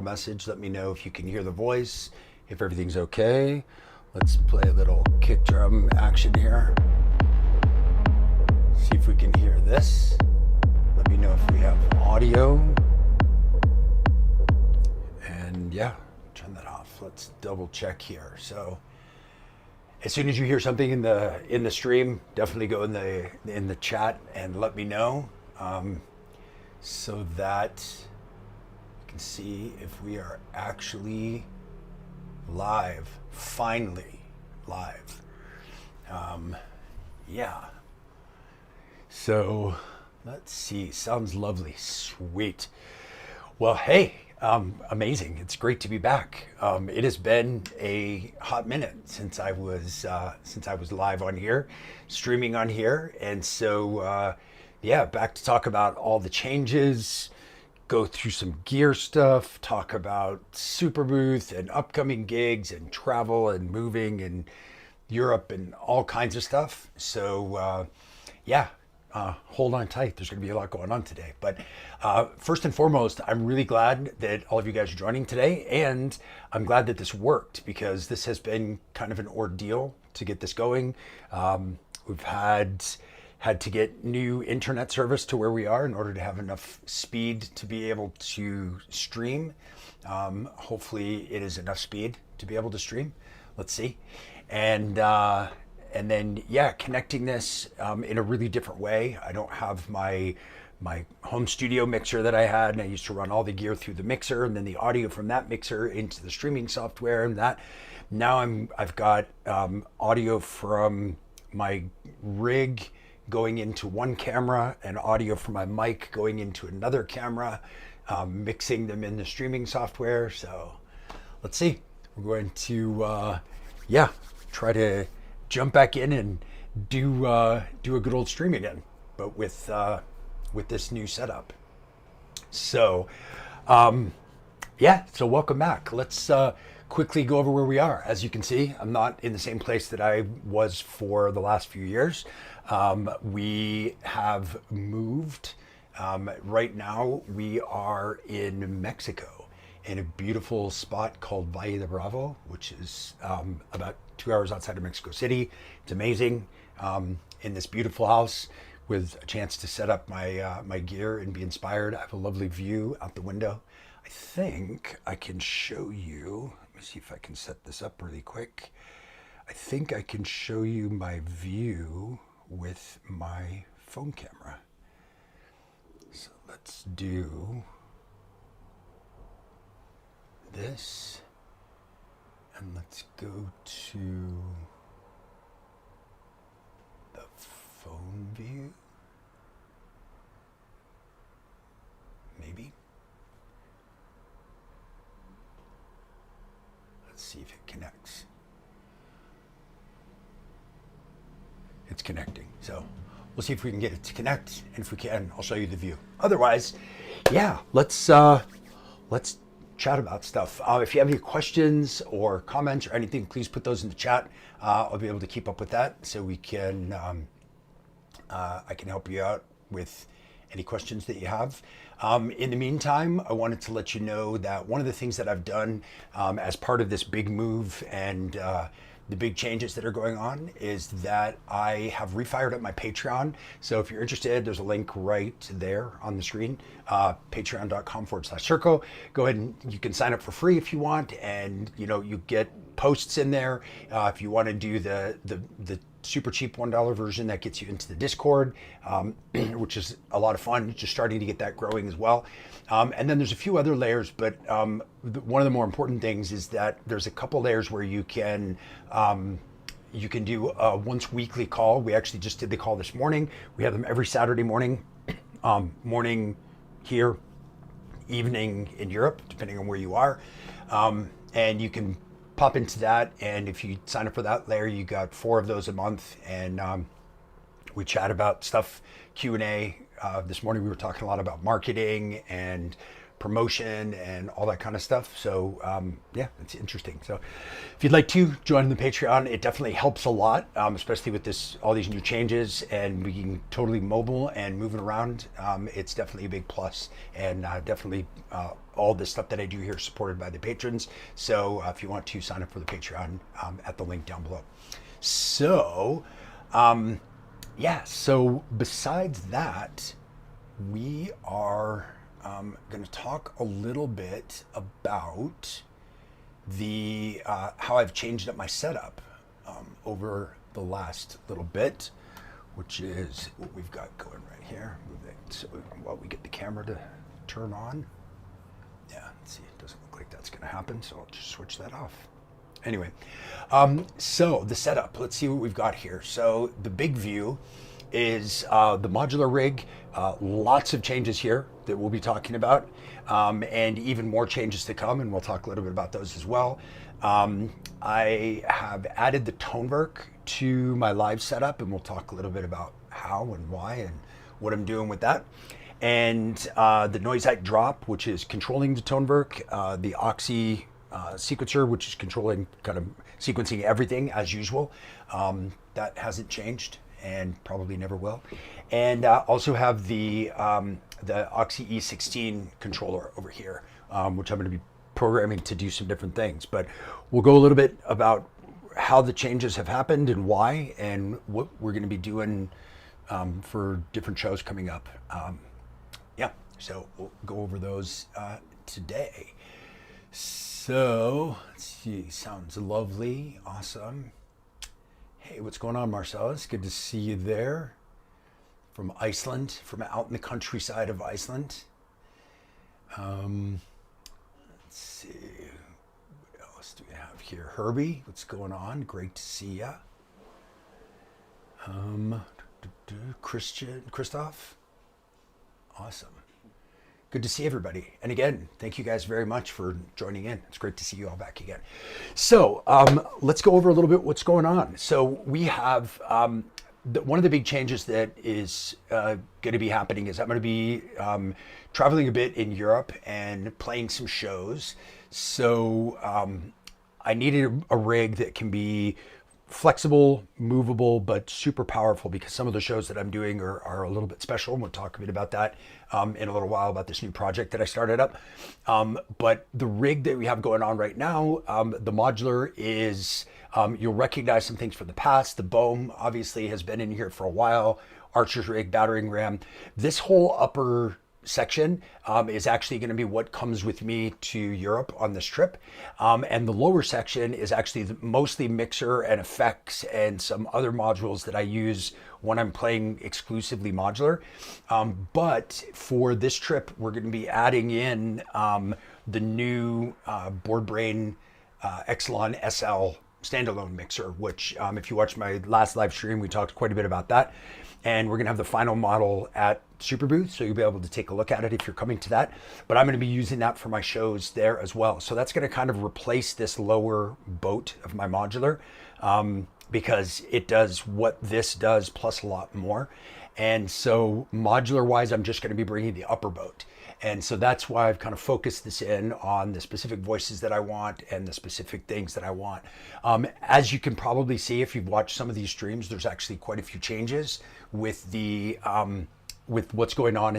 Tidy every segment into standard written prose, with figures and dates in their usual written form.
message. Let me know if you can hear the voice, if everything's okay. Let's play a little kick drum action here. See if we can hear this. Let me know if we have audio. And yeah, turn that off. Let's double check here. So as soon as you hear something in the stream, definitely go in the chat and let me know, so that you can see if we are actually live. Finally live. Yeah. So let's see. Sounds lovely. Sweet. Well, hey. Amazing. It's great to be back. It has been a hot minute since I was live on here, streaming on here, and so yeah, back to talk about all the changes, go through some gear stuff, talk about Superbooth and upcoming gigs and travel and moving and Europe and all kinds of stuff. So yeah. Hold on tight. There's going to be a lot going on today. But first and foremost, I'm really glad that all of you guys are joining today. And I'm glad that this worked, because this has been kind of an ordeal to get this going. We've had to get new internet service to where we are in order to have enough speed to be able to stream. Hopefully it is enough speed to be able to stream. Let's see. And then, yeah, connecting this in a really different way. I don't have my home studio mixer that I had, and I used to run all the gear through the mixer, and then the audio from that mixer into the streaming software, and that. Now I've got audio from my rig going into one camera, and audio from my mic going into another camera, mixing them in the streaming software. So let's see. We're going to, yeah, try to jump back in and do a good old stream again, but with this new setup. So yeah, so welcome back. Let's quickly go over where we are. As you can see, I'm not in the same place that I was for the last few years. We have moved. Right now we are in Mexico, in a beautiful spot called Valle de Bravo, which is about 2 hours outside of Mexico City. It's amazing. In this beautiful house with a chance to set up my gear and be inspired. I have a lovely view out the window. I think I can show you. Let me see if I can set this up really quick. I think I can show you my view with my phone camera. So let's do this, and let's go to the phone view, maybe. Let's see if it connects. It's connecting, so we'll see if we can get it to connect, and if we can, I'll show you the view. Otherwise, yeah, let's chat about stuff. If you have any questions or comments or anything, please put those in the chat. I'll be able to keep up with that, so we can I can help you out with any questions that you have. In the meantime, I wanted to let you know that one of the things that I've done as part of this big move and the big changes that are going on is that I have refired up my Patreon. So if you're interested, there's a link right there on the screen, patreon.com/SURCO. Go ahead and you can sign up for free if you want, and you get posts in there. If you want to do the super cheap $1 version, that gets you into the Discord, which is a lot of fun. Just starting to get that growing as well. And then there's a few other layers, but one of the more important things is that there's a couple layers where you can do a once weekly call. We actually just did the call this morning. We have them every Saturday morning, morning here, evening in Europe, depending on where you are. And you can pop into that, and if you sign up for that layer, you got 4 of those a month, and we chat about stuff, Q&A. This morning we were talking a lot about marketing and promotion and all that kind of stuff. So yeah, it's interesting. So if you'd like to join the Patreon, it definitely helps a lot, especially with all these new changes and being totally mobile and moving around. It's definitely a big plus, and definitely all the stuff that I do here is supported by the patrons. So if you want to sign up for the Patreon, at the link down below. So yeah, so besides that, we are going to talk a little bit about the how I've changed up my setup over the last little bit, which is what we've got going right here. Move it so while we get the camera to turn on. Yeah, let's see, it doesn't look like that's going to happen, so I'll just switch that off. Anyway, so the setup, let's see what we've got here. So the big view is the modular rig. Lots of changes here that we'll be talking about, and even more changes to come, and we'll talk a little bit about those as well. I have added the Toneberg to my live setup, and we'll talk a little bit about how and why and what I'm doing with that. And the noise height drop, which is controlling the Toneberg, the Oxy sequencer, which is controlling, kind of sequencing everything as usual. That hasn't changed and probably never will. And also have the Oxy E16 controller over here, which I'm going to be programming to do some different things. But we'll go a little bit about how the changes have happened and why, and what we're going to be doing for different shows coming up. Yeah, so we'll go over those today. So let's see, sounds lovely, awesome. Hey, what's going on, Marcellus? Good to see you there from Iceland, from out in the countryside of Iceland. Let's see, what else do we have here? Herbie, what's going on? Great to see ya. Christoph, awesome. Good to see everybody. And again, thank you guys very much for joining in. It's great to see you all back again. So let's go over a little bit what's going on. So we have one of the big changes that is going to be happening is I'm going to be traveling a bit in Europe and playing some shows. So I needed a rig that can be flexible, movable, but super powerful, because some of the shows that I'm doing are a little bit special, and we'll talk a bit about that in a little while, about this new project that I started up. But the rig that we have going on right now, the modular is, you'll recognize some things from the past. The Bohm obviously has been in here for a while, Archer's rig, battering ram. This whole upper section is actually going to be what comes with me to Europe on this trip, and the lower section is actually mostly mixer and effects and some other modules that I use when I'm playing exclusively modular. But for this trip, we're going to be adding in the new board brain Exelon SL standalone mixer, which if you watched my last live stream, we talked quite a bit about that. And we're going to have the final model at Superbooth, so you'll be able to take a look at it if you're coming to that. But I'm going to be using that for my shows there as well. So that's going to kind of replace this lower boat of my modular, because it does what this does plus a lot more. And so modular wise, I'm just going to be bringing the upper boat. And so that's why I've kind of focused this in on the specific voices that I want and the specific things that I want. As you can probably see, if you've watched some of these streams, there's actually quite a few changes with the with what's going on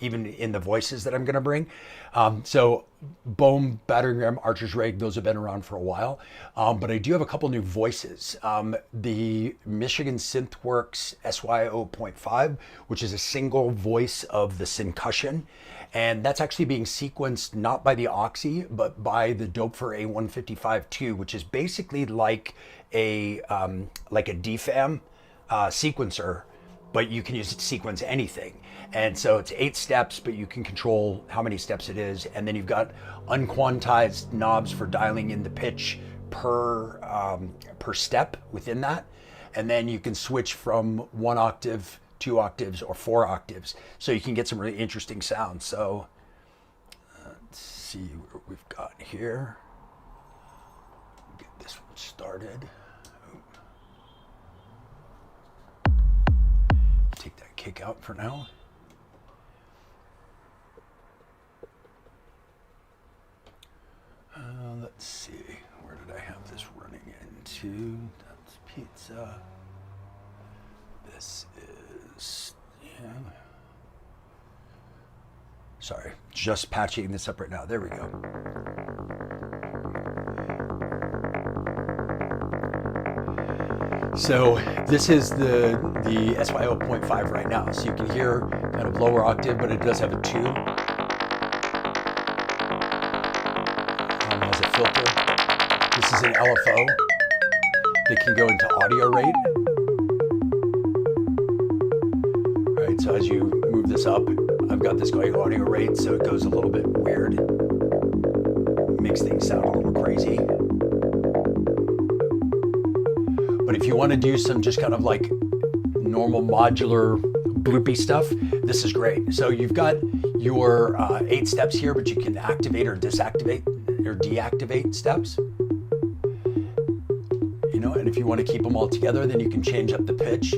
even in the voices that I'm going to bring. So Bohm, battering ram, Archer's rig, those have been around for a while. But I do have a couple new voices. The Michigan Synthworks SY0.5, which is a single voice of the Syncussion. And that's actually being sequenced not by the Oxy, but by the Doepfer A155-2, which is basically like a DFAM sequencer, but you can use it to sequence anything. And so it's 8 steps, but you can control how many steps it is. And then you've got unquantized knobs for dialing in the pitch per step within that. And then you can switch from 1 octave, 2 octaves, or 4 octaves. So you can get some really interesting sounds. So let's see what we've got here. Get this one started. Take that kick out for now. let's see, where did I have this running into? That's pizza. This is, yeah. Sorry, just patching this up right now. There we go. So this is the SYO 0.5 right now. So you can hear kind of lower octave, but it does have a 2. Has a filter. This is an LFO that can go into audio rate. All right, so as you move this up, I've got this going audio rate, so it goes a little bit weird. Makes things sound a little crazy. But if you want to do some just kind of like normal modular bloopy stuff, this is great. So you've got your 8 steps here, but you can activate or disactivate or deactivate steps. You know, and if you want to keep them all together, then you can change up the pitch.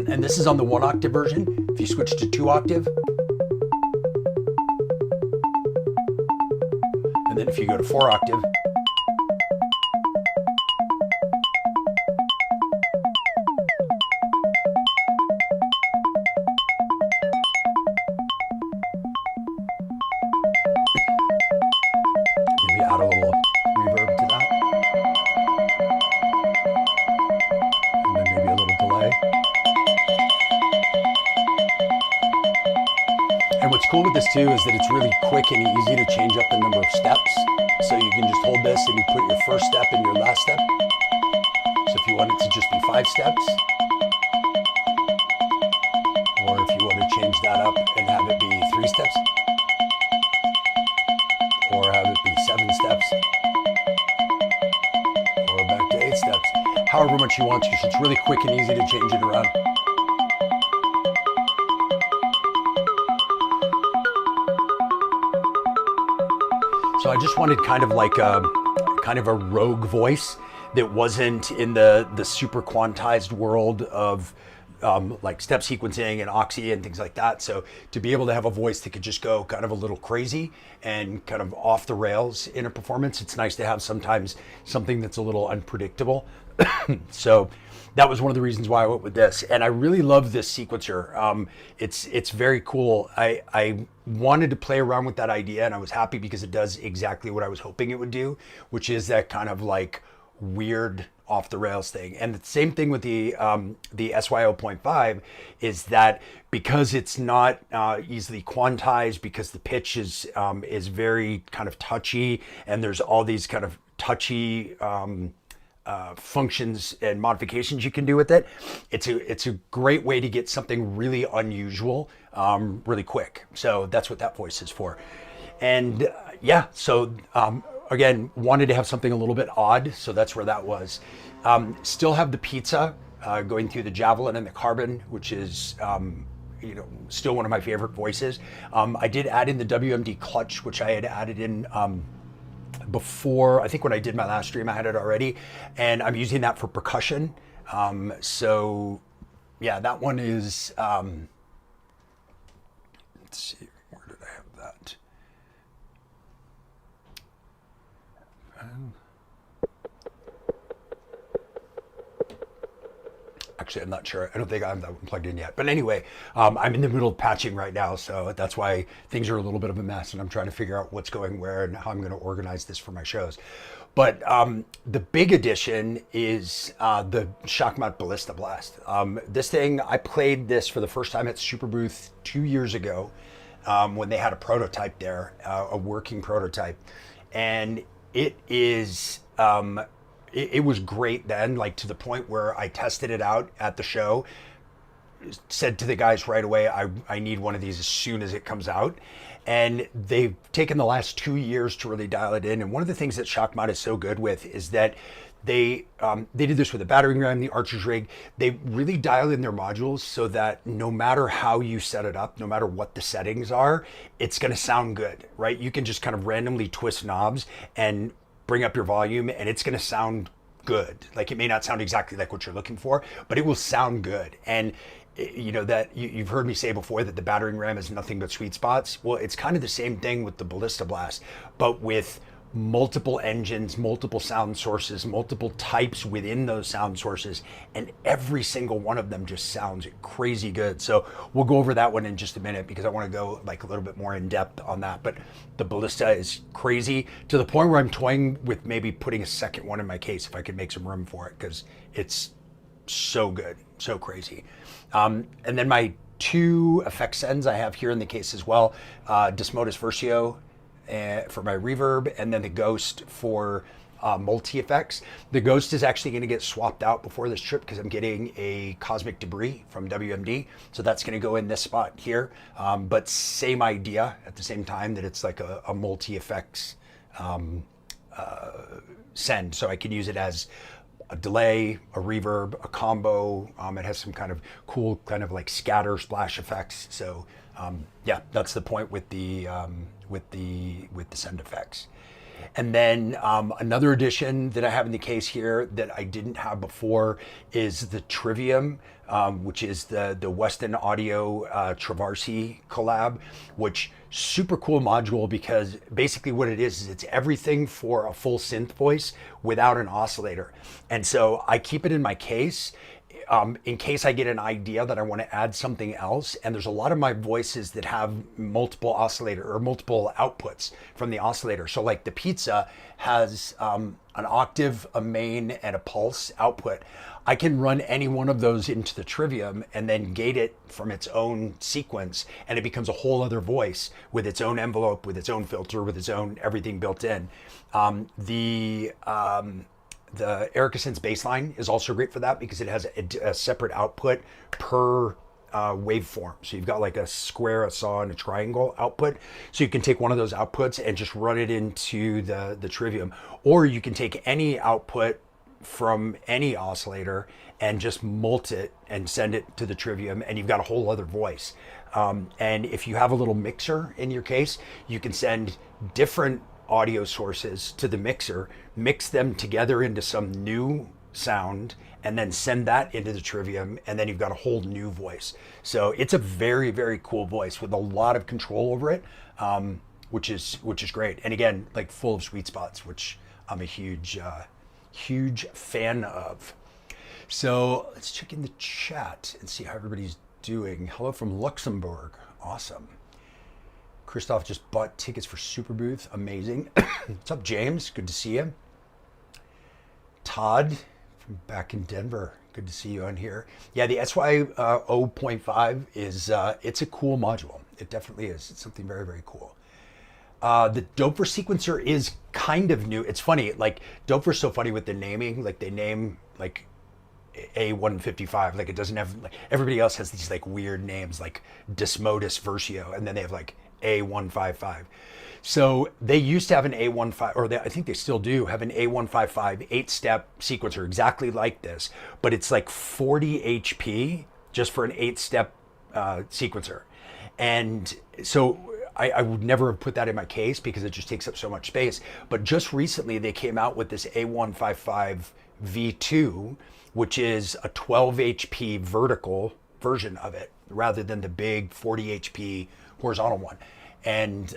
And this is on the 1 octave version. If you switch to 2 octave, and then if you go to 4 octave, maybe add a little reverb to that, and then maybe a little delay. And what's cool with this too is that it's really quick and easy to change up the number of steps. So you can just hold this and you put your first step and your last step. So if you want it to just be 5 steps, or if you want to change that up and have it be 3 steps, or have it be 7 steps, or back to 8 steps, however much you want to. So it's really quick and easy to change it around. So I just wanted kind of like a rogue voice that wasn't in the super quantized world of like step sequencing and Oxy and things like that. So to be able to have a voice that could just go kind of a little crazy and kind of off the rails in a performance, it's nice to have sometimes something that's a little unpredictable. So that was one of the reasons why I went with this. And I really love this sequencer. It's very cool. I wanted to play around with that idea, and I was happy because it does exactly what I was hoping it would do, which is that kind of like weird off the rails thing. And the same thing with the SYO 0.5 is that because it's not easily quantized, because the pitch is very kind of touchy, and there's all these kind of touchy functions and modifications you can do with it. It's a great way to get something really unusual really quick. So that's what that voice is for. And yeah, so again, wanted to have something a little bit odd, so that's where that was. Still have the pizza going through the Javelin and the Carbon, which is still one of my favorite voices. I did add in the WMD clutch, which I had added in before. I think when I did my last stream I had it already, and I'm using that for percussion. So yeah, that one is let's see, where did I have that? Actually, I'm not sure. I don't think I have that one plugged in yet. But anyway, I'm in the middle of patching right now, so that's why things are a little bit of a mess, and I'm trying to figure out what's going where and how I'm going to organize this for my shows. But the big addition is the Shockmount Ballista Blast. This thing, I played this for the first time at Superbooth 2 years ago when they had a prototype there, a working prototype. And it is... It was great then, like to the point where I tested it out at the show, said to the guys right away, I need one of these as soon as it comes out. And they've taken the last 2 years to really dial it in. And one of the things that Shockmount is so good with is that they did this with the battering ram, the Archer's rig. They really dial in their modules so that no matter how you set it up, no matter what the settings are, it's going to sound good, right? You can just kind of randomly twist knobs and bring up your volume, and it's going to sound good. Like, it may not sound exactly like what you're looking for, but it will sound good. And you know, that you've heard me say before that the battering ram is nothing but sweet spots. Well, it's kind of the same thing with the Ballista Blast, but with multiple engines, multiple sound sources, multiple types within those sound sources, and every single one of them just sounds crazy good. So we'll go over that one in just a minute because I want to go like a little bit more in depth on that. But the Ballista is crazy to the point where I'm toying with maybe putting a second one in my case if I could make some room for it, because it's so good, so crazy. And then my two effect sends I have here in the case as well, Desmodus Versio for my reverb, and then the Ghost for multi-effects. The Ghost is actually going to get swapped out before this trip because I'm getting a Cosmic Debris from WMD. So that's going to go in this spot here. But same idea at the same time, that it's like a multi-effects send. So I can use it as a delay, a reverb, a combo. It has some kind of cool kind of like scatter splash effects. So yeah, that's the point with the send effects. And then another addition that I have in the case here that I didn't have before is the Trivium, which is the Weston Audio Travarsi collab, which super cool module, because basically what it is it's everything for a full synth voice without an oscillator. And so I keep it in my case in case I get an idea that I want to add something else. And there's a lot of my voices that have multiple oscillator or multiple outputs from the oscillator. So like the Pizza has an octave, a main, and a pulse output. I can run any one of those into the Trivium and then gate it from its own sequence, and it becomes a whole other voice with its own envelope, with its own filter, with its own everything built in. The Erica Sense bassline is also great for that because it has a separate output per waveform. So you've got like a square, a saw, and a triangle output. So you can take one of those outputs and just run it into the Trivium. Or you can take any output from any oscillator and just mult it and send it to the Trivium, and you've got a whole other voice. And if you have a little mixer in your case, you can send different audio sources to the mixer, mix them together into some new sound, and then send that into the Trivium, and then you've got a whole new voice. So it's a very, very cool voice with a lot of control over it, which is great. And again, like full of sweet spots, which I'm a huge fan of. So let's check in the chat and see how everybody's doing. Hello from Luxembourg. Awesome. Christoph just bought tickets for Superbooth. Amazing. What's up, James? Good to see you. Todd from back in Denver. Good to see you on here. Yeah, the SY 0.5 is it's a cool module. It definitely is. It's something very, very cool. The Doper sequencer is kind of new. It's funny, like Doper's so funny with the naming. Like they name like A155, like it doesn't have, like everybody else has these like weird names like Desmodus Versio, and then they have like A155. So they used to have an A15, or I think they still do have an A155 8-step sequencer exactly like this, but it's like 40 HP just for an 8-step sequencer. And so I would never have put that in my case because it just takes up so much space. But just recently they came out with this A155 V2, which is a 12 HP vertical version of it rather than the big 40 HP horizontal one. And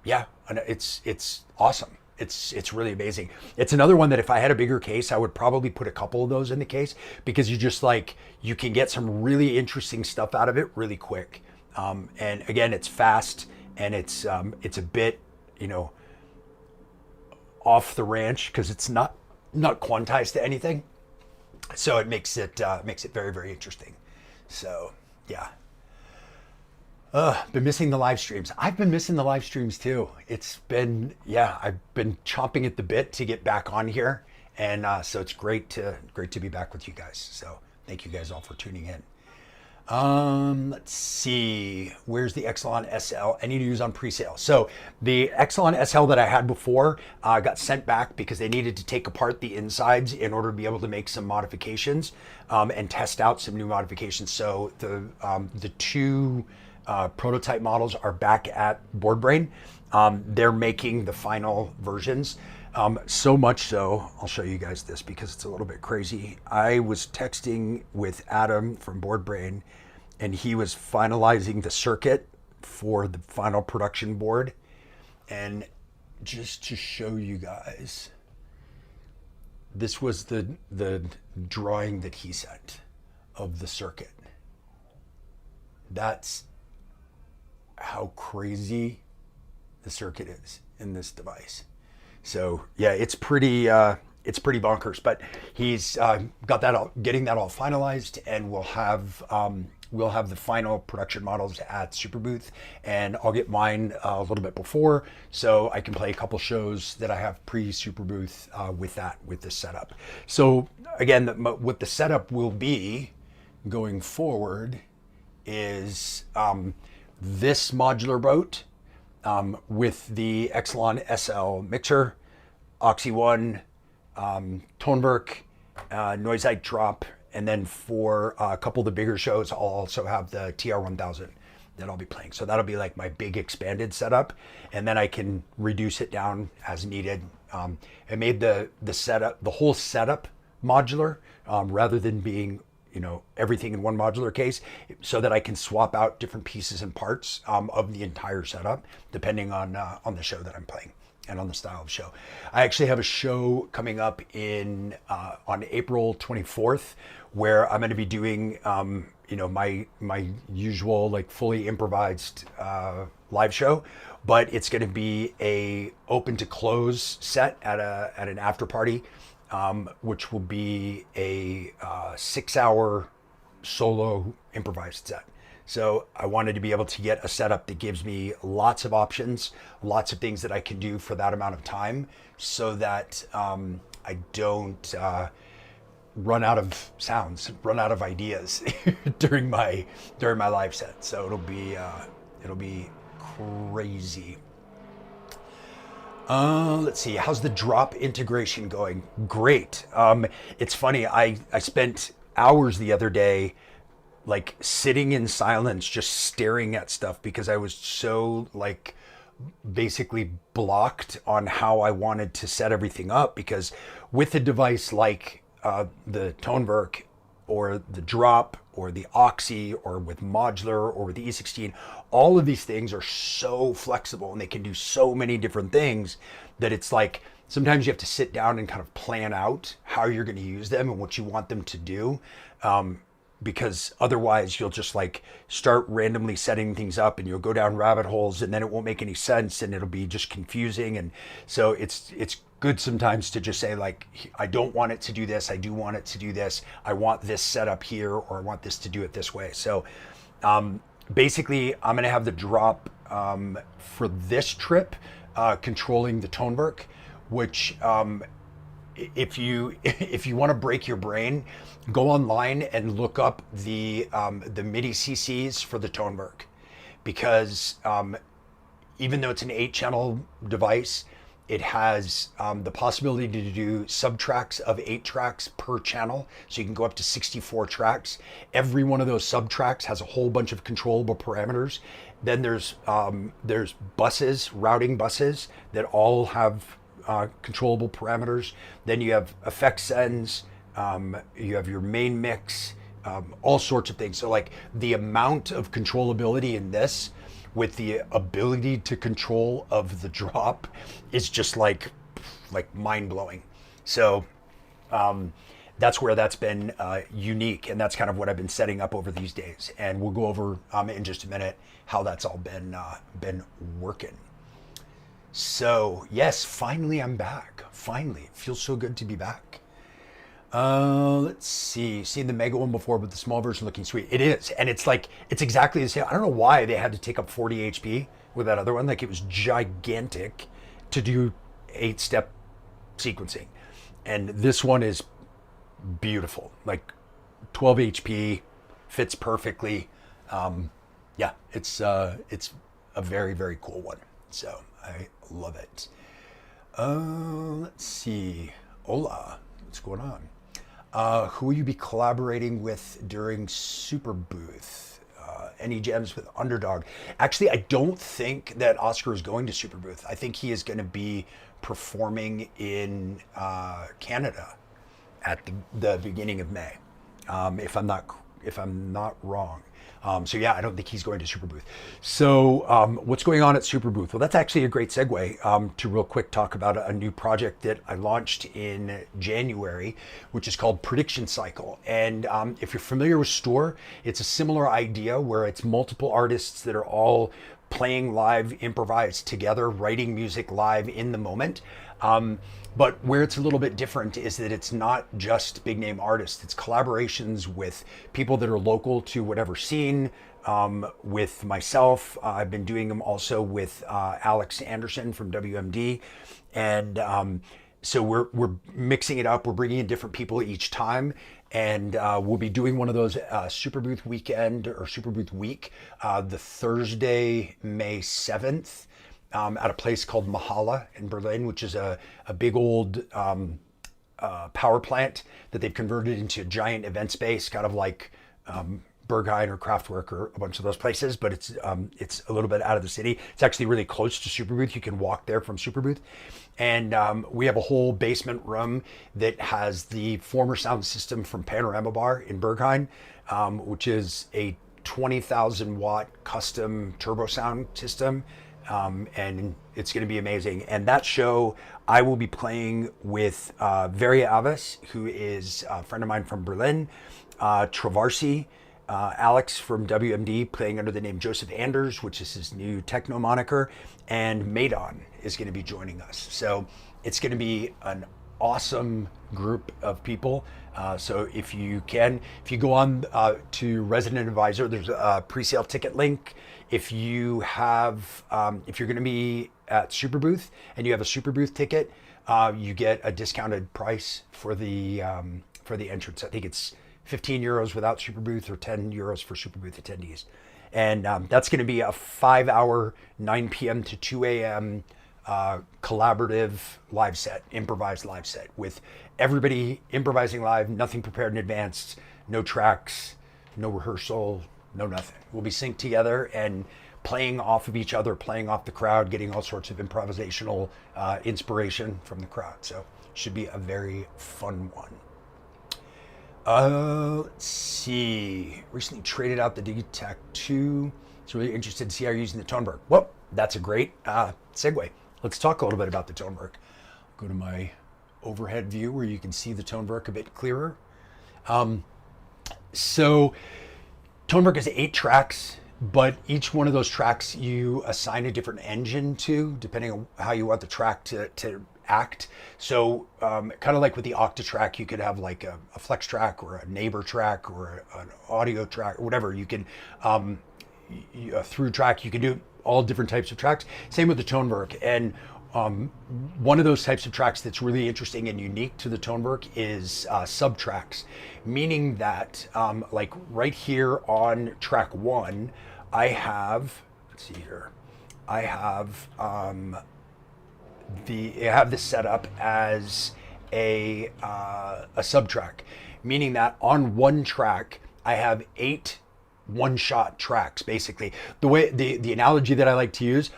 yeah, it's awesome. It's really amazing. It's another one that if I had a bigger case, I would probably put a couple of those in the case because you can get some really interesting stuff out of it really quick. And again, it's fast and it's a bit, off the ranch because it's not quantized to anything. So it makes it very, very interesting. So yeah. Been missing the live streams. I've been missing the live streams too. It's been, I've been chomping at the bit to get back on here. And so it's great to be back with you guys. So thank you guys all for tuning in. Let's see, where's the Exelon SL? I need to use on pre-sale. So the Exelon SL that I had before got sent back because they needed to take apart the insides in order to be able to make some modifications and test out some new modifications. So the two prototype models are back at BoardBrain. They're making the final versions. So much so, I'll show you guys this because it's a little bit crazy. I was texting with Adam from Board Brain, and he was finalizing the circuit for the final production board. And just to show you guys, this was the drawing that he sent of the circuit. That's how crazy the circuit is in this device. So yeah, it's pretty bonkers. But he's got that all, getting that all finalized, and we'll have the final production models at Superbooth, and I'll get mine a little bit before, so I can play a couple shows that I have pre-Superbooth with this setup. So again, what the setup will be going forward is this modular boat with the Exelon SL mixer, Oxy 1, Toneberg, Noisite drop, and then for a couple of the bigger shows, I'll also have the TR1000 that I'll be playing. So that'll be like my big expanded setup, and then I can reduce it down as needed. I made the setup, the whole setup modular, rather than being everything in one modular case, so that I can swap out different pieces and parts of the entire setup depending on the show that I'm playing and on the style of show. I actually have a show coming up on April 24th where I'm going to be doing my usual like fully improvised live show, but it's going to be a open to close set at an after party. Which will be a 6-hour solo improvised set. So I wanted to be able to get a setup that gives me lots of options, lots of things that I can do for that amount of time, so that I don't run out of sounds, run out of ideas during my live set. So it'll be crazy. Let's see, how's the drop integration going? Great. It's funny, I spent hours the other day like sitting in silence just staring at stuff because I was so like basically blocked on how I wanted to set everything up, because with a device like the Toneberg or the drop or the Oxy or with modular or with the E16, all of these things are so flexible and they can do so many different things that it's like sometimes you have to sit down and kind of plan out how you're going to use them and what you want them to do, because otherwise you'll just like start randomly setting things up and you'll go down rabbit holes and then it won't make any sense and it'll be just confusing. And so it's good sometimes to just say like, I don't want it to do this, I do want it to do this, I want this set up here, or I want this to do it this way. So basically I'm going to have the drop for this trip controlling the Toneberg, which if you want to break your brain, go online and look up the MIDI CCs for the Toneberg, because even though it's an 8-channel device, it has the possibility to do subtracks of 8 tracks per channel. So you can go up to 64 tracks. Every one of those subtracks has a whole bunch of controllable parameters. Then there's buses, routing buses that all have controllable parameters. Then you have effect sends, you have your main mix, all sorts of things. So like the amount of controllability in this with the ability to control of the drop is just like mind-blowing. So that's where that's been unique, and that's kind of what I've been setting up over these days. And we'll go over in just a minute how that's all been working. So yes, finally I'm back. Finally, it feels so good to be back. Let's see. Seen the mega one before, but the small version looking sweet. It is, and it's like it's exactly the same. I don't know why they had to take up 40 HP with that other one. Like it was gigantic to do 8-step sequencing, and this one is beautiful. Like 12 HP, fits perfectly. Yeah, it's a very, very cool one. So I love it. Let's see. Hola, what's going on? Who will you be collaborating with during Superbooth? Any gems with Underdog? Actually, I don't think that Oscar is going to Superbooth. I think he is going to be performing in Canada at the beginning of May, if I'm not wrong. So yeah, I don't think he's going to Superbooth. So what's going on at Superbooth? Well, that's actually a great segue to real quick talk about a new project that I launched in January, which is called Prediction Cycle. And if you're familiar with Store, it's a similar idea where it's multiple artists that are all playing live, improvised together, writing music live in the moment. But where it's a little bit different is that it's not just big name artists. It's collaborations with people that are local to whatever scene. With myself, I've been doing them also with Alex Anderson from WMD. And so we're mixing it up. We're bringing in different people each time. And we'll be doing one of those Superbooth weekend or Superbooth week, the Thursday, May 7th. At a place called Mahala in Berlin, which is a big old power plant that they've converted into a giant event space, kind of like Berghain or Kraftwerk or a bunch of those places, but it's a little bit out of the city. It's actually really close to Superbooth. You can walk there from Superbooth. And we have a whole basement room that has the former sound system from Panorama Bar in Berghain, which is a 20,000 watt custom turbo sound system. And it's going to be amazing. And that show, I will be playing with Veria Aves, who is a friend of mine from Berlin, Travarsi, Alex from WMD, playing under the name Joseph Anders, which is his new techno moniker, and Maidon is going to be joining us. So it's going to be an awesome group of people. So if you go on to Resident Advisor, there's a pre-sale ticket link. If you have, if you're going to be at Superbooth and you have a Superbooth ticket, you get a discounted price for the entrance. I think it's 15 euros without Superbooth or 10 euros for Superbooth attendees. And that's going to be a 5-hour, 9 p.m. to 2 a.m. Collaborative live set, improvised live set with everybody improvising live, nothing prepared in advance, no tracks, no rehearsal, no nothing. We'll be synced together and playing off of each other, playing off the crowd, getting all sorts of improvisational inspiration from the crowd. So should be a very fun one. Let's see. Recently traded out the Digitech 2. It's really interested to see how you're using the Toneberg. Well, that's a great segue. Let's talk a little bit about the Toneberg. Go to my overhead view where you can see the Toneberg a bit clearer. So Toneberg is 8 tracks, but each one of those tracks you assign a different engine to, depending on how you want the track to act. So kind of like with the Octatrack, you could have like a flex track or a neighbor track or an audio track or whatever. You can, a through track, you can do all different types of tracks. Same with the Toneberg. And one of those types of tracks that's really interesting and unique to the Toneberg is sub-tracks, meaning that like right here on track 1, I have, let's see here, I have this set up as a sub-track, meaning that on one track I have 8 one-shot tracks. Basically, the way the analogy that I like to use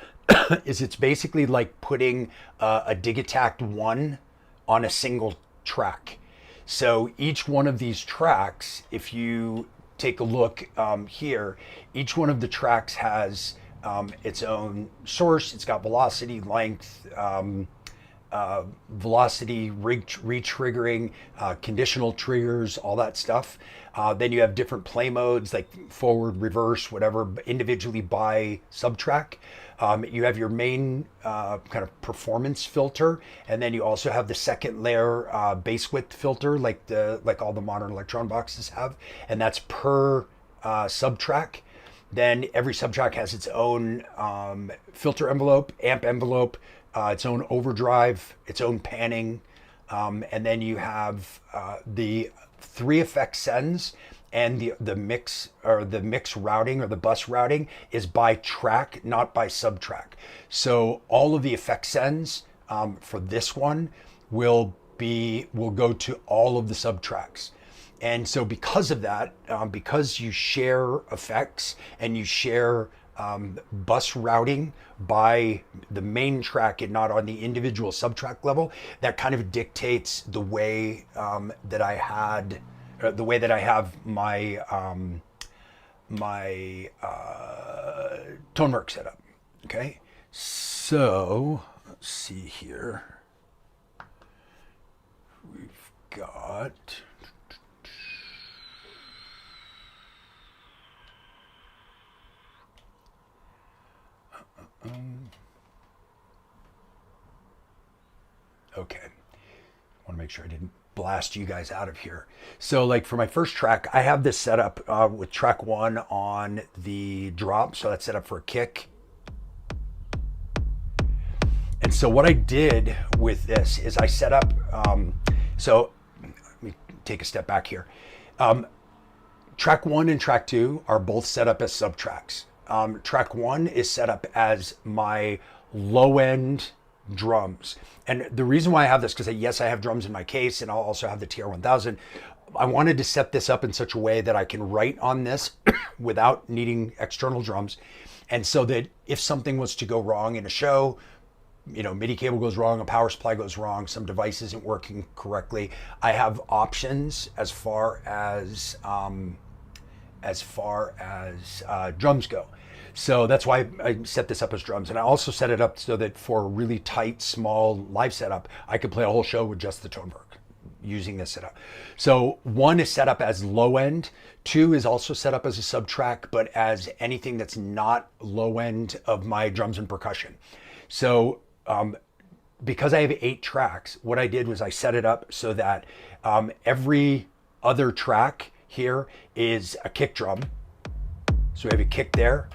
is it's basically like putting a Digitact 1 on a single track. So each one of these tracks, if you take a look here, each one of the tracks has its own source. It's got velocity, length, velocity, re-triggering, conditional triggers, all that stuff. Then you have different play modes like forward, reverse, whatever, individually by sub-track. You have your main kind of performance filter, and then you also have the second layer bass width filter, like all the modern Electron boxes have, and that's per sub-track. Then every sub-track has its own filter envelope, amp envelope, its own overdrive, its own panning, and then you have the 3 effect sends, and the mix routing or the bus routing is by track, not by sub-track. So all of the effect sends for this one will go to all of the sub-tracks. And so because of that, because you share effects and you share bus routing by the main track and not on the individual subtrack level, that kind of dictates the way that I had, the way that I have my Toneberg set up. Okay, so let's see here. We've got okay. I want to make sure I didn't blast you guys out of here. So like for my first track, I have this set up with track 1 on the drop. So that's set up for a kick. And so what I did with this is I set up, so let me take a step back here. Track 1 and track 2 are both set up as subtracks. Track 1 is set up as my low end drums. And the reason why I have this, because yes, I have drums in my case and I'll also have the TR-1000. I wanted to set this up in such a way that I can write on this without needing external drums. And so that if something was to go wrong in a show, you know, MIDI cable goes wrong, a power supply goes wrong, some device isn't working correctly, I have options as far as drums go. So that's why I set this up as drums. And I also set it up so that for a really tight, small live setup, I could play a whole show with just the Toneberg using this setup. So 1 is set up as low end. 2 is also set up as a subtrack, but as anything that's not low end of my drums and percussion. So because I have 8 tracks, what I did was I set it up so that every other track here is a kick drum. So we have a kick there,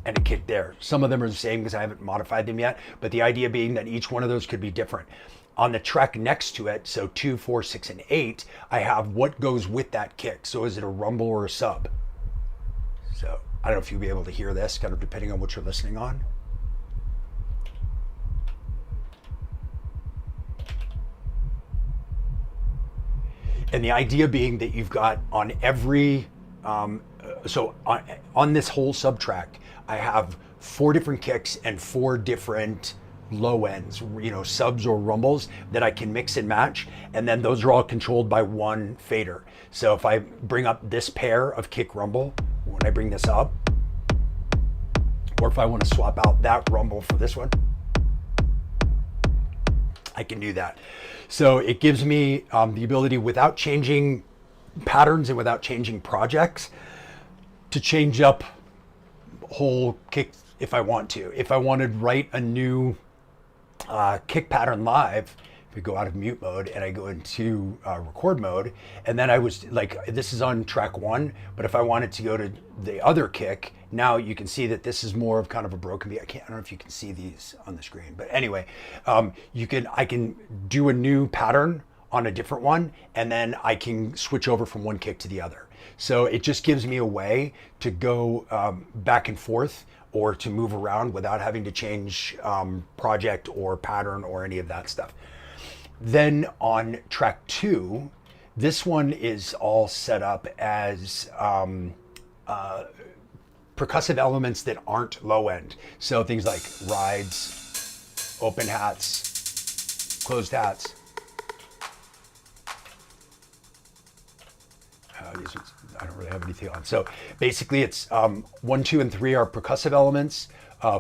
and a kick there. Some of them are the same because I haven't modified them yet, but the idea being that each one of those could be different. On the track next to it, so 2, 4, 6, and 8, I have what goes with that kick. So is it a rumble or a sub? So I don't know if you'll be able to hear this, kind of depending on what you're listening on. And the idea being that you've got on every, so on this whole subtrack, I have 4 different kicks and 4 different low ends, you know, subs or rumbles that I can mix and match. And then those are all controlled by one fader. So if I bring up this pair of kick rumble, when I bring this up, or if I want to swap out that rumble for this one, I can do that. So it gives me the ability, without changing patterns and without changing projects, to change up whole kick if I want to. If I wanted to write a new kick pattern live, if we go out of mute mode and I go into record mode, and then I was like, this is on track 1, but if I wanted to go to the other kick, now you can see that this is more of kind of a broken beat. I don't know if you can see these on the screen, but anyway, I can do a new pattern on a different one, and then I can switch over from one kick to the other. So it just gives me a way to go back and forth or to move around without having to change project or pattern or any of that stuff. Then on track 2, this one is all set up as percussive elements that aren't low end. So things like rides, open hats, closed hats. These ones, I don't really have anything on. So basically it's 1, 2, and 3 are percussive elements.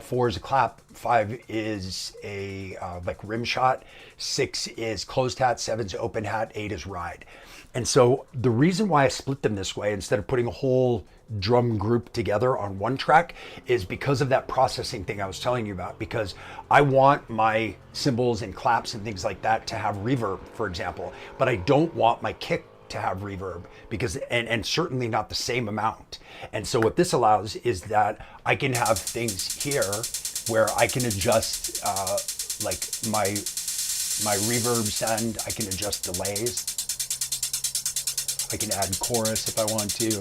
4 is a clap, 5 is a like rim shot, 6 is closed hat, 7 is open hat, 8 is ride. And so the reason why I split them this way instead of putting a whole drum group together on one track is because of that processing thing I was telling you about, because I want my cymbals and claps and things like that to have reverb, for example, but I don't want my kick to have reverb, because and certainly not the same amount. And so what this allows is that I can have things here where I can adjust like my reverb send, I can adjust delays, I can add chorus if I want to,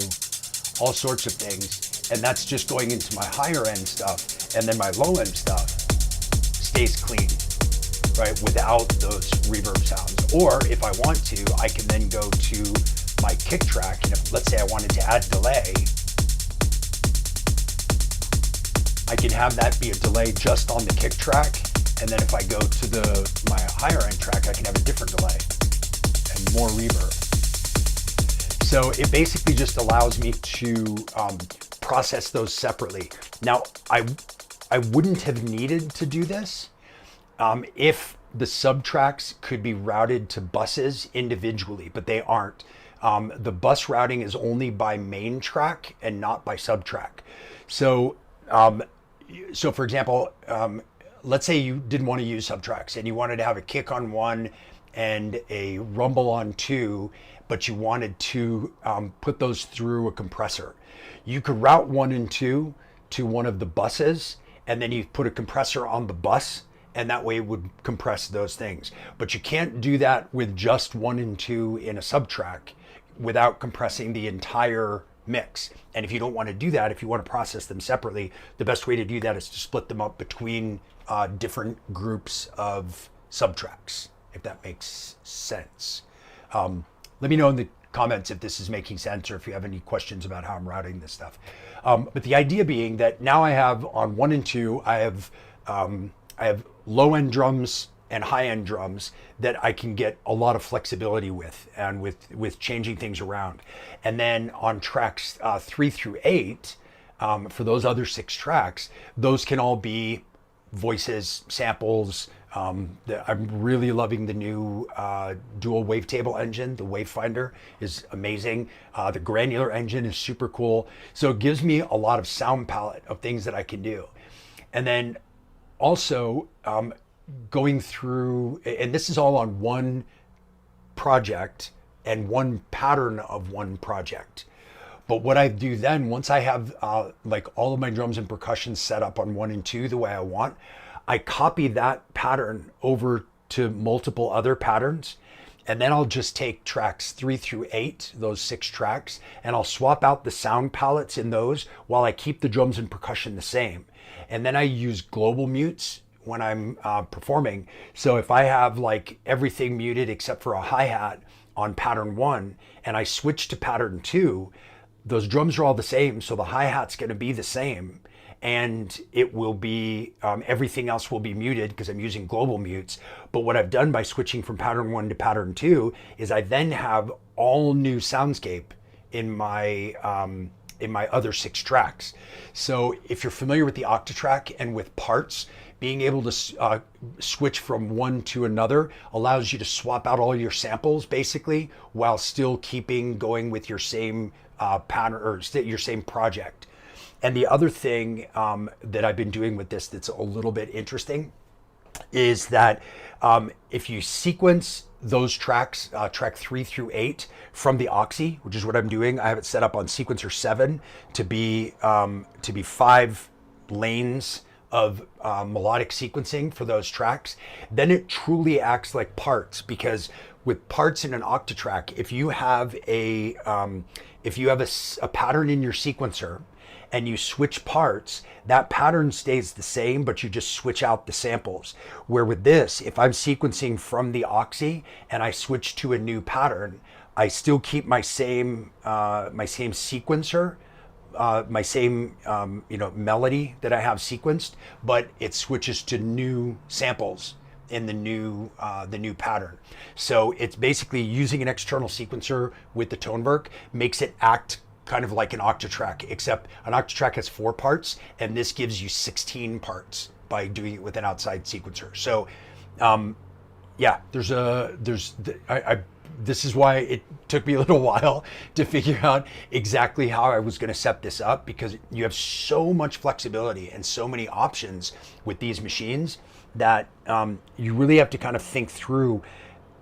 all sorts of things. And that's just going into my higher end stuff, and then my low end stuff stays clean, right, without those reverb sounds. Or if I want to, I can then go to my my kick track, and if, let's say I wanted to add delay, I can have that be a delay just on the kick track, and then if I go to my higher end track, I can have a different delay and more reverb. So it basically just allows me to process those separately. Now, I wouldn't have needed to do this if the subtracks could be routed to buses individually, but they aren't. The bus routing is only by main track and not by subtrack. So for example, let's say you didn't want to use subtracks and you wanted to have a kick on one and a rumble on two, but you wanted to put those through a compressor. You could route 1 and 2 to one of the buses, and then you put a compressor on the bus, and that way it would compress those things. But you can't do that with just 1 and 2 in a subtrack without compressing the entire mix. And if you don't want to do that, if you want to process them separately, the best way to do that is to split them up between different groups of subtracks, if that makes sense. Let me know in the comments if this is making sense or if you have any questions about how I'm routing this stuff. But the idea being that now I have on 1 and 2, I have low end drums and high end drums that I can get a lot of flexibility with, and with changing things around. And then on tracks 3 through 8, for those other 6 tracks, those can all be voices, samples. I'm really loving the new dual wavetable engine. The Wavefinder is amazing. The granular engine is super cool. So it gives me a lot of sound palette of things that I can do. And then also going through, and this is all on one project and one pattern of one project. But what I do then, once I have like all of my drums and percussion set up on 1 and 2 the way I want, I copy that pattern over to multiple other patterns, and then I'll just take tracks 3 through 8, those 6 tracks, and I'll swap out the sound palettes in those while I keep the drums and percussion the same. And then I use global mutes when I'm performing. So if I have like everything muted except for a hi-hat on pattern 1, and I switch to pattern 2, those drums are all the same, so the hi-hat's gonna be the same, and it will be, everything else will be muted because I'm using global mutes. But what I've done by switching from pattern 1 to pattern 2 is I then have all new soundscape in my other 6 tracks. So if you're familiar with the Octatrack and with parts, being able to switch from one to another allows you to swap out all your samples basically while still keeping going with your same pattern or your same project. And the other thing that I've been doing with this that's a little bit interesting is that if you sequence those tracks, track 3 through 8 from the Oxy, which is what I'm doing, I have it set up on sequencer 7 to be 5 lanes of melodic sequencing for those tracks, then it truly acts like parts. Because with parts in an Octatrack, if you have a pattern in your sequencer and you switch parts, that pattern stays the same, but you just switch out the samples. Where with this, if I'm sequencing from the Oxy and I switch to a new pattern, I still keep my same sequencer, my same melody that I have sequenced, but it switches to new samples in the new pattern. So it's basically using an external sequencer with the Toneberg makes it act kind of like an Octatrack, except an Octatrack has 4 parts, and this gives you 16 parts by doing it with an outside sequencer. So, yeah, this is why it took me a little while to figure out exactly how I was going to set this up, because you have so much flexibility and so many options with these machines that you really have to kind of think through,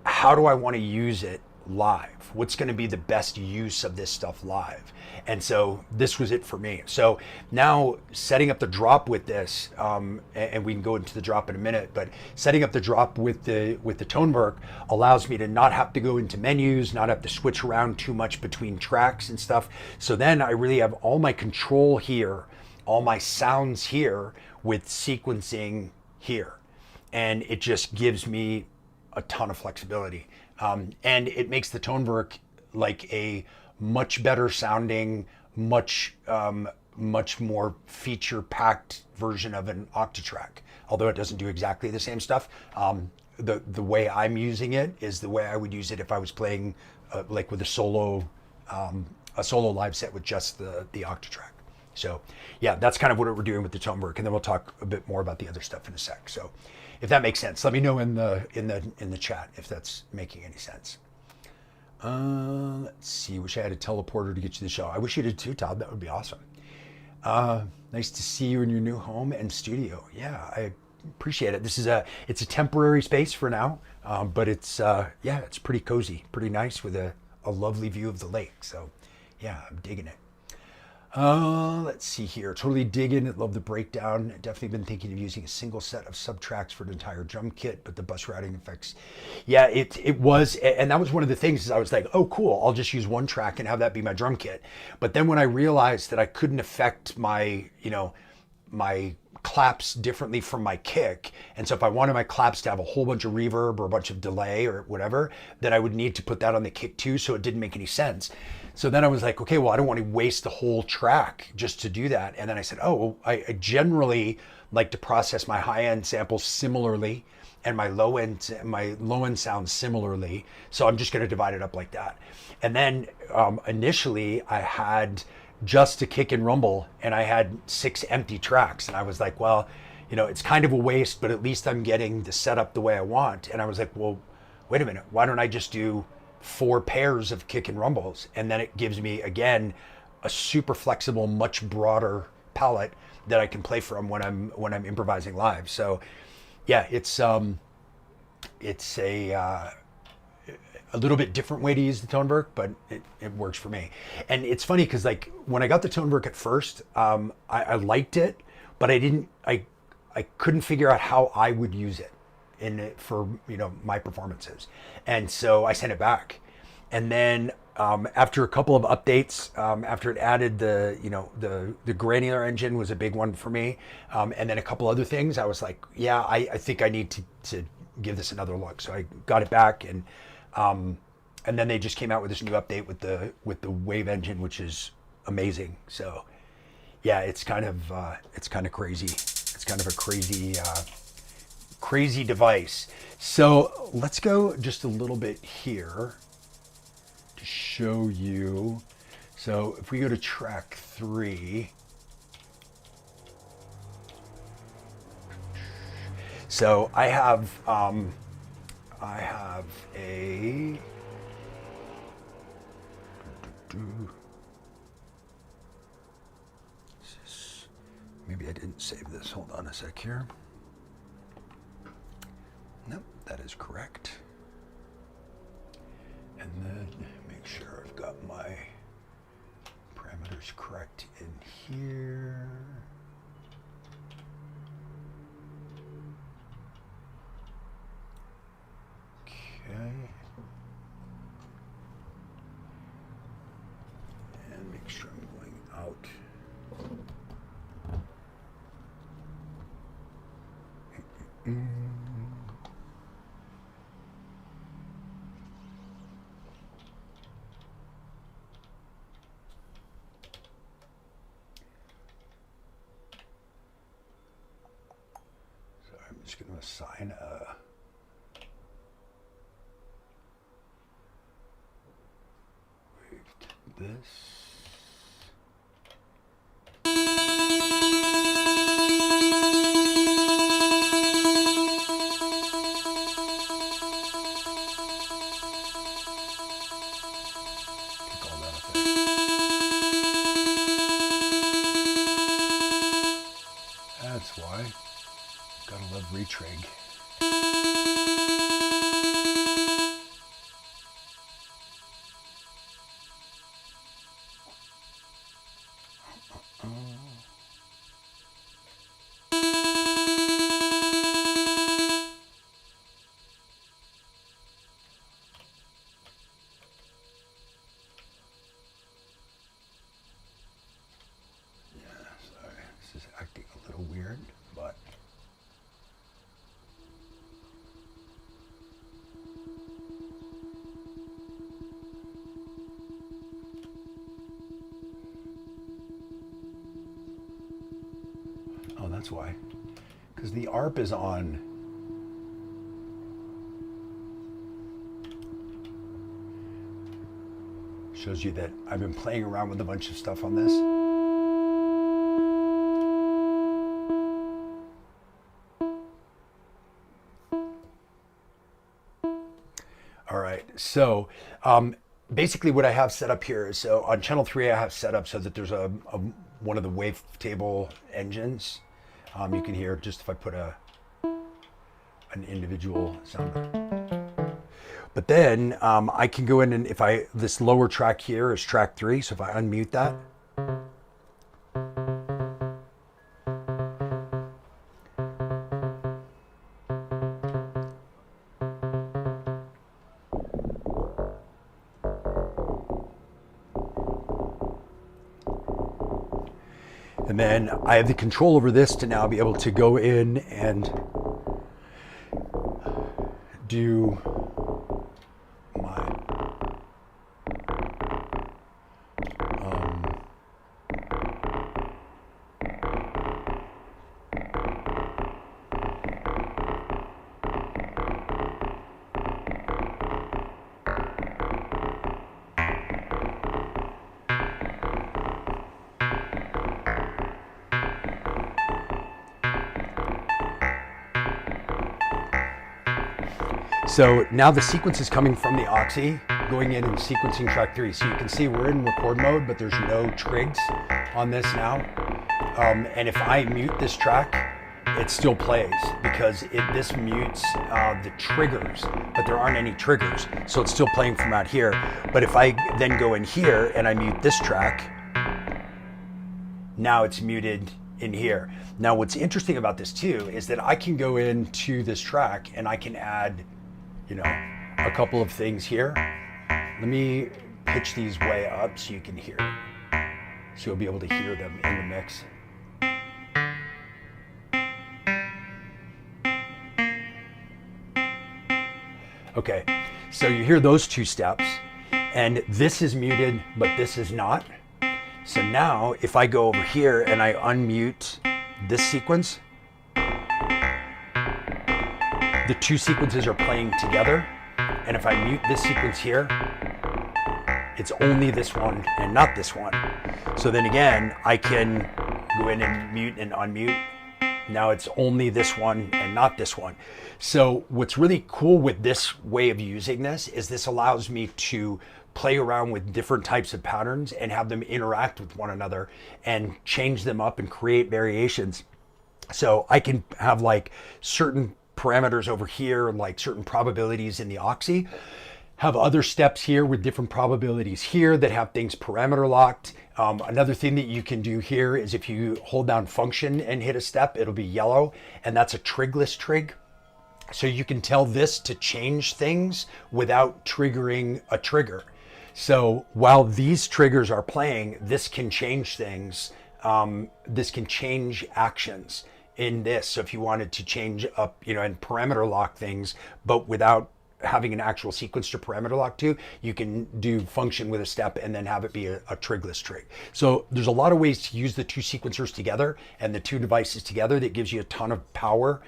how do I want to use it live? What's going to be the best use of this stuff live? And so this was it for me. So now setting up the drop with this, and we can go into the drop in a minute, but setting up the drop with the Toneberg allows me to not have to go into menus, not have to switch around too much between tracks and stuff. So then I really have all my control here, all my sounds here with sequencing here. And it just gives me a ton of flexibility. And it makes the Toneberg like a much better sounding, much more feature packed version of an Octatrack. Although it doesn't do exactly the same stuff. The way I'm using it is the way I would use it if I was playing like with a solo live set with just the Octatrack. So yeah, that's kind of what we're doing with the Toneberg, and then we'll talk a bit more about the other stuff in a sec. So if that makes sense, let me know in the chat if that's making any sense. Let's see. Wish I had a teleporter to get you to the show. I wish you did too, Todd. That would be awesome. Nice to see you in your new home and studio. Yeah, I appreciate it. It's a temporary space for now, but it's yeah, it's pretty cozy, pretty nice with a lovely view of the lake. So yeah, I'm digging it. Let's see here. Totally digging it. Love the breakdown. Definitely been thinking of using a single set of subtracks for an entire drum kit, but the bus routing effects. Yeah, it was, and that was one of the things is I was like, oh, cool. I'll just use one track and have that be my drum kit. But then when I realized that I couldn't affect my, my claps differently from my kick, and so if I wanted my claps to have a whole bunch of reverb or a bunch of delay or whatever, then I would need to put that on the kick too, so it didn't make any sense. So then I was like, okay, well, I don't want to waste the whole track just to do that. And then I said, oh, well, I generally like to process my high-end samples similarly and my low-end sounds similarly. So I'm just going to divide it up like that. And then initially I had just a kick and rumble, and I had 6 empty tracks. And I was like, well, it's kind of a waste, but at least I'm getting the setup the way I want. And I was like, well, wait a minute, why don't I just do 4 pairs of kick and rumbles? And then it gives me, again, a super flexible, much broader palette that I can play from when I'm improvising live. So yeah, it's a little bit different way to use the Toneberg, but it works for me. And it's funny because like when I got the Toneberg at first, I liked it, but I couldn't figure out how I would use it for my performances. And so I sent it back. And then after a couple of updates, after it added the granular engine was a big one for me. And then a couple other things, I was like, yeah, I think I need to give this another look. So I got it back, and then they just came out with this new update with the wave engine, which is amazing. So yeah, it's kind of crazy. It's kind of a crazy device. So let's go just a little bit here to show you. So if we go to track 3, so I have a maybe I didn't save this. Hold on a sec here. Nope, that is correct. And then make sure I've got my parameters correct in here. Okay. And make sure I'm going out. So I'm just going to assign a wave to this. That's why. Gotta love retrig. This is acting a little weird, but Oh, that's why. Because the ARP is on. Shows you that I've been playing around with a bunch of stuff on this. All right, so basically what I have set up here is, so on channel 3 I have set up so that there's a one of the wavetable engines. You can hear just if I put an individual sound. But then I can go in and if this lower track here is track 3, so if I unmute that. And then I have the control over this to now be able to go in and do my So now the sequence is coming from the Oxy, going in and sequencing track 3. So you can see we're in record mode, but there's no trigs on this now. And if I mute this track, it still plays because this mutes the triggers, but there aren't any triggers. So it's still playing from out here. But if I then go in here and I mute this track, now it's muted in here. Now what's interesting about this too is that I can go into this track and I can add, you know, a couple of things here. Let me pitch these way up so you can hear it. So you'll be able to hear them in the mix. Okay, so you hear those two steps, and this is muted, but this is not. So now if I go over here and I unmute this sequence, the two sequences are playing together. And if I mute this sequence here, it's only this one and not this one. So then again, I can go in and mute and unmute. Now it's only this one and not this one. So what's really cool with this way of using this is this allows me to play around with different types of patterns and have them interact with one another and change them up and create variations. So I can have like certain parameters over here, like certain probabilities in the Oxy, have other steps here with different probabilities here that have things parameter locked. Another thing that you can do here is if you hold down function and hit a step, it'll be yellow, and that's a trigless trig. So you can tell this to change things without triggering a trigger. So while these triggers are playing, this can change things. This can change actions in this. So if you wanted to change up, you know, and parameter lock things, but without having an actual sequence to parameter lock to, you can do function with a step and then have it be a trigless trig. So there's a lot of ways to use the two sequencers together and the two devices together that gives you a ton of power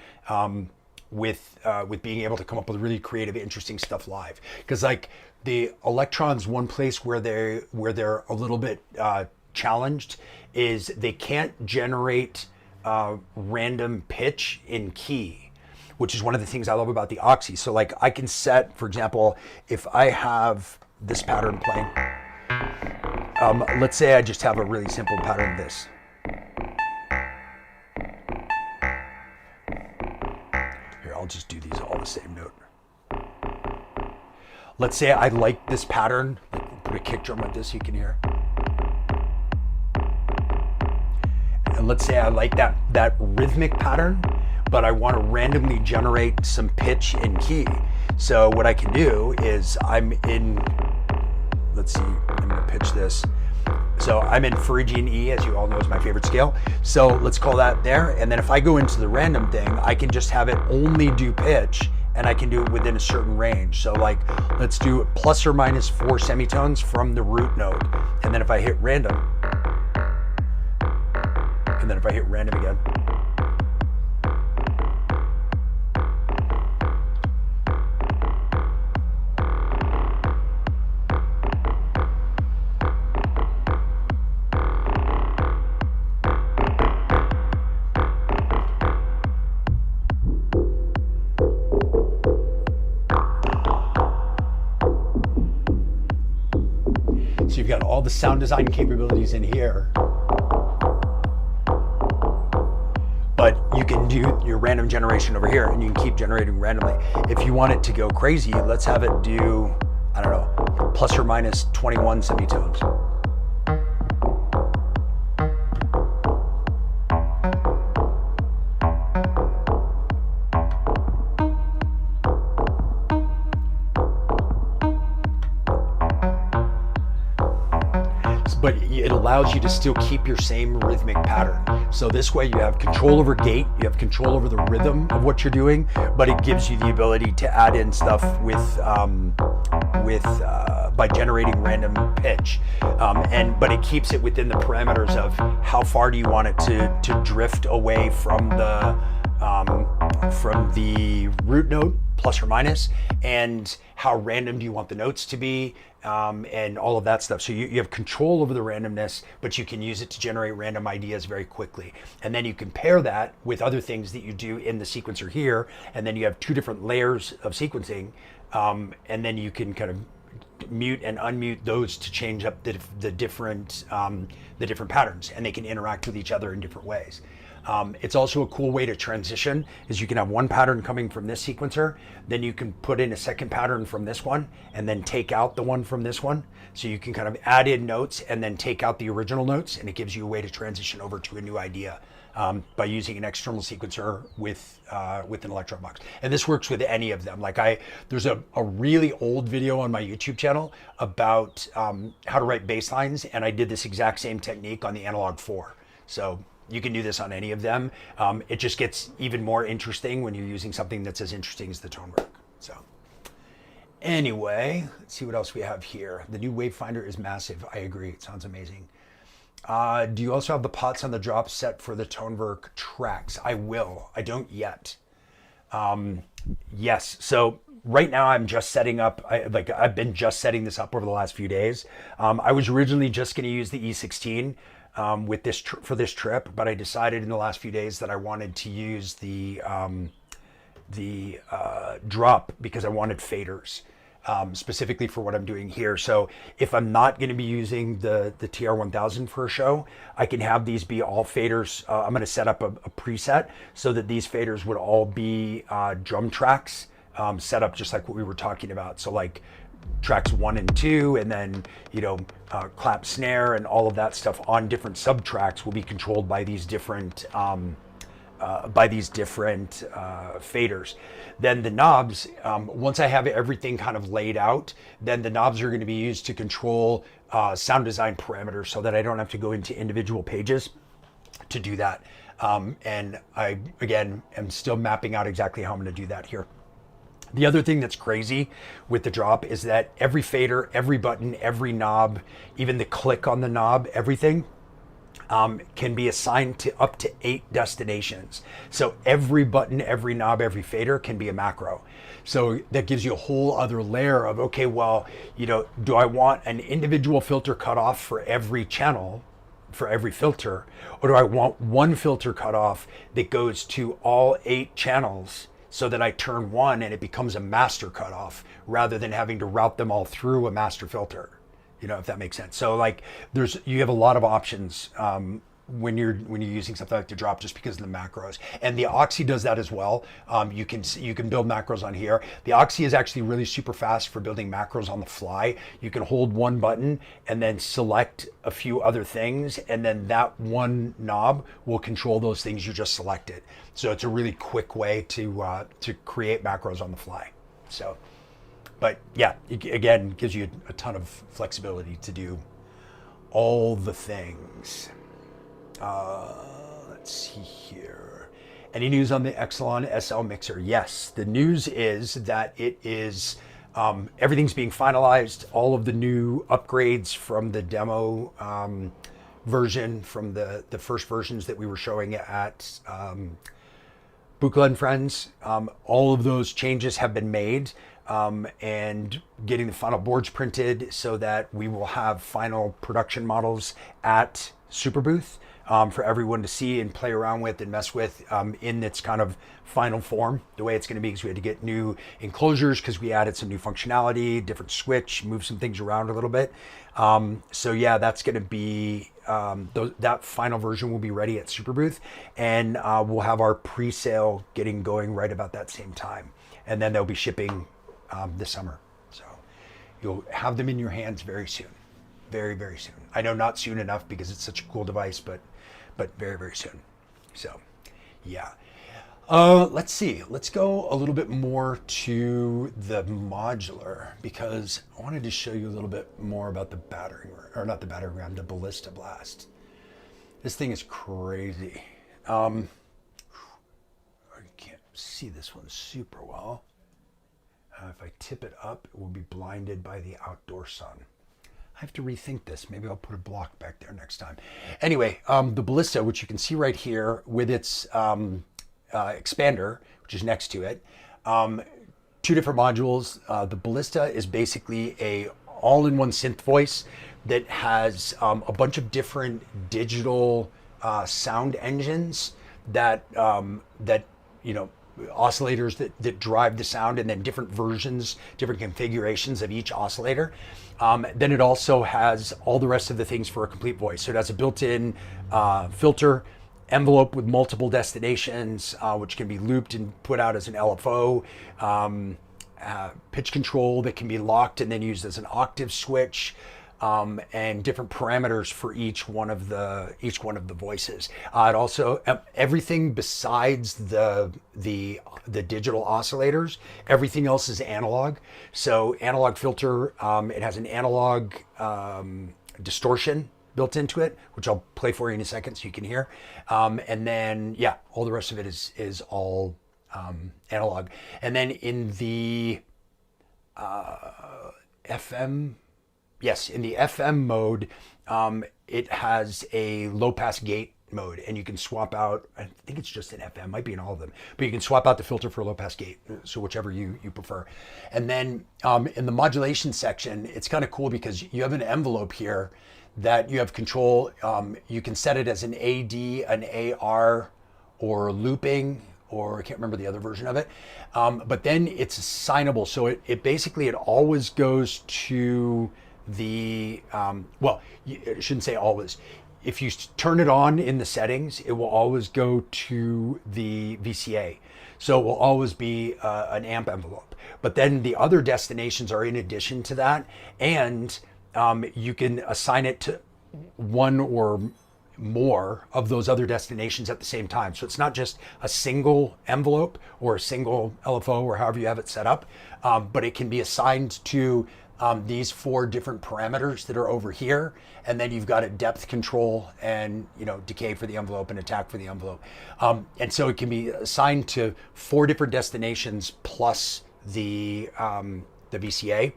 with being able to come up with really creative, interesting stuff live. Because like the Electron's one place where they're a little bit challenged is they can't generate random pitch in key, which is one of the things I love about the Oxy. So like I can set, for example, if I have this pattern playing, let's say I just have a really simple pattern of this. Here, I'll just do these all the same note. Let's say I like this pattern, like put a kick drum like this so you can hear. And let's say I like that rhythmic pattern, but I want to randomly generate some pitch in key. So what I can do is I'm in, let's see, I'm gonna pitch this. So I'm in Phrygian E, as you all know is my favorite scale. So let's call that there. And then if I go into the random thing, I can just have it only do pitch, and I can do it within a certain range. So like, let's do plus or minus 4 semitones from the root note. And then if I hit random, and then if I hit random again, So you've got all the sound design capabilities in here, but you can do your random generation over here, and you can keep generating randomly. If you want it to go crazy, let's have it do, I don't know, plus or minus 21 semitones. But it allows you to still keep your same rhythmic pattern. So this way you have control over gate, you have control over the rhythm of what you're doing, but it gives you the ability to add in stuff by generating random pitch. But it keeps it within the parameters of how far do you want it to drift away from the root note, plus or minus, and how random do you want the notes to be, and all of that stuff. So you have control over the randomness, but you can use it to generate random ideas very quickly. And then you compare that with other things that you do in the sequencer here, and then you have two different layers of sequencing, and then you can kind of mute and unmute those to change up the different patterns, and they can interact with each other in different ways. It's also a cool way to transition, is you can have one pattern coming from this sequencer, then you can put in a second pattern from this one, and then take out the one from this one. So you can kind of add in notes and then take out the original notes, and it gives you a way to transition over to a new idea by using an external sequencer with an electron box. And this works with any of them. There's a really old video on my YouTube channel about how to write bass lines, and I did this exact same technique on the Analog 4. So you can do this on any of them. It just gets even more interesting when you're using something that's as interesting as the Toneberg. So anyway, let's see what else we have here. The new Wavefinder is massive. I agree, it sounds amazing. Do you also have the pots on the drop set for the Toneberg tracks? I will, I don't yet. Yes, so right now I'm just setting up, I've been just setting this up over the last few days. I was originally just gonna use the E16 with this for this trip, but I decided in the last few days that I wanted to use the drop because I wanted faders, specifically for what I'm doing here. So if I'm not going to be using the TR1000 for a show, I can have these be all faders. I'm going to set up a preset so that these faders would all be drum tracks, set up just like what we were talking about. So like tracks 1 and 2, and then clap, snare, and all of that stuff on different sub tracks will be controlled by these different faders. Then the knobs, once I have everything kind of laid out, then the knobs are going to be used to control sound design parameters, so that I don't have to go into individual pages to do that. And I again am still mapping out exactly how I'm going to do that here. The other thing that's crazy with the drop is that every fader, every button, every knob, even the click on the knob, everything can be assigned to up to 8 destinations. So every button, every knob, every fader can be a macro. So that gives you a whole other layer of, okay, well, do I want an individual filter cutoff for every channel, for every filter, or do I want one filter cutoff that goes to all 8 channels, so that I turn one and it becomes a master cutoff rather than having to route them all through a master filter, if that makes sense. So you have a lot of options when you're using something like the drop, just because of the macros. And the Oxy does that as well. You can build macros on here. The Oxy is actually really super fast for building macros on the fly. You can hold one button and then select a few other things, and then that one knob will control those things you just selected. So it's a really quick way to create macros on the fly. So, but yeah, again, gives you a ton of flexibility to do all the things. Let's see here. Any news on the Exelon SL mixer? Yes, the news is that it is, everything's being finalized. All of the new upgrades from the demo version, from the first versions that we were showing at Buchla and Friends, all of those changes have been made, and getting the final boards printed so that we will have final production models at Superbooth for everyone to see and play around with and mess with in its kind of final form, the way it's going to be, because we had to get new enclosures because we added some new functionality, different switch, move some things around a little bit. So yeah, that's going to be, that final version will be ready at Superbooth, and we'll have our pre-sale getting going right about that same time. And then they'll be shipping this summer. So you'll have them in your hands very soon. Very, very soon. I know not soon enough because it's such a cool device, but very, very soon. So yeah. Let's see. Let's go a little bit more to the modular, because I wanted to show you a little bit more about the battering, or not the battering ram, the Ballista Blast. This thing is crazy. I can't see this one super well. If I tip it up, it will be blinded by the outdoor sun. I have to rethink this. Maybe I'll put a block back there next time. Anyway, the Ballista, which you can see right here with its expander, which is next to it. Two different modules. The Ballista is basically a all-in-one synth voice that has a bunch of different digital sound engines that oscillators that drive the sound, and then different versions, different configurations of each oscillator. Then it also has all the rest of the things for a complete voice. So it has a built-in filter, envelope with multiple destinations, which can be looped and put out as an LFO, pitch control that can be locked and then used as an octave switch, and different parameters for each one of the voices. It also, everything besides the digital oscillators, everything else is analog. So analog filter, it has an analog distortion built into it, which I'll play for you in a second so you can hear. And then, yeah, all the rest of it is all analog. And then in the FM, yes, in the FM mode, it has a low pass gate mode, and you can swap out, I think it's just in FM, might be in all of them, but you can swap out the filter for a low pass gate, so whichever you prefer. And then in the modulation section, it's kind of cool because you have an envelope here that you have control. You can set it as an AD, an AR, or looping, or I can't remember the other version of it. But then it's assignable, so it basically, it always goes to the, well, I shouldn't say always. If you turn it on in the settings, it will always go to the VCA. So it will always be an amp envelope. But then the other destinations are in addition to that, and you can assign it to one or more of those other destinations at the same time. So it's not just a single envelope or a single LFO or however you have it set up, but it can be assigned to these 4 different parameters that are over here, and then you've got a depth control and decay for the envelope and attack for the envelope, and so it can be assigned to 4 different destinations plus the VCA,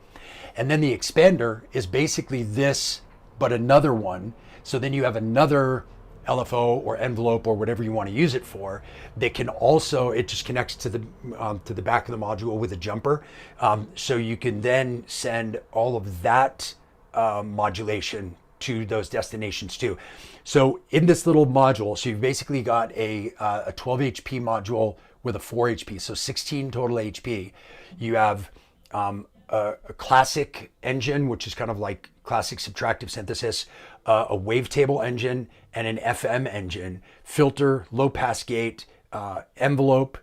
and then the expander is basically this, but another one. So then you have another LFO or envelope or whatever you want to use it for that can also, it just connects to the back of the module with a jumper. So you can then send all of that modulation to those destinations too. So in this little module, so you've basically got a 12 HP module with a 4 HP, so 16 total HP. You have a classic engine, which is kind of like classic subtractive synthesis, a wavetable engine, and an FM engine, filter, low pass gate, envelope,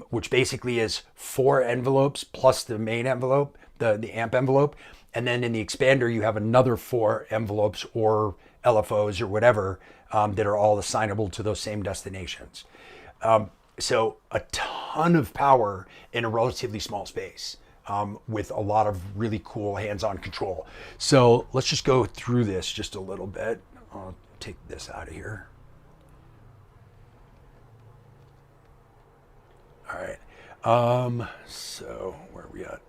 which basically is 4 envelopes plus the main envelope, the amp envelope. And then in the expander, you have another 4 envelopes or LFOs or whatever that are all assignable to those same destinations. So a ton of power in a relatively small space. With a lot of really cool hands-on control. So let's just go through this just a little bit. I'll take this out of here. All right. So where are we at?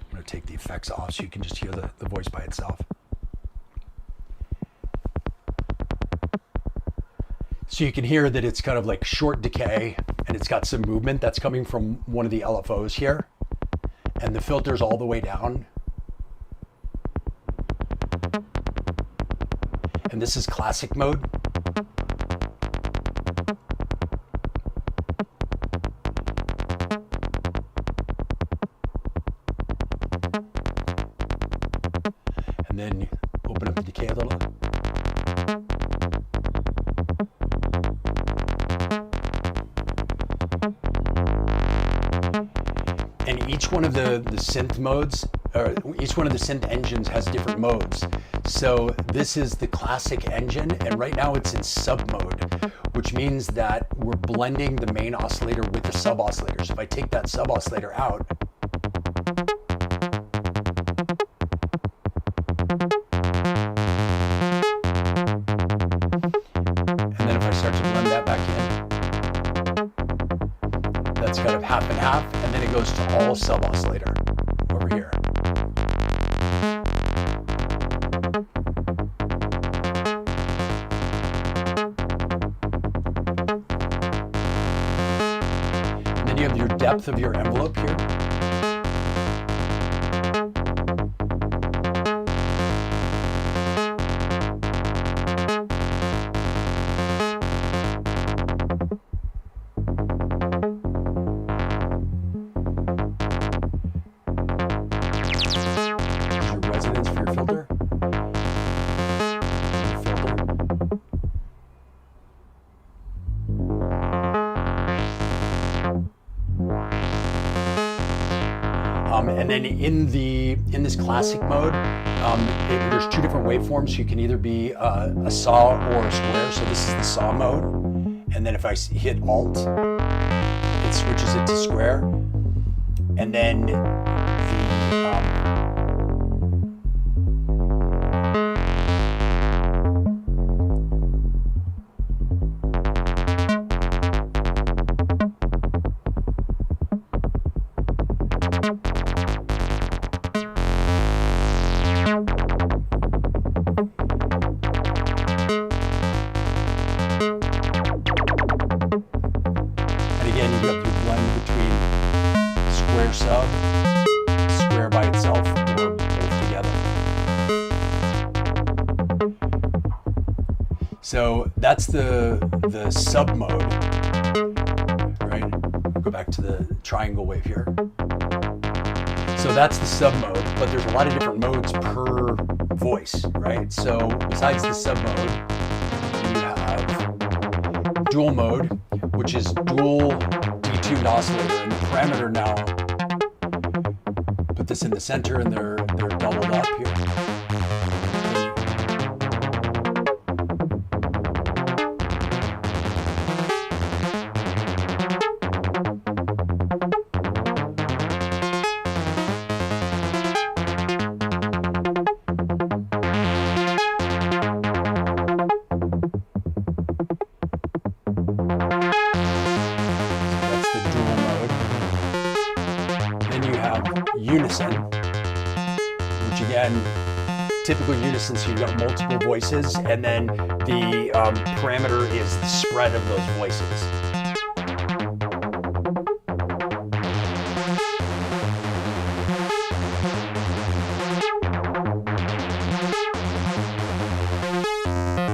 I'm going to take the effects off so you can just hear the voice by itself. So you can hear that it's kind of like short decay, and it's got some movement that's coming from one of the LFOs here, and the filter's all the way down. And this is classic mode. And then open up the decay a little. And each one of the synth modes, or each one of the synth engines has different modes. So this is the classic engine, and right now it's in sub mode, which means that we're blending the main oscillator with the sub oscillator. So if I take that sub oscillator out, and then if I start to blend that back in, that's kind of half and half, and then it goes to all sub oscillator over here. And then you have your depth of your envelope here. And then in this classic mode, there's two different waveforms. You can either be a saw or a square. So this is the saw mode. And then if I hit Alt, it switches it to square. And then again, you have to blend between square sub, square by itself, or both together. So that's the sub mode, right? I'll go back to the triangle wave here. So that's the sub mode, but there's a lot of different modes per voice, right? So besides the sub mode, you have dual mode, which is dual detuned oscillator, and the parameter now, put this in the center and they're doubled up here. Unison, which again, typical unison, so you've got multiple voices, and then the parameter is the spread of those voices.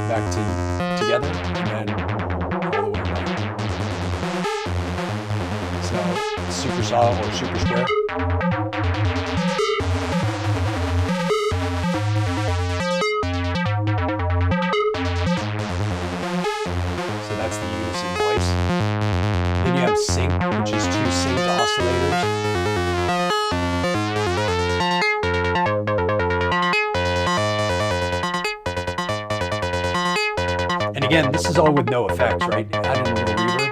Back together, and then all the way back. So, super saw or super square. Sync, which is two synced oscillators. And again, this is all with no effects, right? Add in a little reverb.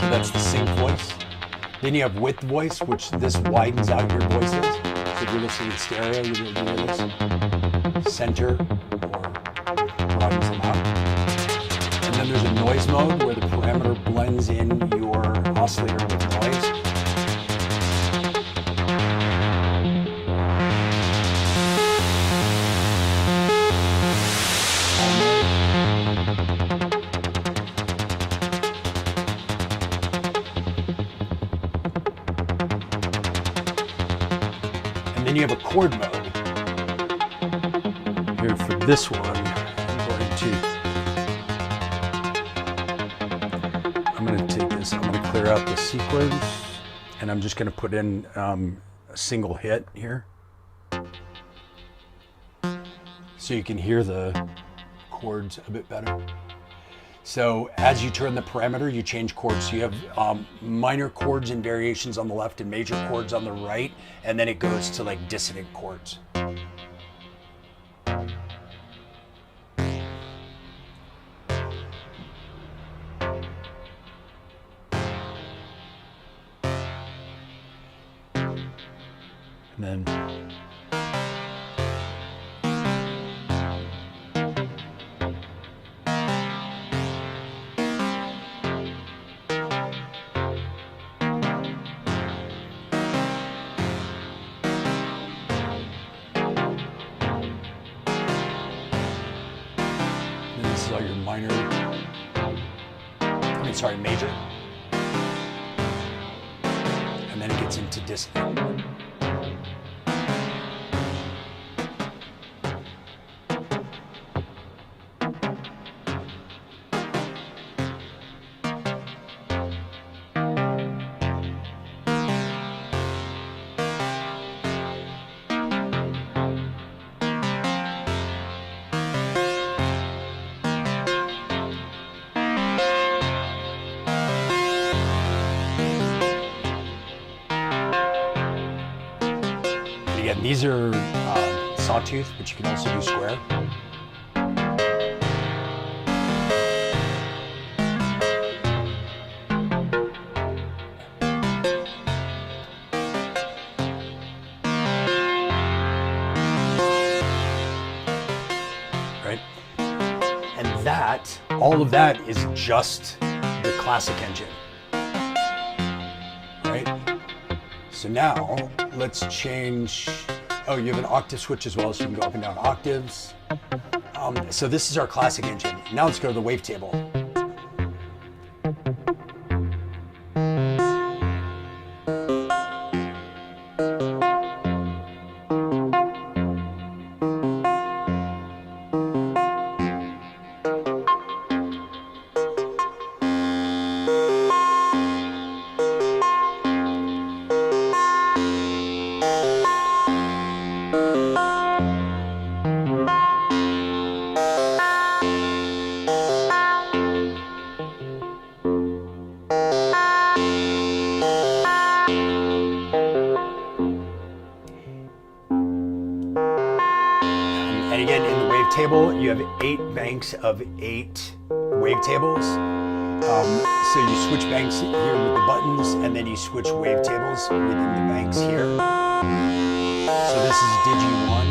That's the sync voice. Then you have width voice, which this widens out your voices. So if you're listening in stereo, you're going to hear this. Center, or broadens them out. noise mode, where the parameter blends in your oscillator with noise. And then you have a chord mode. Here for this one, I'm going to take this, I'm going to clear out the sequence, and I'm just going to put in a single hit here. So you can hear the chords a bit better. So as you turn the parameter, you change chords. So you have minor chords and variations on the left and major chords on the right, and then it goes to like dissonant chords. And then this is all your minor, major. And then it gets into dissonant. Again, these are sawtooth, but you can also do square. Right? And that, all of that is just the classic engine. Right? So now, let's change, oh, you have an octave switch as well, so you can go up and down octaves. So this is our classic engine. Now let's go to the wavetable. And again, in the wavetable, you have 8 banks of 8 wavetables. So you switch banks here with the buttons, and then you switch wavetables within the banks here. So this is Digi 1.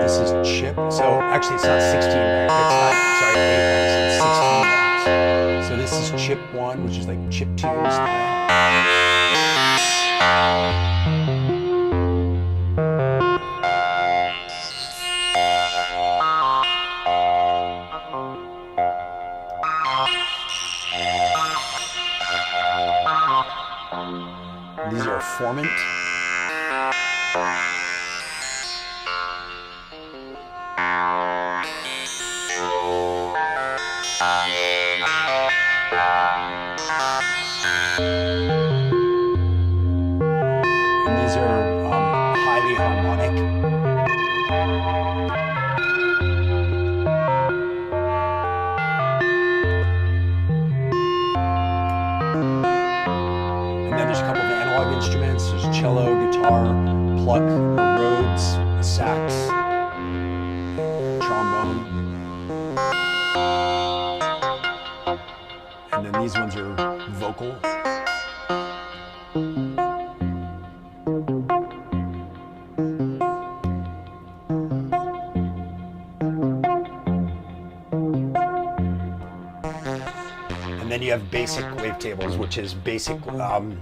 This is chip, so actually it's not 16 banks, it's not, sorry, 8 banks, it's 16 banks. So this is chip 1, which is like chip tunes. These are formant. And these are highly harmonic. these ones are vocal. And then you have basic wavetables, which is basic waveforms.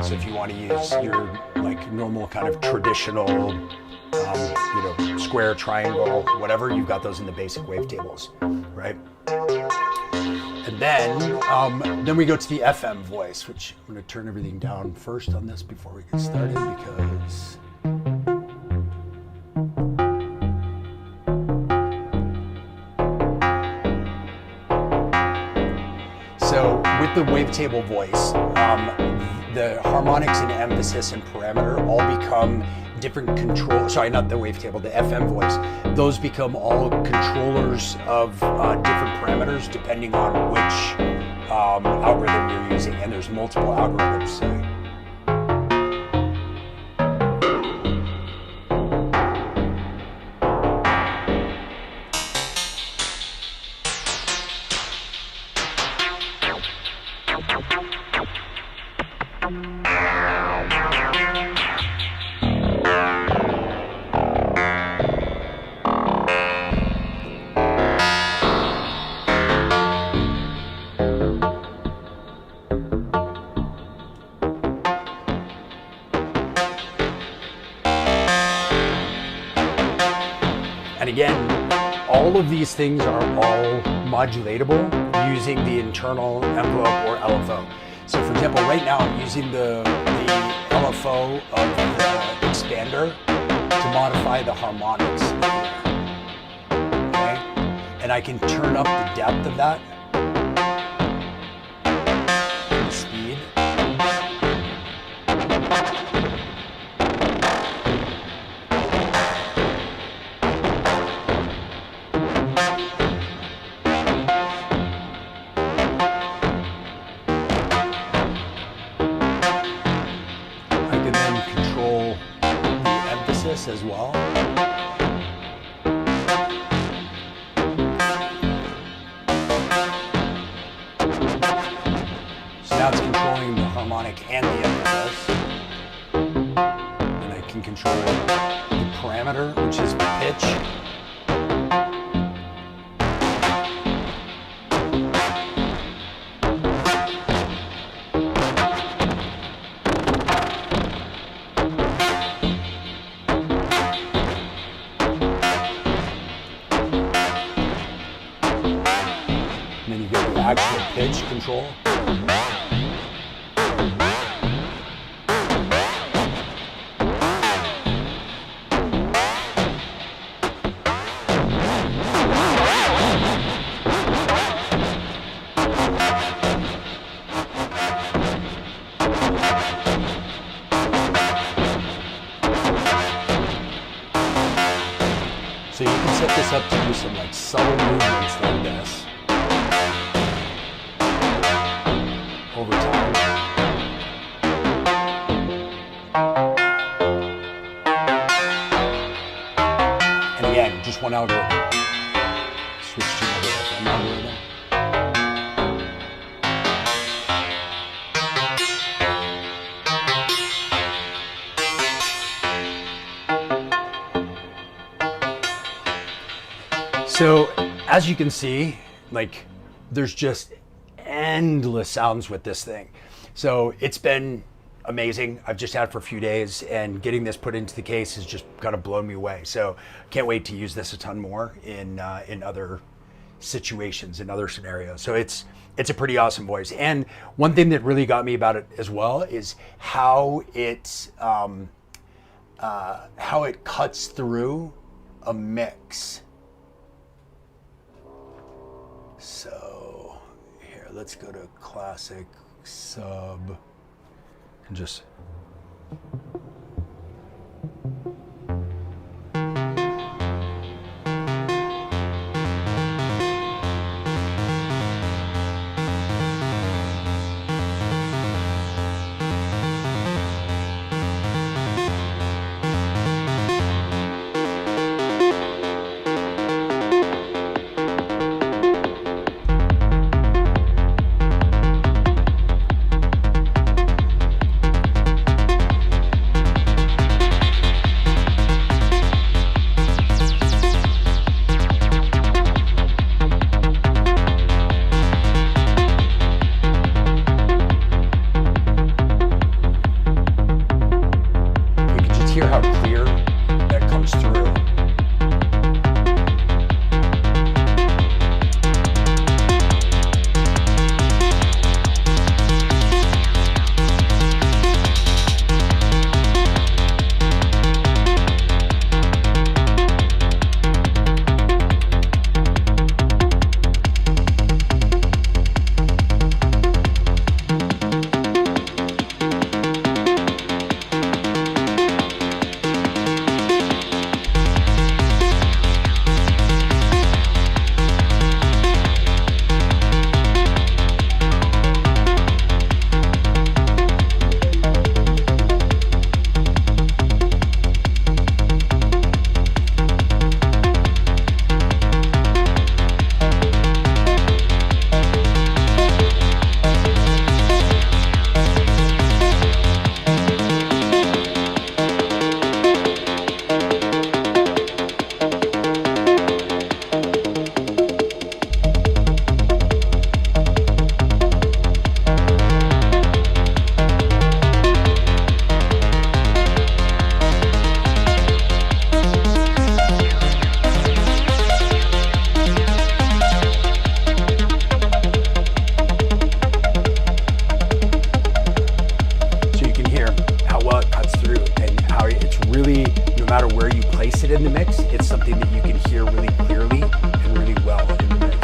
So if you want to use your like normal kind of traditional, you know, square, triangle, whatever, you've got those in the basic wavetables, right? And then we go to the FM voice, which I'm going to turn everything down first on this before we get started because. So with the wavetable voice, the harmonics and emphasis and parameter all become different control. Sorry, not the wavetable, the FM voice. Those become all controllers of different parameters depending on which algorithm you're using, and there's multiple algorithms. So. And again, all of these things are all modulatable using the internal envelope or LFO. So for example, right now I'm using the LFO of the expander to modify the harmonics. Okay? And I can turn up the depth of that, and the speed. As well. So now it's controlling the harmonic and the emphasis. And I can control the parameter, which is the pitch. Actual pitch control. So you can set this up to do some like subtle movements like this. Over time. And again, just one algorithm. Switch to another FM algorithm. So as you can see, like there's just endless sounds with this thing. So it's been amazing. I've just had it for a few days, and getting this put into the case has just kind of blown me away. So can't wait to use this a ton more in other situations, in other scenarios. So it's a pretty awesome voice. And one thing that really got me about it as well is how it cuts through a mix. So here, let's go to classic sub and just. hear how clear that comes through. In the mix, it's something that you can hear really clearly and really well in the mix.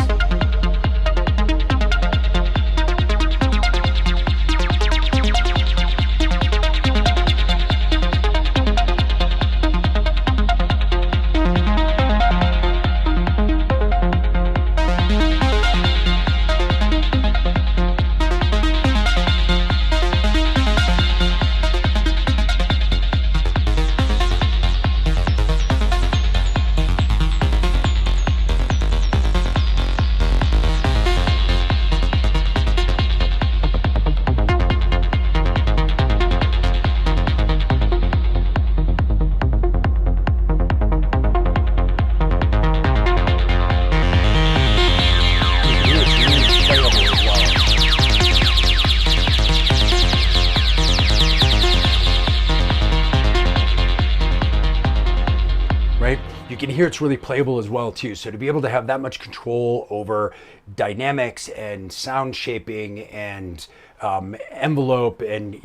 You can hear it's really playable as well too. So to be able to have that much control over dynamics and sound shaping and envelope and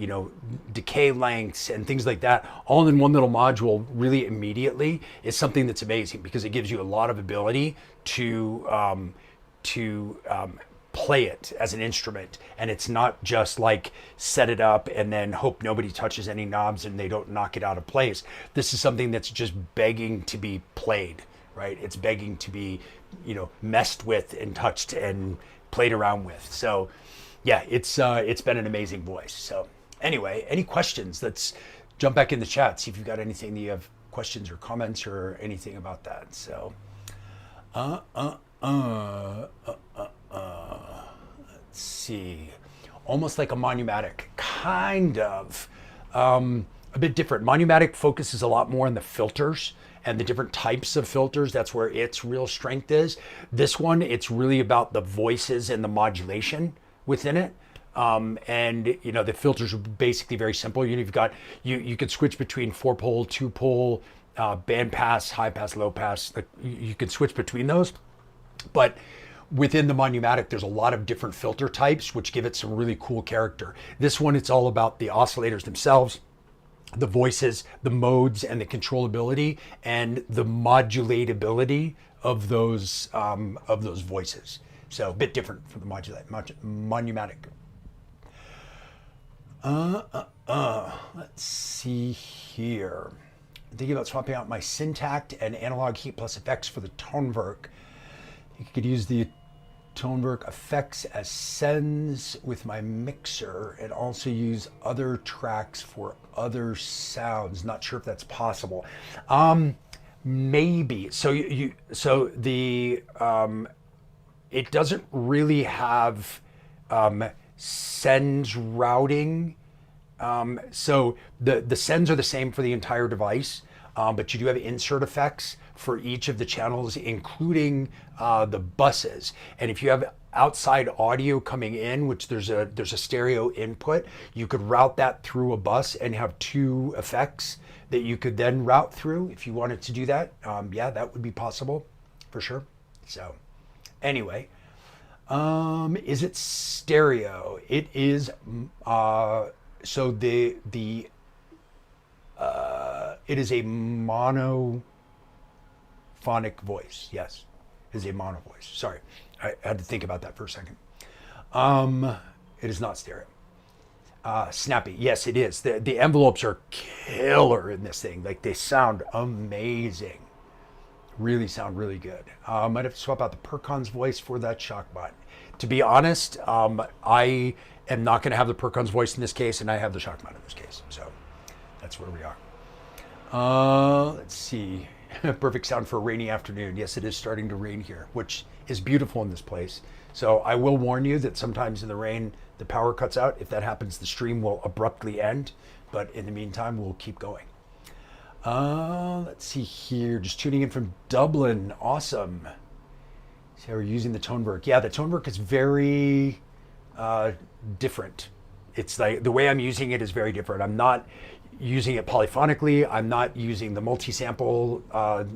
decay lengths and things like that, all in one little module, really immediately, is something that's amazing because it gives you a lot of ability to play it as an instrument, and it's not just like set it up and then hope nobody touches any knobs and they don't knock it out of place. This is something that's just begging to be played, right? It's begging to be, messed with and touched and played around with. So yeah, it's been an amazing voice. So anyway, any questions? Let's jump back in the chat, see if you've got anything that you have questions or comments or anything about that. So let's see. Almost like a Monumatic, kind of. A bit different. Monumatic focuses a lot more on the filters and the different types of filters. That's where its real strength is. This one, it's really about the voices and the modulation within it. And the filters are basically very simple. You've got, you could switch between 4-pole, 2-pole, band pass, high pass, low pass. You could switch between those. But within the Monumatic, there's a lot of different filter types, which give it some really cool character. This one, it's all about the oscillators themselves, the voices, the modes, and the controllability, and the modulatability of those voices. So a bit different from the Monumatic. Let's see here. I'm thinking about swapping out my Syntact and Analog Heat Plus effects for the Toneberg. You could use the Toneberg effects as sends with my mixer and also use other tracks for other sounds. Not sure if that's possible. Maybe. So it doesn't really have sends routing. So the sends are the same for the entire device. but you do have insert effects for each of the channels, including the buses. And if you have outside audio coming in, which there's a stereo input, you could route that through a bus and have two effects that you could then route through if you wanted to do that. Yeah, that would be possible for sure. So anyway, is it stereo? It is. So it is a monophonic voice. Yes, it is a mono voice. Sorry, I had to think about that for a second. It is not stereo. Snappy. Yes, it is. The envelopes are killer in this thing. Like, they sound amazing. Really sound really good. I might have to swap out the Percon's voice for that shock bot. To be honest, I am not going to have the Percon's voice in this case, and I have the shock bot in this case. So that's where we are. Let's see. Perfect sound for a rainy afternoon. Yes, it is starting to rain here, which is beautiful in this place. So I will warn you that sometimes in the rain, the power cuts out. If that happens, the stream will abruptly end. But in the meantime, we'll keep going. Let's see here. Just tuning in from Dublin. Awesome. So we're using the Toneberg. Yeah, the Toneberg is very different. It's like the way I'm using it is very different. I'm not using it polyphonically. I'm not using the multi-sample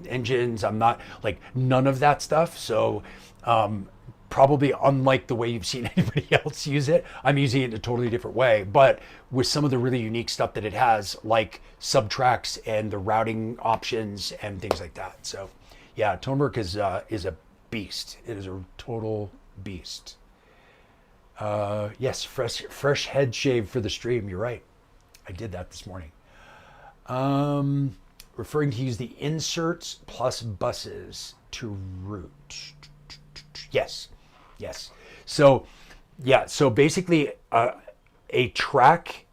engines. I'm not, like, none of that stuff. So probably unlike the way you've seen anybody else use it, I'm using it in a totally different way, but with some of the really unique stuff that it has, like subtracks and the routing options and things like that. So yeah, Toneberg is a beast. It is a total beast. Yes, fresh head shave for the stream. You're right. I did that this morning. Referring to use the inserts plus buses to route. Yes. So basically a track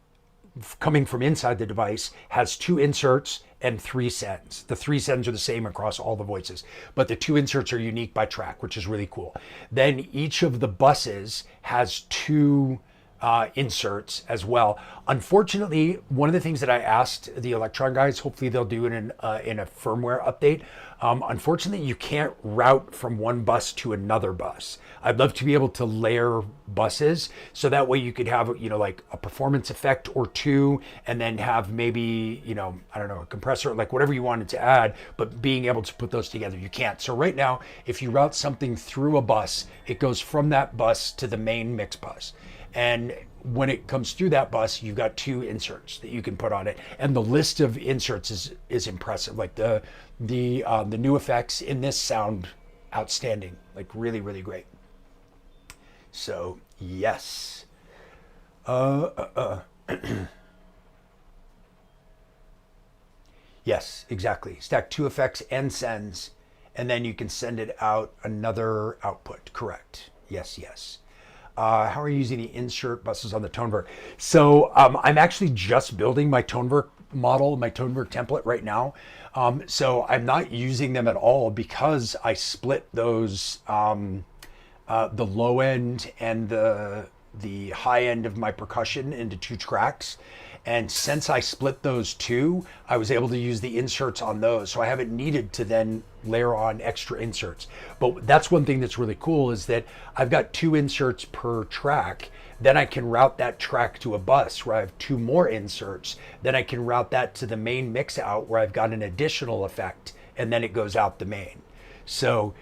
coming from inside the device has two inserts and three sends. The three sends are the same across all the voices, but the two inserts are unique by track, which is really cool. Then each of the buses has two inserts as well. Unfortunately, one of the things that I asked the Electron guys, hopefully they'll do it in a firmware update. Unfortunately, you can't route from one bus to another bus. I'd love to be able to layer buses, so that way you could have, like a performance effect or two, and then have maybe, I don't know, a compressor, like whatever you wanted to add, but being able to put those together, you can't. So right now, if you route something through a bus, it goes from that bus to the main mix bus. And when it comes through that bus, you've got two inserts that you can put on it. And the list of inserts is impressive. Like the new effects in this sound outstanding, like really, really great. So yes. Yes, exactly. Stack two effects and sends, and then you can send it out another output. Correct. Yes. How are you using the insert buses on the Toneberg? So I'm actually just building my Toneberg model, my Toneberg template right now. So I'm not using them at all because I split those, the low end and the high end of my percussion into two tracks. And since I split those two, I was able to use the inserts on those. So I haven't needed to then layer on extra inserts. But that's one thing that's really cool, is that I've got two inserts per track. Then I can route that track to a bus where I have two more inserts. Then I can route that to the main mix out where I've got an additional effect, and then it goes out the main. So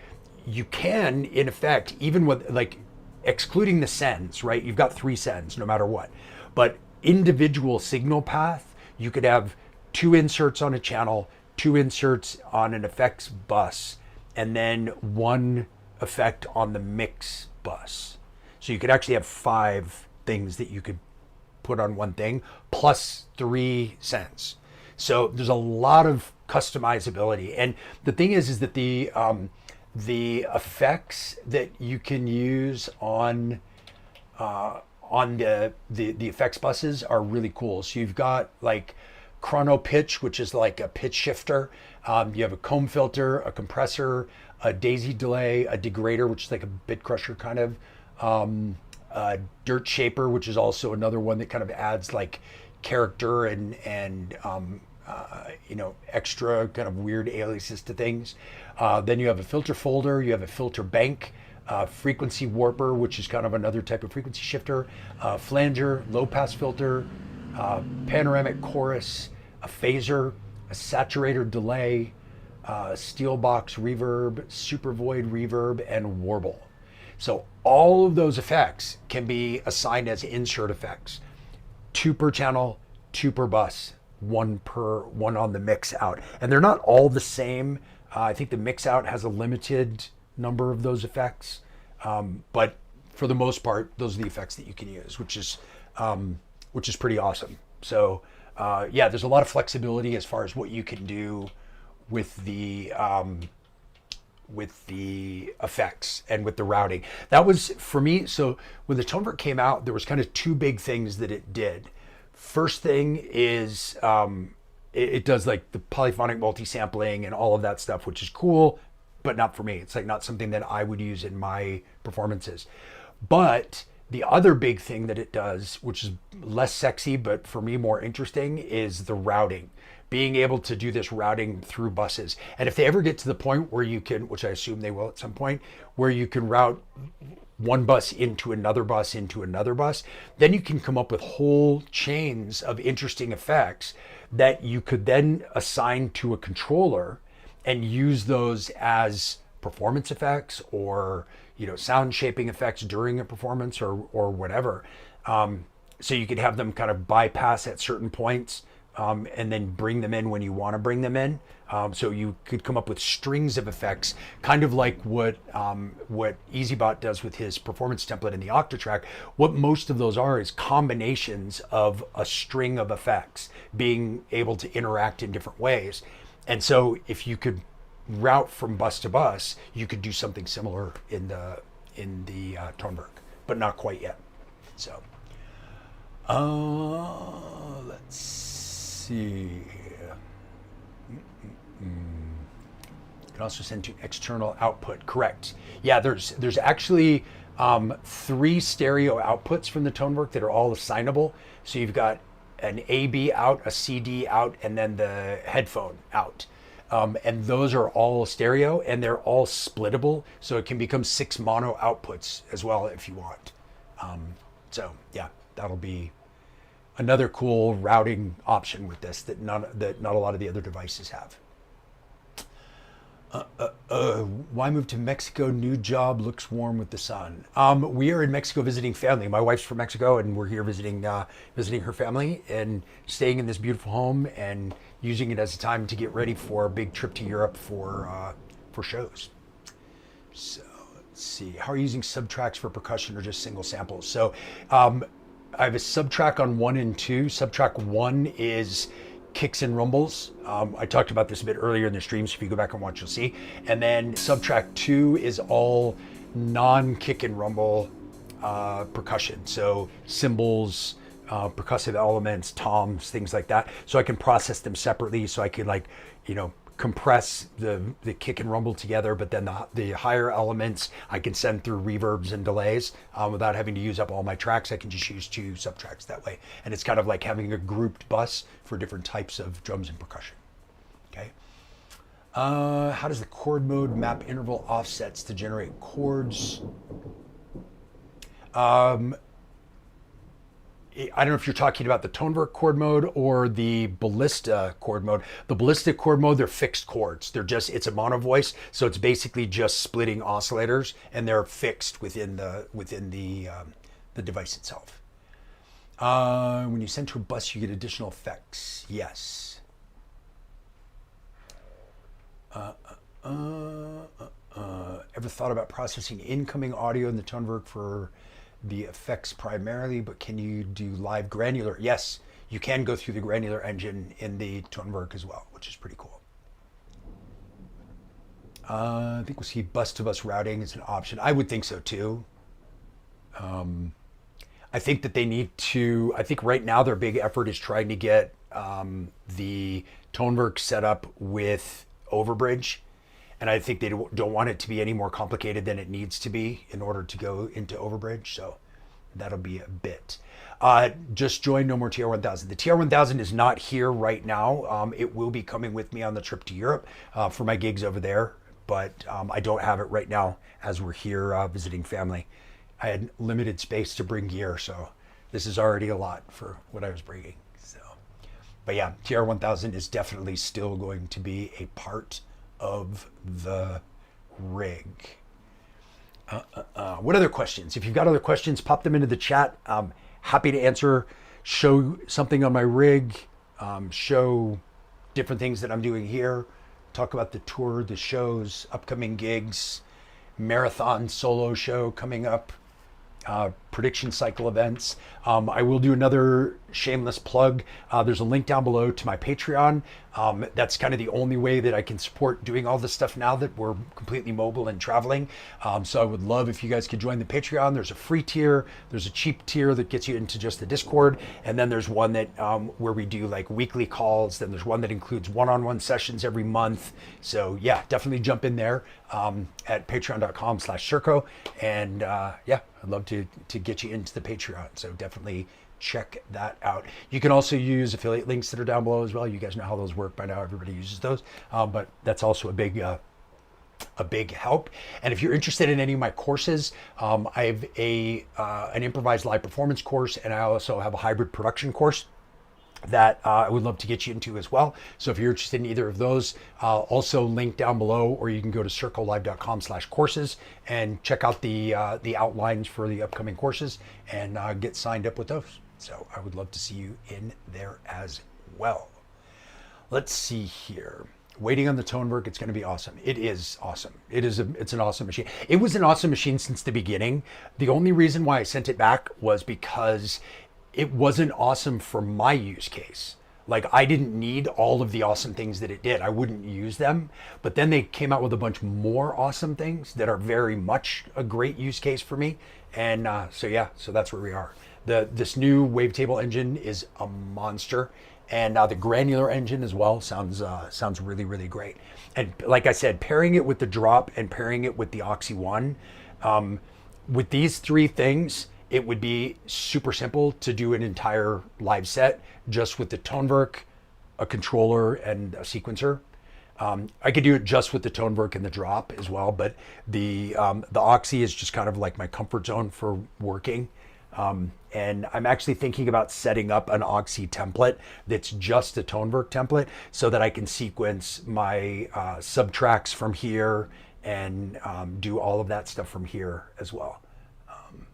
you can, in effect, even with, like, excluding the sends, right? You've got three sends no matter what. But individual signal path, you could have two inserts on a channel, two inserts on an effects bus, and then one effect on the mix bus. So you could actually have 5 things that you could put on one thing, plus 3 sends. So there's a lot of customizability. And the thing is that the effects that you can use on the effects buses are really cool. So you've got like chrono pitch, which is like a pitch shifter. You have a comb filter, a compressor, a daisy delay, a degrader, which is like a bit crusher kind of, a dirt shaper, which is also another one that kind of adds like character and extra kind of weird aliases to things. Then you have a filter folder, you have a filter bank, frequency warper, which is kind of another type of frequency shifter, flanger, low pass filter, panoramic chorus, a phaser, a saturator delay, steel box reverb, super void reverb, and warble. So all of those effects can be assigned as insert effects. 2 per channel, 2 per bus, one on the mix out. And they're not all the same. I think the mix out has a limited number of those effects. But for the most part, those are the effects that you can use, which is pretty awesome. So yeah, there's a lot of flexibility as far as what you can do with the effects and with the routing. That was for me. So when the Toneberg came out, there was kind of 2 big things that it did. First thing is it does like the polyphonic multi-sampling and all of that stuff, which is cool, but not for me. It's like not something that I would use in my performances. But the other big thing that it does, which is less sexy, but for me more interesting, is the routing. Being able to do this routing through buses. And if they ever get to the point where you can, which I assume they will at some point, where you can route one bus into another bus into another bus, then you can come up with whole chains of interesting effects that you could then assign to a controller and use those as performance effects or sound shaping effects during a performance or whatever. So you could have them kind of bypass at certain points and then bring them in when you want to bring them in. So you could come up with strings of effects, kind of like what EasyBot does with his performance template in the Octatrack. What most of those are is combinations of a string of effects being able to interact in different ways. And so if you could route from bus to bus, you could do something similar in the Toneberg, but not quite yet. So let's see. You can also send to external output. Correct. Yeah, there's actually 3 stereo outputs from the Toneberg that are all assignable. So you've got an AB out, a CD out, and then the headphone out. And those are all stereo and they're all splittable. So it can become 6 mono outputs as well if you want. So yeah, that'll be another cool routing option with this that not a lot of the other devices have. Why move to Mexico? New job, looks warm with the sun. We are in Mexico visiting family. My wife's from Mexico, and we're here visiting her family and staying in this beautiful home and using it as a time to get ready for a big trip to Europe for shows. So let's see. How are you using subtracks for percussion or just single samples? So I have a subtrack on 1 and 2. Subtrack 1 is kicks and rumbles. I talked about this a bit earlier in the stream, so if you go back and watch, you'll see. And then subtrack 2 is all non-kick and rumble percussion. So cymbals, percussive elements, toms, things like that. So I can process them separately. So I can compress the kick and rumble together, but then the higher elements I can send through reverbs and delays without having to use up all my tracks. I can just use 2 subtracks that way. And it's kind of like having a grouped bus for different types of drums and percussion. Okay. How does the chord mode map interval offsets to generate chords? I don't know if you're talking about the Toneberg chord mode or the Ballista chord mode. The Ballista chord mode, they're fixed chords. It's a mono voice, so it's basically just splitting oscillators, and they're fixed within the device itself. When you send to a bus, you get additional effects. Yes. Ever thought about processing incoming audio in the Toneberg for the effects primarily, but can you do live granular? Yes, you can go through the granular engine in the Toneberg as well, which is pretty cool. I think we'll see bus-to-bus routing as an option. I would think so too. I think that they need to, I think right now their big effort is trying to get the Toneberg set up with overbridge. And I think they don't want it to be any more complicated than it needs to be in order to go into overbridge. So that'll be a bit. Just joined No More TR1000. The TR1000 is not here right now. It will be coming with me on the trip to Europe for my gigs over there, but I don't have it right now as we're here visiting family. I had limited space to bring gear, so this is already a lot for what I was bringing. So, but yeah, TR1000 is definitely still going to be a part of the rig. What other questions? If you've got other questions, pop them into the chat. Happy to answer, show something on my rig, show different things that I'm doing here, talk about the tour, the shows, upcoming gigs, marathon solo show coming up, prediction cycle events. I will do another shameless plug. There's a link down below to my Patreon. That's kind of the only way that I can support doing all this stuff now that we're completely mobile and traveling. So I would love if you guys could join the Patreon. There's a free tier, there's a cheap tier that gets you into just the Discord, and then there's one that where we do like weekly calls. Then there's one that includes one-on-one sessions every month. So yeah, definitely jump in there at patreon.com/SURCO, and yeah, I'd love to get you into the Patreon. So definitely check that out. You can also use affiliate links that are down below as well. You guys know how those work by now. Everybody uses those, but that's also a big help. And if you're interested in any of my courses, I have an improvised live performance course, and I also have a hybrid production course that I would love to get you into as well. So if you're interested in either of those, also link down below, or you can go to circolive.com/courses and check out the outlines for the upcoming courses and get signed up with those. So I would love to see you in there as well. Let's see here. Waiting on the Toneberg, it's going to be awesome. It is awesome. It's an awesome machine. It was an awesome machine since the beginning. The only reason why I sent it back was because it wasn't awesome for my use case. Like, I didn't need all of the awesome things that it did. I wouldn't use them. But then they came out with a bunch more awesome things that are very much a great use case for me. And so yeah, so that's where we are. This new wavetable engine is a monster. And the granular engine as well sounds really, really great. And like I said, pairing it with the drop and pairing it with the Oxy One, with these three things, it would be super simple to do an entire live set just with the Toneberg, a controller, and a sequencer. I could do it just with the Toneberg and the drop as well, but the Oxy is just kind of like my comfort zone for working. And I'm actually thinking about setting up an Oxy template that's just a Toneberg template so that I can sequence my subtracks from here and do all of that stuff from here as well.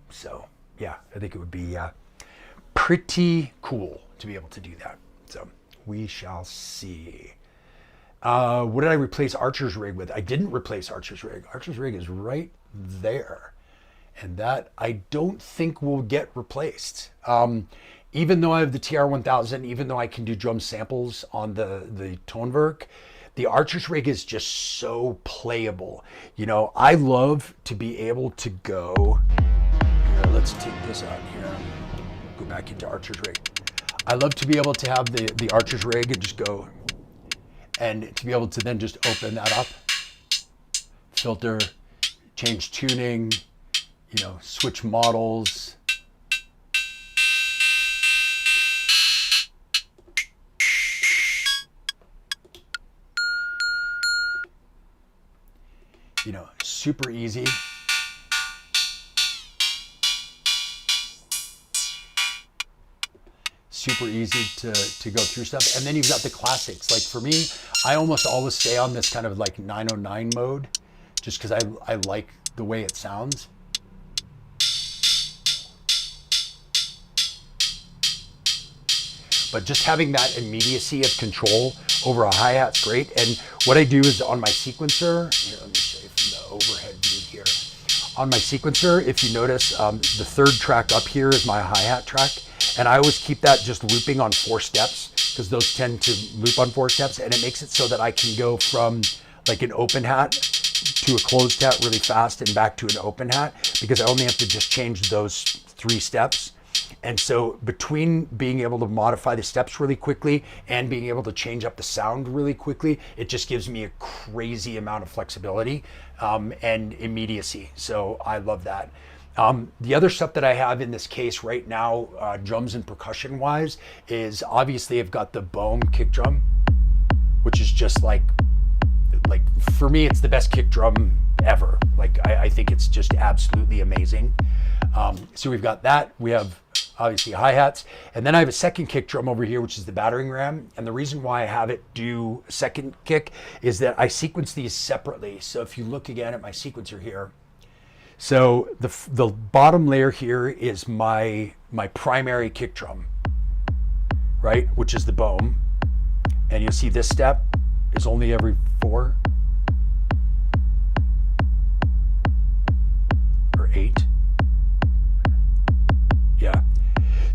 So yeah, I think it would be pretty cool to be able to do that. So we shall see. What did I replace Archer's rig with? I didn't replace Archer's rig. Archer's rig is right there. And that I don't think will get replaced. Even though I have the TR1000, even though I can do drum samples on the Toneberg, the Archer's rig is just so playable. You know, I love to be able to go, here, let's take this out here, go back into Archer's rig. I love to be able to have the Archer's rig and just go, and to be able to then just open that up, filter, change tuning, you know, switch models. You know, super easy. Super easy to go through stuff. And then you've got the classics. Like for me, I almost always stay on this kind of like 909 mode just because I like the way it sounds. But just having that immediacy of control over a hi-hat's great. And what I do is on my sequencer, here, let me show you from the overhead view here. On my sequencer, if you notice, the third track up here is my hi-hat track. And I always keep that just looping on 4 steps because those tend to loop on 4 steps. And it makes it so that I can go from like an open hat to a closed hat really fast and back to an open hat because I only have to just change those 3 steps. And so between being able to modify the steps really quickly and being able to change up the sound really quickly, it just gives me a crazy amount of flexibility and immediacy. So I love that. The other stuff that I have in this case right now, drums and percussion wise, is obviously I've got the Bohm kick drum, which is just like for me, it's the best kick drum ever. Like I think it's just absolutely amazing. So we've got that. We have obviously hi-hats, and then I have a second kick drum over here, which is the battering ram. And the reason why I have it do a second kick is that I sequence these separately. So if you look again at my sequencer here, so the bottom layer here is my primary kick drum, right, which is the Bohm, and you'll see this step is only every 4 or 8. Yeah.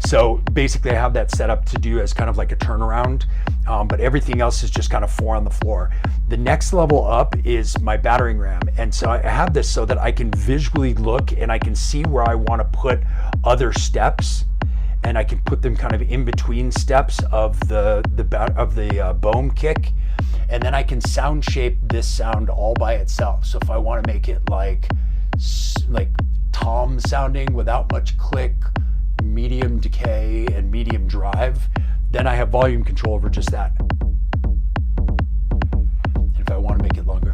So basically I have that set up to do as kind of like a turnaround, but everything else is just kind of 4 on the floor. The next level up is my battering ram. And so I have this so that I can visually look and I can see where I want to put other steps, and I can put them kind of in between steps of the Bohm kick. And then I can sound shape this sound all by itself. So if I want to make it like tom sounding without much click, medium decay and medium drive, then I have volume control over just that. And if I want to make it longer,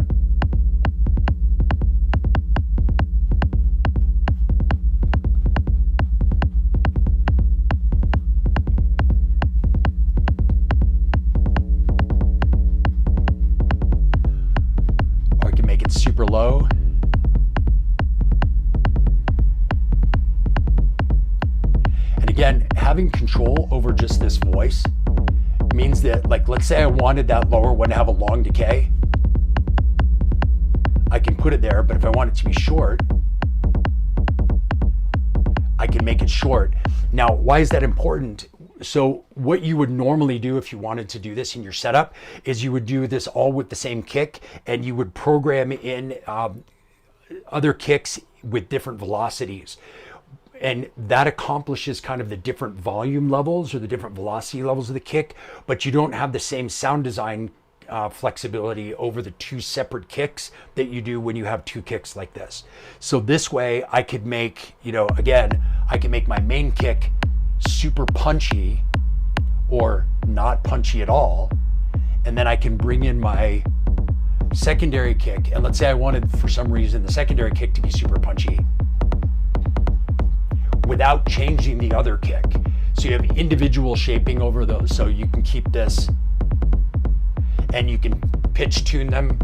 or I can make it super low. Again, having control over just this voice means that, like, let's say I wanted that lower one to have a long decay, I can put it there, but if I want it to be short, I can make it short. Now, why is that important? So what you would normally do if you wanted to do this in your setup is you would do this all with the same kick, and you would program in other kicks with different velocities. And that accomplishes kind of the different volume levels or the different velocity levels of the kick, but you don't have the same sound design flexibility over the 2 separate kicks that you do when you have 2 kicks like this. So this way I could make, again, I can make my main kick super punchy or not punchy at all. And then I can bring in my secondary kick. And let's say I wanted, for some reason, the secondary kick to be super punchy, without changing the other kick. So you have individual shaping over those. So you can keep this and you can pitch tune them.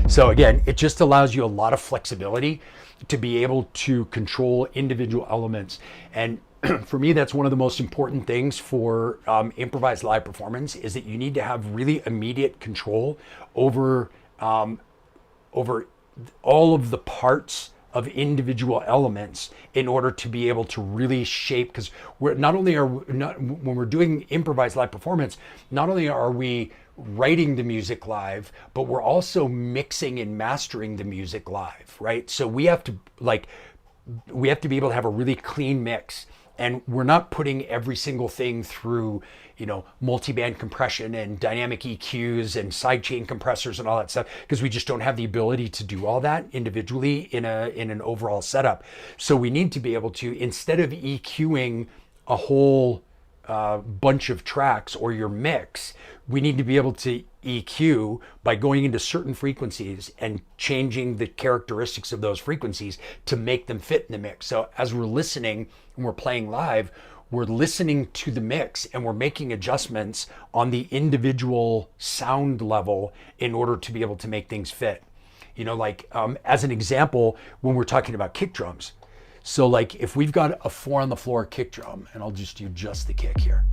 So again, it just allows you a lot of flexibility to be able to control individual elements. And for me, that's one of the most important things for improvised live performance, is that you need to have really immediate control over all of the parts of individual elements in order to be able to really shape. Because when we're doing improvised live performance, not only are we writing the music live, but we're also mixing and mastering the music live, right? So we have to be able to have a really clean mix. And we're not putting every single thing through, multi-band compression and dynamic EQs and sidechain compressors and all that stuff, because we just don't have the ability to do all that individually in an overall setup. So we need to be able to, instead of EQing a whole bunch of tracks or your mix, we need to be able to EQ by going into certain frequencies and changing the characteristics of those frequencies to make them fit in the mix. So as we're listening and we're playing live, we're listening to the mix and we're making adjustments on the individual sound level in order to be able to make things fit. As an example, when we're talking about kick drums. So like if we've got a 4 on the floor kick drum, and I'll just do just the kick here.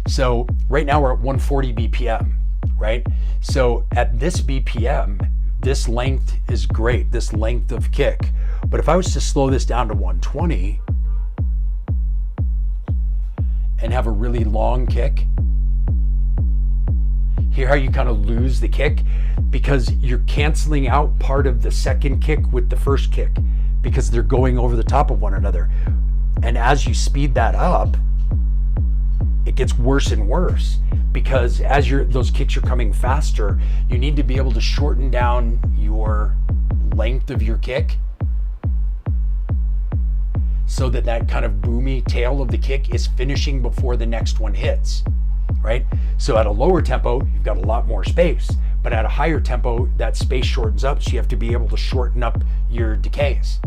So right now we're at 140 BPM, right? So at this BPM, this length is great, this length of kick. But if I was to slow this down to 120 and have a really long kick, hear how you kind of lose the kick? Because you're canceling out part of the second kick with the first kick because they're going over the top of one another. And as you speed that up, it gets worse and worse, because as those kicks are coming faster, you need to be able to shorten down your length of your kick so that that kind of boomy tail of the kick is finishing before the next one hits, right? So at a lower tempo, you've got a lot more space, but at a higher tempo, that space shortens up, so you have to be able to shorten up your decays.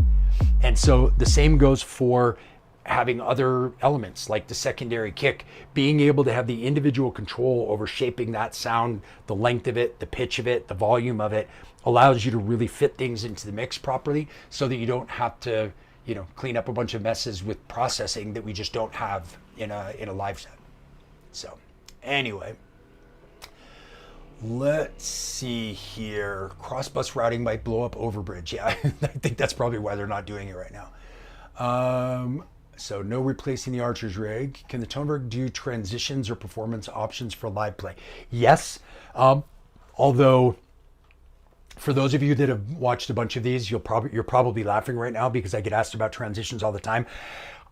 And so the same goes for having other elements like the secondary kick, being able to have the individual control over shaping that sound, the length of it, the pitch of it, the volume of it, allows you to really fit things into the mix properly so that you don't have to, you know, clean up a bunch of messes with processing that we just don't have in a live set. So anyway, let's see here. Cross-bus routing might blow up overbridge. Yeah, I think that's probably why they're not doing it right now. So no replacing the Archer's rig. Can the Toneberg do transitions or performance options for live play? Yes, although for those of you that have watched a bunch of these, you're probably laughing right now because I get asked about transitions all the time.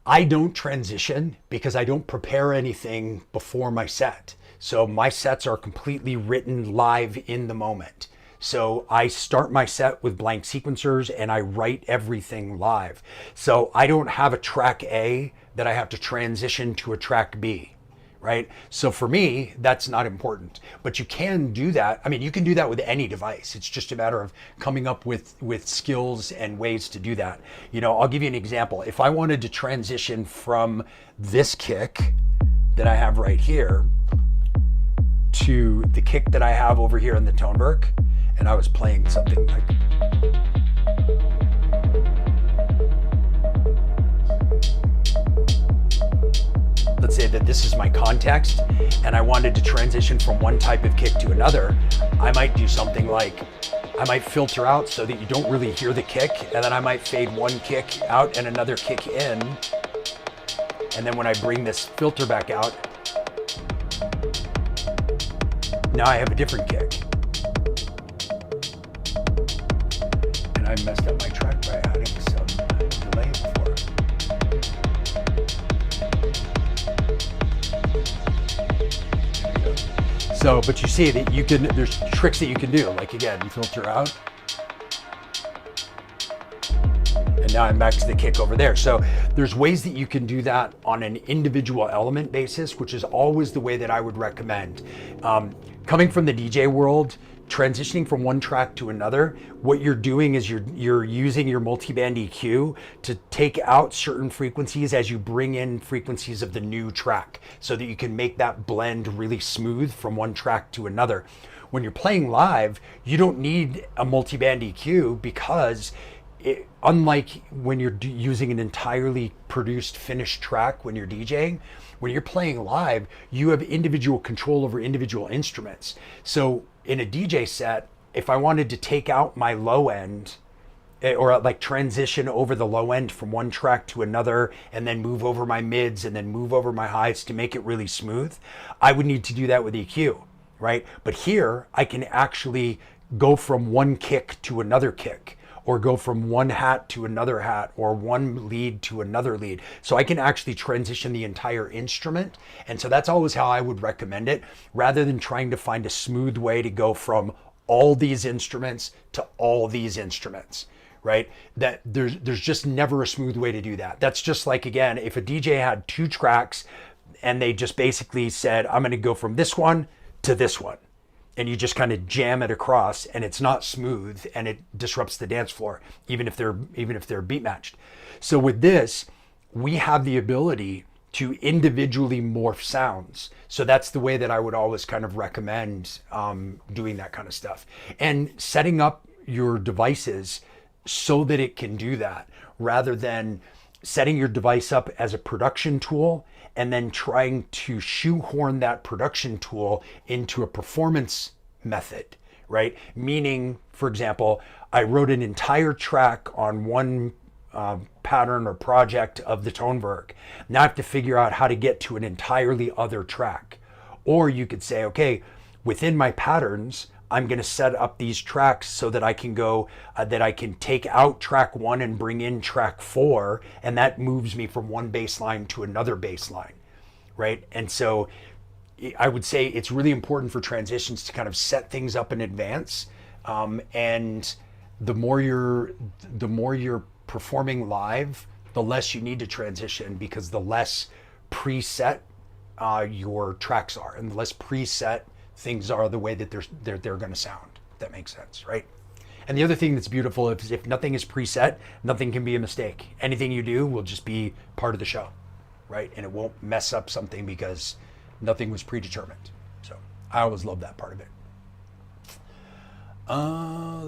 I don't transition because I don't prepare anything before my set. So my sets are completely written live in the moment. So I start my set with blank sequencers and I write everything live. So I don't have a track A that I have to transition to a track B, right? So for me, that's not important, but you can do that. I mean, you can do that with any device. It's just a matter of coming up with skills and ways to do that. You know, I'll give you an example. If I wanted to transition from this kick that I have right here to the kick that I have over here in the Toneberg, and I was playing something like, let's say that this is my context and I wanted to transition from one type of kick to another, I might do something like, I might filter out so that you don't really hear the kick, and then I might fade one kick out and another kick in, and then when I bring this filter back out, now I have a different kick. I messed up my track by adding some delay before. So, but you see that you can, there's tricks that you can do. Like again, you filter out. And now I'm back to the kick over there. So there's ways that you can do that on an individual element basis, which is always the way that I would recommend. Coming from the DJ world, transitioning from one track to another, what you're doing is you're using your multiband EQ to take out certain frequencies as you bring in frequencies of the new track so that you can make that blend really smooth from one track to another. When you're playing live, you don't need a multiband EQ because unlike when you're using an entirely produced finished track when you're DJing, when you're playing live, you have individual control over individual instruments. So in a DJ set, if I wanted to take out my low end or like transition over the low end from one track to another and then move over my mids and then move over my highs to make it really smooth, I would need to do that with EQ, right? But here I can actually go from one kick to another kick, or go from one hat to another hat, or one lead to another lead. So I can actually transition the entire instrument. And so that's always how I would recommend it, rather than trying to find a smooth way to go from all these instruments to all these instruments, right? That there's just never a smooth way to do that. That's just like, again, if a DJ had two tracks and they just basically said, I'm gonna go from this one to this one, and you just kind of jam it across, and it's not smooth and it disrupts the dance floor, even if they're beat matched. So with this, we have the ability to individually morph sounds. So that's the way that I would always kind of recommend doing that kind of stuff, and setting up your devices so that it can do that, rather than setting your device up as a production tool and then trying to shoehorn that production tool into a performance method, right? Meaning, for example, I wrote an entire track on one pattern or project of the Toneberg. Now I have to figure out how to get to an entirely other track. Or you could say, okay, within my patterns, I'm going to set up these tracks so that I can go, that I can take out track 1 and bring in track 4, and that moves me from one bass line to another bass line, right? And so I would say it's really important for transitions to kind of set things up in advance, and the more you're performing live, the less you need to transition, because the less preset your tracks are, and the less preset things are the way that they're going to sound. If that makes sense, right? And the other thing that's beautiful is if nothing is preset, nothing can be a mistake. Anything you do will just be part of the show, right? And it won't mess up something because nothing was predetermined. So I always love that part of it.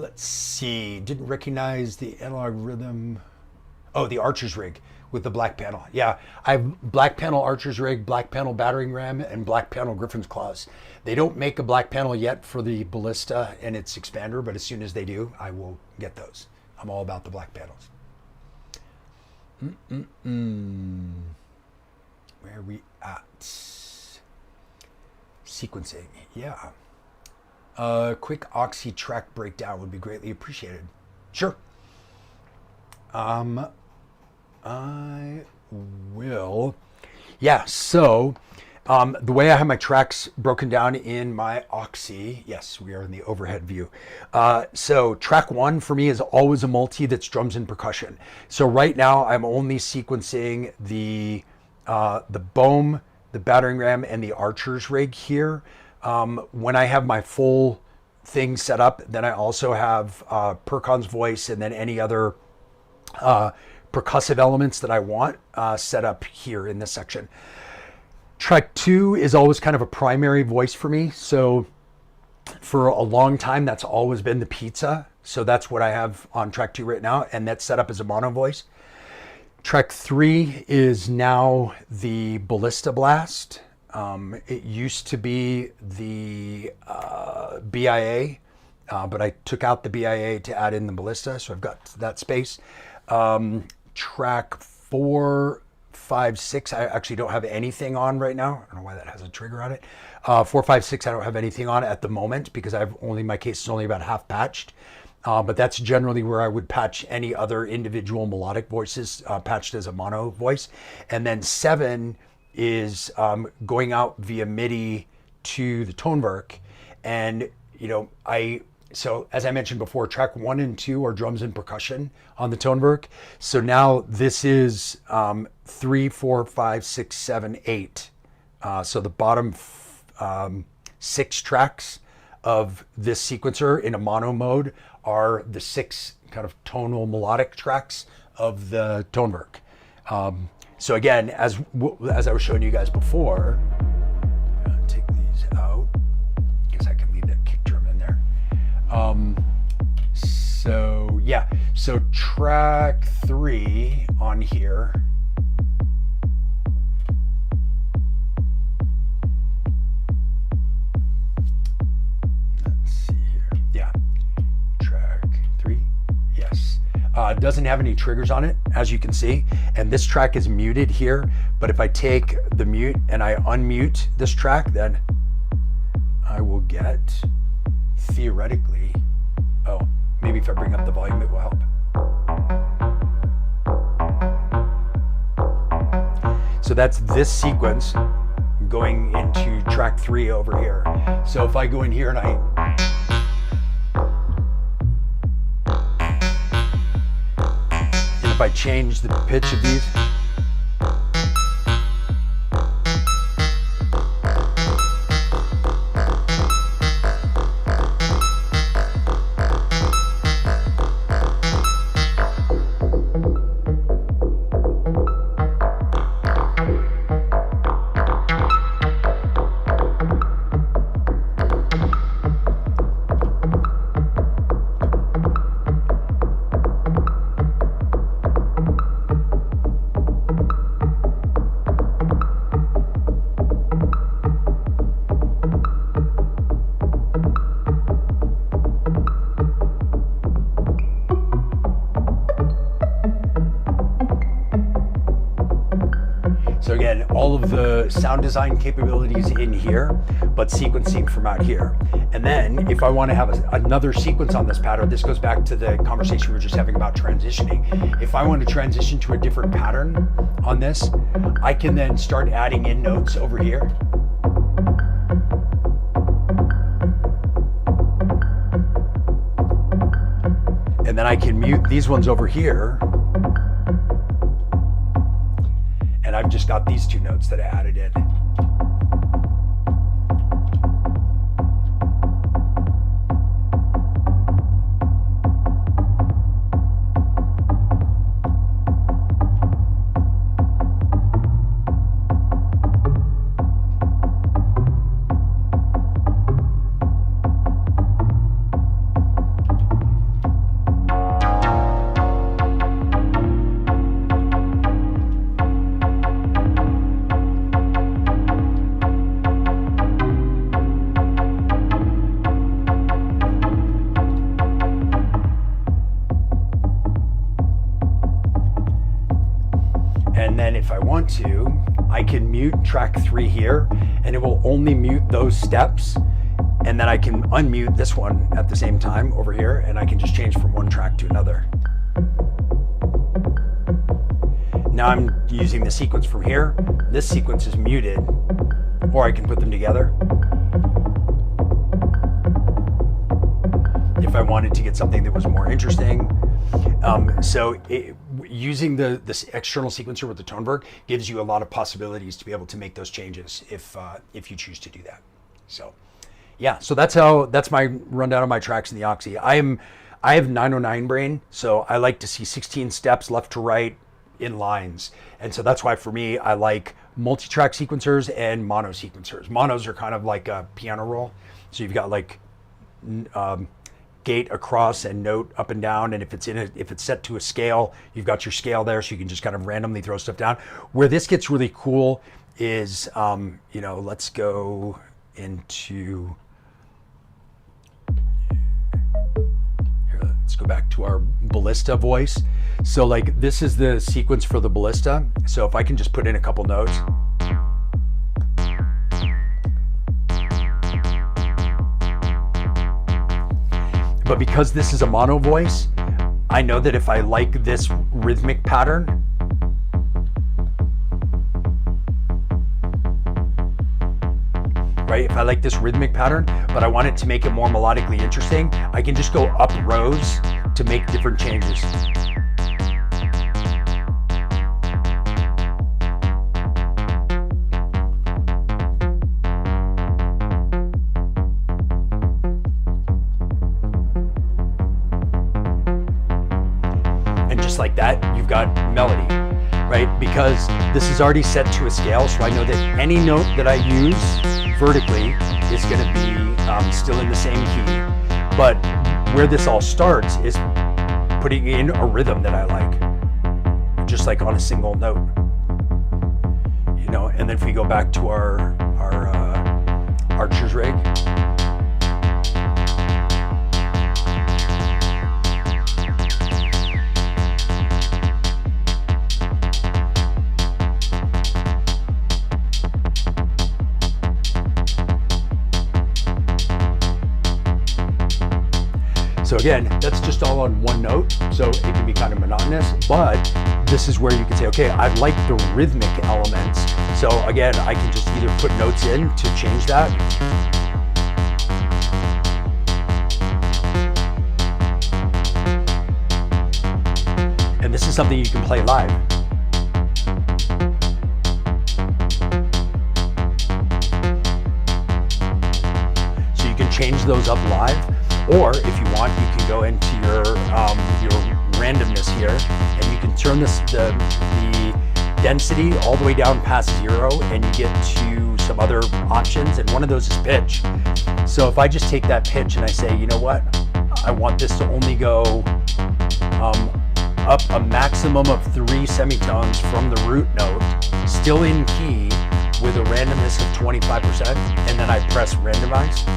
Let's see. Didn't recognize the analog rhythm. Oh, the Archer's rig with the black panel. Yeah, I have black panel Archer's rig, black panel battering ram, and black panel Griffin's claws. They don't make a black panel yet for the Ballista and its expander, but as soon as they do, I will get those. I'm all about the black panels. Where are we at? Sequencing, yeah. Quick Oxy track breakdown would be greatly appreciated. Sure. I will. Yeah, so the way I have my tracks broken down in my Oxy, yes, we are in the overhead view. So track 1 for me is always a multi that's drums and percussion. So right now I'm only sequencing the Bohm, the battering ram, and the Archer's rig here. When I have my full thing set up, then I also have Percon's voice and then any other percussive elements that I want set up here in this section. Track 2 is always kind of a primary voice for me. So for a long time, that's always been the pizza. So that's what I have on track 2 right now. And that's set up as a mono voice. Track 3 is now the Ballista Blast. It used to be the BIA, but I took out the BIA to add in the Ballista. So I've got that space. Track 4, 5, 6, I actually don't have anything on right now. I don't know why that has a trigger on it. 4, 5, 6, I don't have anything on at the moment because my case is only about half patched. But that's generally where I would patch any other individual melodic voices patched as a mono voice. And then 7 is going out via MIDI to the Toneberg. And, so as I mentioned before, track 1 and 2 are drums and percussion on the Toneberg. So now this is 3, 4, 5, 6, 7, 8. So the bottom 6 tracks of this sequencer in a mono mode are the 6 kind of tonal melodic tracks of the Toneberg. So again, as I was showing you guys before, take these out. I guess I can leave that kick drum in there. So yeah, so track 3 on here. Let's see here. Yeah, track 3, yes. Doesn't have any triggers on it, as you can see, and this track is muted here, but if I take the mute and I unmute this track, then I will get, theoretically, oh, maybe if I bring up the volume it will help. So that's this sequence going into track 3 over here. So if I go in here and if I change the pitch of these, all of the sound design capabilities in here, but sequencing from out here. And then if I want to have another sequence on this pattern, this goes back to the conversation we were just having about transitioning. If I want to transition to a different pattern on this, I can then start adding in notes over here. And then I can mute these ones over here. And I've just got these two notes that I added in. And then if I want to, I can mute track 3 here, and it will only mute those steps. And then I can unmute this one at the same time over here, and I can just change from one track to another. Now I'm using the sequence from here. This sequence is muted, or I can put them together. If I wanted to get something that was more interesting. Using this external sequencer with the Toneberg gives you a lot of possibilities to be able to make those changes if you choose to do that. So yeah, so that's my rundown of my tracks in the Oxy. I have 909 brain, so I like to see 16 steps left to right in lines. And so that's why for me, I like multi-track sequencers and mono sequencers. Monos are kind of like a piano roll. So you've got like gate across and note up and down, and if it's set to a scale, you've got your scale there, so you can just kind of randomly throw stuff down. Where this gets really cool is, let's go into here. Let's go back to our Ballista voice. So like this is the sequence for the Ballista. So if I can just put in a couple notes. But because this is a mono voice, I know that if I like this rhythmic pattern, right? If I like this rhythmic pattern, but I want it to make it more melodically interesting, I can just go up rows to make different changes. Like that, you've got melody, right? Because this is already set to a scale, so I know that any note that I use vertically is going to be still in the same key. But where this all starts is putting in a rhythm that I like, just like on a single note, And then if we go back to our Archer's rig. So again, that's just all on one note, so it can be kind of monotonous, but this is where you can say, okay, I like the rhythmic elements. So again, I can just either put notes in to change that. And this is something you can play live. So you can change those up live. Or if you want, you can go into your randomness here, and you can turn the density all the way down past 0, and you get to some other options, and one of those is pitch. So if I just take that pitch and I say, you know what, I want this to only go up a maximum of 3 semitones from the root note, still in key with a randomness of 25%, and then I press randomize.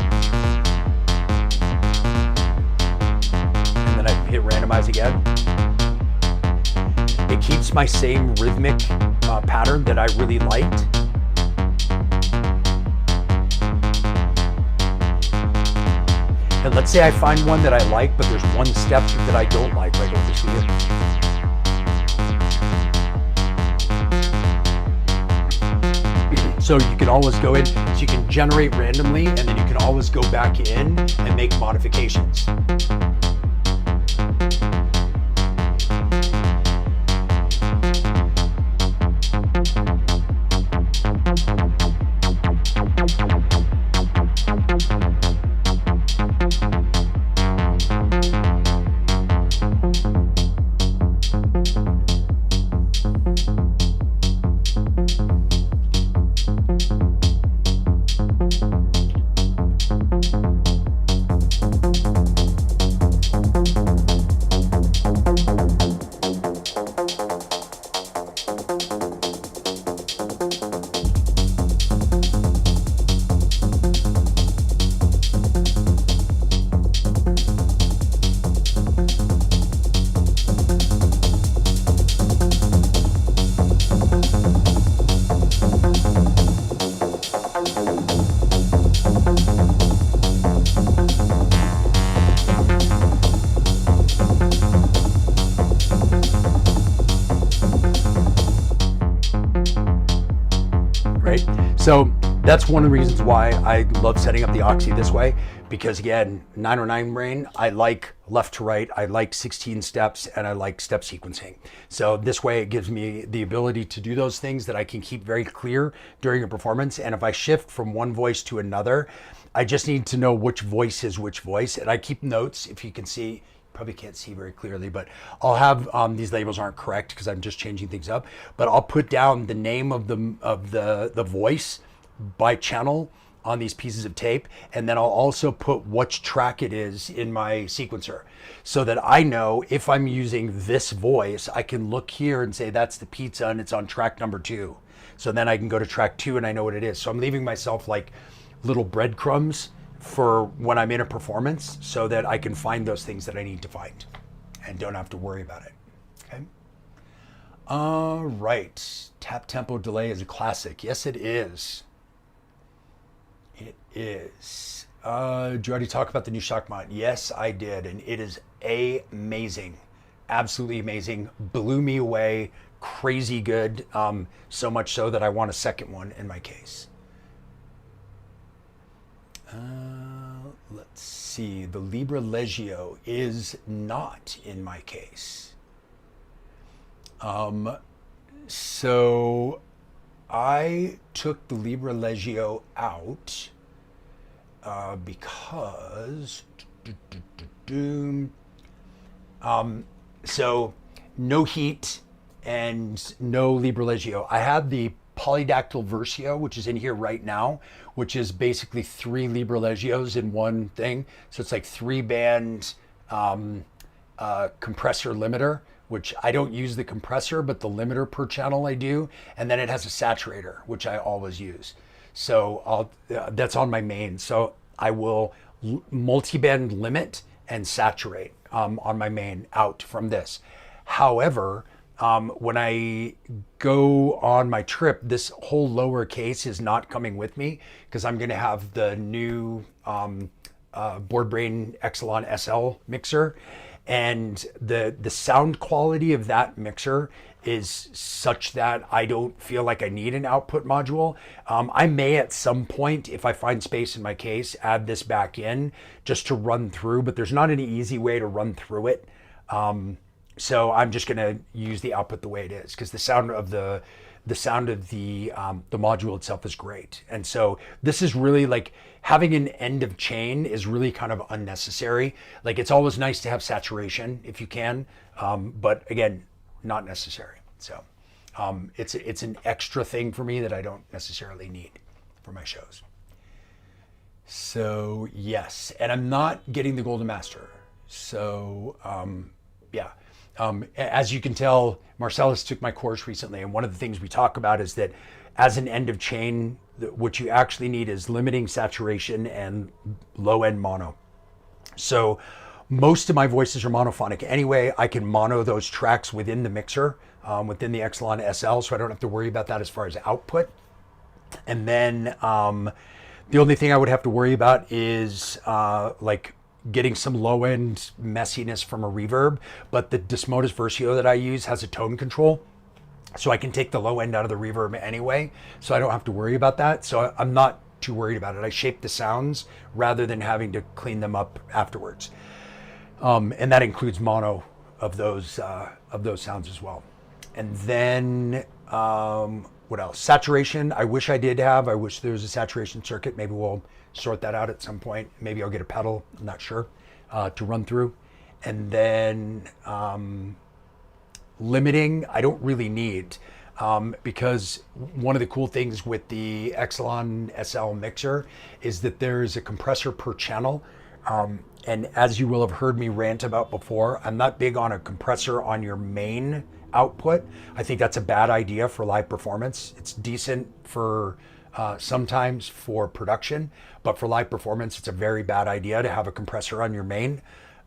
Hit randomize again. It keeps my same rhythmic pattern that I really liked. And let's say I find one that I like, but there's one step that I don't like. Right over here. So you can always go in, so you can generate randomly, and then you can always go back in and make modifications. So that's one of the reasons why I love setting up the Oxy this way, because again, 909 brain, I like left to right, I like 16 steps, and I like step sequencing. So this way it gives me the ability to do those things that I can keep very clear during a performance. And if I shift from one voice to another, I just need to know which voice is which voice. And I keep notes, if you can see, probably can't see very clearly, but I'll have these labels aren't correct because I'm just changing things up, but I'll put down the name of the voice by channel on these pieces of tape, and then I'll also put which track it is in my sequencer, so that I know if I'm using this voice, I can look here and say that's the pizza and it's on track number 2. So then I can go to track 2 and I know what it is. So I'm leaving myself like little breadcrumbs for when I'm in a performance, so that I can find those things that I need to find and don't have to worry about it. Okay. All right. Tap tempo delay is a classic. Yes, it is. It is. Did you already talk about the new shock mod? Yes, I did. And it is amazing. Absolutely amazing. Blew me away. Crazy good. So much so that I want a second one in my case. Let's see, the Libra Legio is not in my case. So I took the Libra Legio out because so no heat and no Libra Legio. I have the Polydactyl Versio, which is in here right now, which is basically 3 Libra Legios in one thing. So it's like 3-band compressor limiter, which I don't use the compressor, but the limiter per channel I do. And then it has a saturator, which I always use. So that's on my main. So I will multi-band limit and saturate on my main out from this. However, when I go on my trip, this whole lower case is not coming with me because I'm going to have the new BoardBrain Exelon SL mixer, and the sound quality of that mixer is such that I don't feel like I need an output module. I may at some point, if I find space in my case, add this back in just to run through, but there's not any easy way to run through it. So I'm just going to use the output the way it is, because the sound of the module itself is great. And so this is really like having an end of chain is really kind of unnecessary. Like it's always nice to have saturation if you can, but again, not necessary. So it's an extra thing for me that I don't necessarily need for my shows. So yes, and I'm not getting the Golden Master. So yeah. As you can tell, Marcellus took my course recently, and one of the things we talk about is that as an end of chain, what you actually need is limiting saturation and low end mono. So Most of my voices are monophonic anyway. I can mono those tracks within the mixer, within the Exelon SL, so I don't have to worry about that as far as output. And then the only thing I would have to worry about is like getting some low end messiness from a reverb. But the Desmodus Versio that I use has a tone control, so I can take the low end out of the reverb anyway, so I don't have to worry about that. So I'm not too worried about it. I shape the sounds rather than having to clean them up afterwards. And that includes mono of those sounds as well. And then what else? Saturation. I wish I did have. I wish there was a saturation circuit. Maybe we'll sort that out at some point. Maybe I'll get a pedal. I'm not sure to run through. And then limiting. I don't really need because one of the cool things with the Exelon SL mixer is that there is a compressor per channel. And as you will have heard me rant about before, I'm not big on a compressor on your main output. I think that's a bad idea for live performance. It's decent for sometimes for production, but for live performance, it's a very bad idea to have a compressor on your main.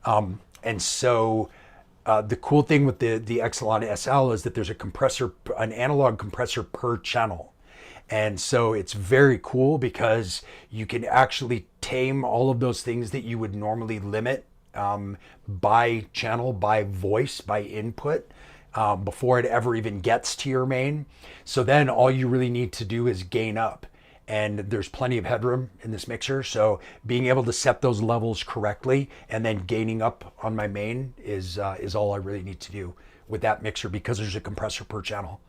And so the cool thing with the Exelon SL is that there's a compressor, an analog compressor per channel. And so it's very cool because you can actually tame all of those things that you would normally limit by channel, by voice, by input before it ever even gets to your main. So then all you really need to do is gain up. And there's plenty of headroom in this mixer. So being able to set those levels correctly and then gaining up on my main is all I really need to do with that mixer, because there's a compressor per channel.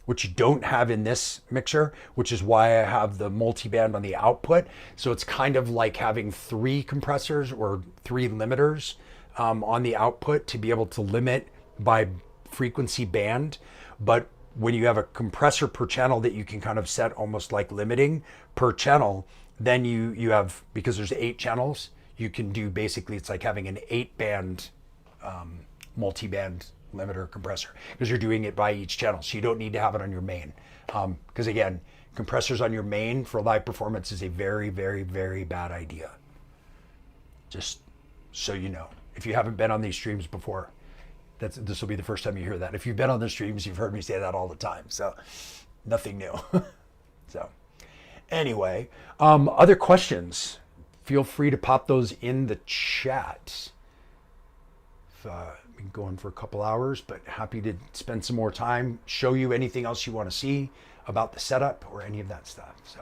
Which you don't have in this mixer, which is why I have the multiband on the output. So it's kind of like having 3 compressors or 3 limiters on the output to be able to limit by frequency band. But when you have a compressor per channel that you can kind of set almost like limiting per channel, then you have, because there's 8 channels, you can do basically, it's like having an 8-band multiband limiter compressor, because you're doing it by each channel, so you don't need to have it on your main, because again, compressors on your main for live performance is a very, very, very bad idea. Just so you know, if you haven't been on these streams before, this will be the first time you hear that. If you've been on the streams, you've heard me say that all the time, so nothing new. So anyway, other questions, feel free to pop those in the chat. Been going for a couple hours, but happy to spend some more time, show you anything else you want to see about the setup or any of that stuff. So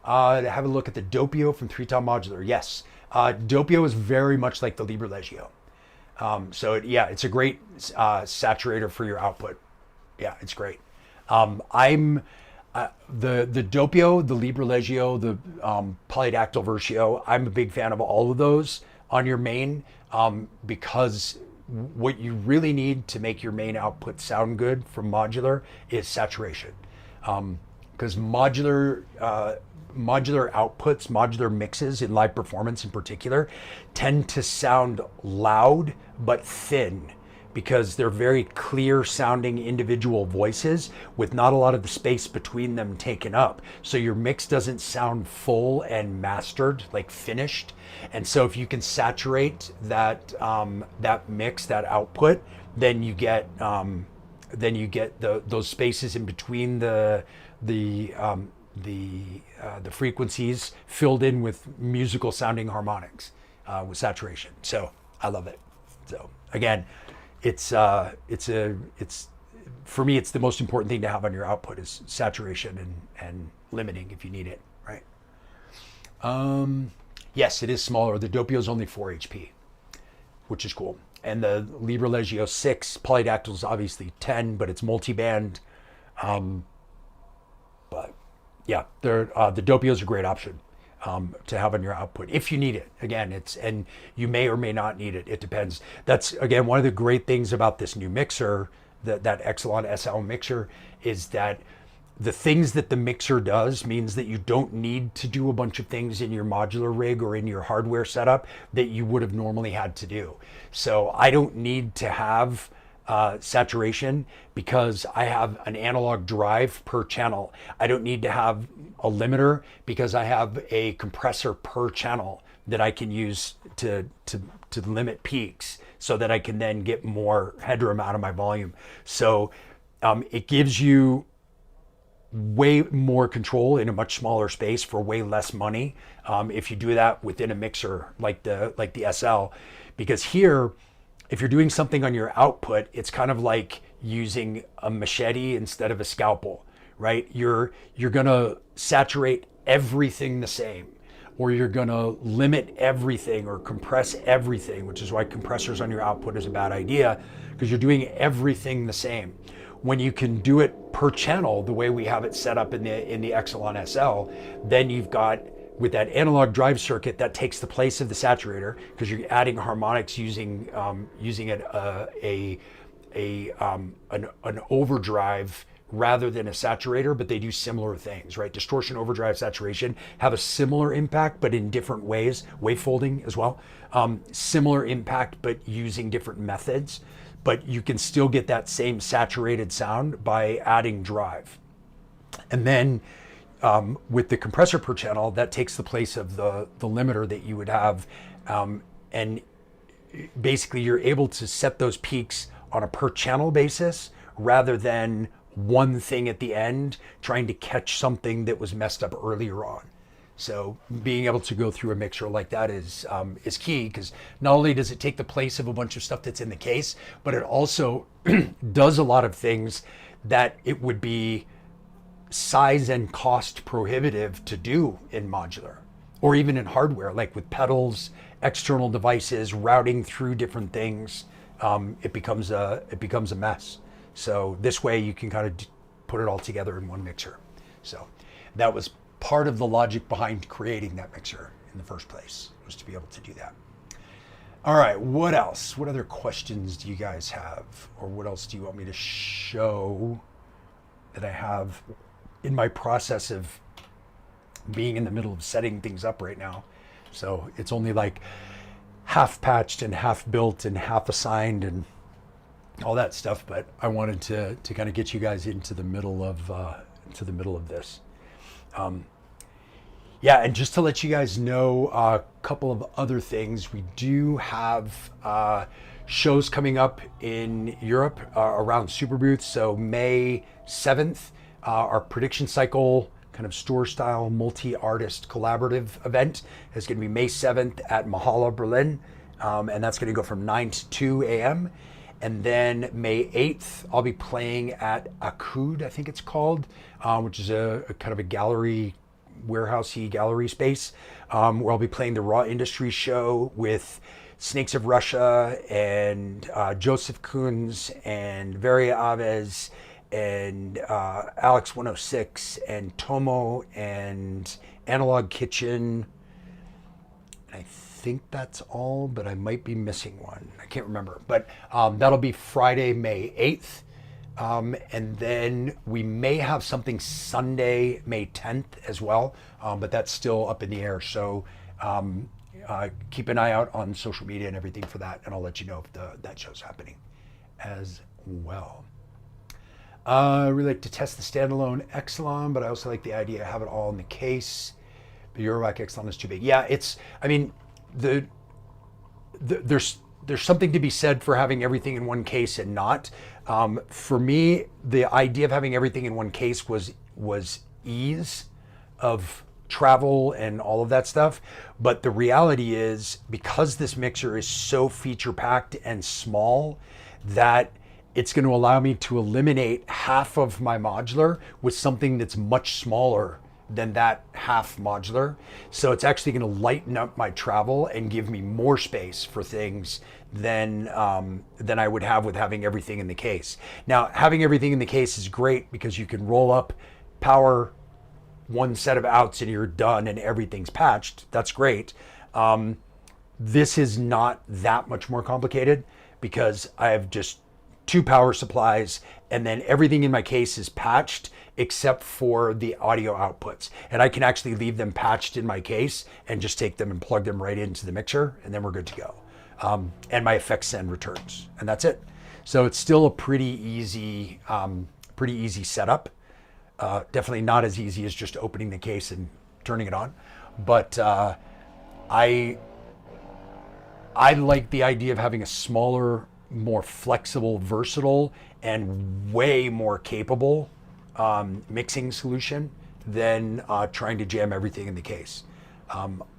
have a look at the Doppio from 3-Tone Modular. Yes, Doppio is very much like the Libre Legio. So it's a great saturator for your output. Yeah, it's great. I'm the Doppio, the Libre Legio, the Polydactyl Versio. I'm a big fan of all of those on your main, because what you really need to make your main output sound good from modular is saturation. Because modular outputs, modular mixes in live performance in particular, tend to sound loud but thin, because they're very clear sounding individual voices with not a lot of the space between them taken up. So your mix doesn't sound full and mastered, like finished. And so if you can saturate that that mix, that output, then you get those spaces in between the frequencies filled in with musical sounding harmonics with saturation. So I love it. So again, it's for me, it's the most important thing to have on your output is saturation and limiting if you need it, right? Yes, it is smaller. The Doppio is only 4 HP, which is cool. And the Libre Legio 6 Polydactyl is obviously 10, but it's multi-band. But yeah, the Doppio is a great option to have on your output if you need it. Again, and you may or may not need it. It depends. That's again one of the great things about this new mixer, that Exelon SL mixer, is that the things that the mixer does means that you don't need to do a bunch of things in your modular rig or in your hardware setup that you would have normally had to do. So I don't need to have saturation because I have an analog drive per channel. I don't need to have a limiter because I have a compressor per channel that I can use to limit peaks so that I can then get more headroom out of my volume. So it gives you way more control in a much smaller space for way less money if you do that within a mixer like the SL. Because here, if you're doing something on your output, it's kind of like using a machete instead of a scalpel, right? You're gonna saturate everything the same, or you're gonna limit everything or compress everything, which is why compressors on your output is a bad idea, because you're doing everything the same. When you can do it per channel, the way we have it set up in the Exelon SL, then you've got, with that analog drive circuit, that takes the place of the saturator, because you're adding harmonics using an overdrive rather than a saturator, but they do similar things, right? Distortion, overdrive, saturation have a similar impact, but in different ways. Wavefolding as well. Similar impact, but using different methods. But you can still get that same saturated sound by adding drive. And then with the compressor per channel, that takes the place of the limiter that you would have. And basically you're able to set those peaks on a per channel basis rather than one thing at the end trying to catch something that was messed up earlier on. So being able to go through a mixer like that is key, because not only does it take the place of a bunch of stuff that's in the case, but it also does a lot of things that it would be size and cost prohibitive to do in modular, or even in hardware, like with pedals, external devices, routing through different things. It becomes a mess. So this way you can kind of put it all together in one mixer. So that was part of the logic behind creating that mixer in the first place, was to be able to do that. All right, what else? What other questions do you guys have? Or what else do you want me to show that I have in my process of being in the middle of setting things up right now? So it's only like half patched and half built and half assigned and all that stuff, but I wanted to kind of get you guys into the middle of this. Yeah, and just to let you guys know a couple of other things, we do have shows coming up in Europe around Superbooth. So May 7th, our prediction cycle kind of store style multi-artist collaborative event is going to be May 7th at Mahala, Berlin. And that's going to go from 9 to 2 a.m. And then May 8th, I'll be playing at Akud, I think it's called, which is a kind of a gallery, warehousey gallery space, where I'll be playing the Raw Industries show with Snakes of Russia and Joseph Koons and Varia Aves and Alex 106 and Tomo and Analog Kitchen. I think that's all, but I might be missing one. I can't remember, but that'll be Friday, May 8th. And then we may have something Sunday, May 10th as well, but that's still up in the air. So keep an eye out on social media and everything for that, and I'll let you know if that show's happening as well. I really like to test the standalone Exelon, but I also like the idea of have it all in the case. The Eurorack Exelon is too big. Yeah, there's something to be said for having everything in one case and not. For me, the idea of having everything in one case was ease of travel and all of that stuff. But the reality is, because this mixer is so feature packed and small, that it's going to allow me to eliminate half of my modular with something that's much smaller than that half modular. So it's actually going to lighten up my travel and give me more space for things than I would have with having everything in the case. Now, having everything in the case is great because you can roll up, power one set of outs and you're done and everything's patched. That's great. This is not that much more complicated because I have just 2 power supplies, and then everything in my case is patched except for the audio outputs. And I can actually leave them patched in my case and just take them and plug them right into the mixer, and then we're good to go. And my effects send returns, and that's it. So it's still a pretty easy setup. Definitely not as easy as just opening the case and turning it on. But I I like the idea of having a smaller, more flexible, versatile, and way more capable mixing solution than trying to jam everything in the case.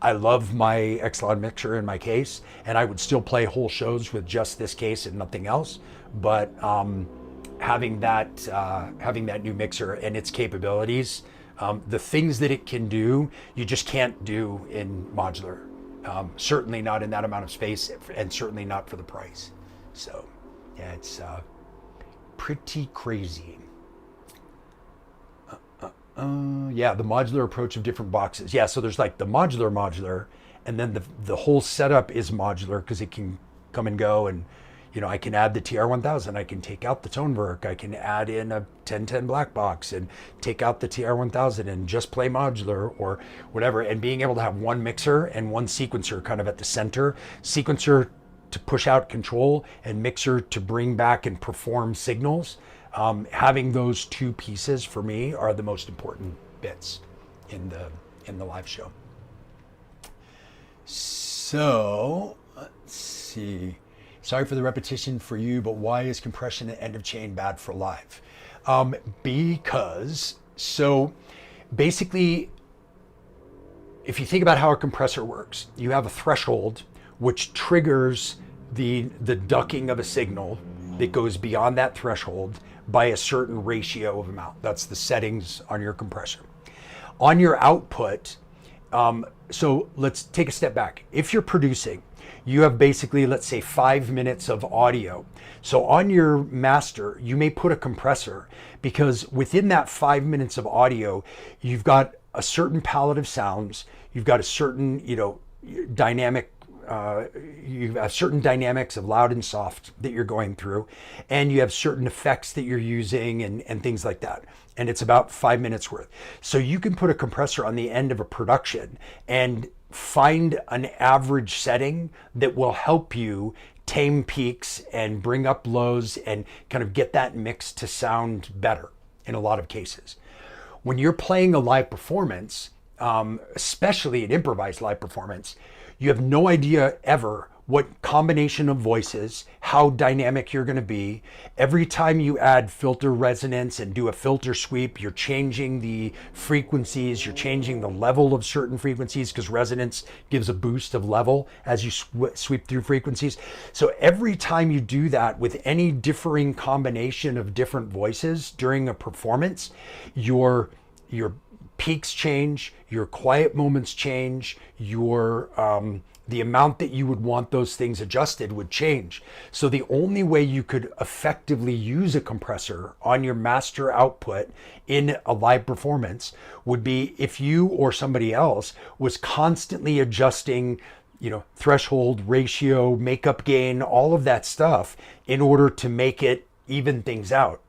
I love my Exelon mixer in my case, and I would still play whole shows with just this case and nothing else. But having that new mixer and its capabilities, the things that it can do, you just can't do in modular. Certainly not in that amount of space, and certainly not for the price. So, yeah, it's pretty crazy. Yeah, the modular approach of different boxes. Yeah, so there's like the modular, and then the whole setup is modular because it can come and go, and I can add the TR1000, I can take out the Toneberg, I can add in a 1010 black box and take out the TR1000 and just play modular or whatever. And being able to have one mixer and one sequencer kind of at the center, sequencer to push out control and mixer to bring back and perform signals. Having those two pieces for me are the most important bits in the live show. So let's see. Sorry for the repetition for you, but why is compression and end of chain bad for live? Because, so basically, if you think about how a compressor works, you have a threshold which triggers the ducking of a signal that goes beyond that threshold by a certain ratio of amount. That's the settings on your compressor. On your output, so let's take a step back. If you're producing, you have basically, let's say, 5 minutes of audio. So on your master, you may put a compressor because within that 5 minutes of audio, you've got a certain palette of sounds, you've got a certain, dynamic, you have certain dynamics of loud and soft that you're going through, and you have certain effects that you're using and things like that. And it's about 5 minutes worth. So you can put a compressor on the end of a production and find an average setting that will help you tame peaks and bring up lows and kind of get that mix to sound better in a lot of cases. When you're playing a live performance, especially an improvised live performance, you have no idea ever what combination of voices, how dynamic you're going to be. Every time you add filter resonance and do a filter sweep, you're changing the frequencies, you're changing the level of certain frequencies because resonance gives a boost of level as you sweep through frequencies. So every time you do that with any differing combination of different voices during a performance, your peaks change, your quiet moments change, your the amount that you would want those things adjusted would change. So the only way you could effectively use a compressor on your master output in a live performance would be if you or somebody else was constantly adjusting, threshold, ratio, makeup gain, all of that stuff in order to make it even things out.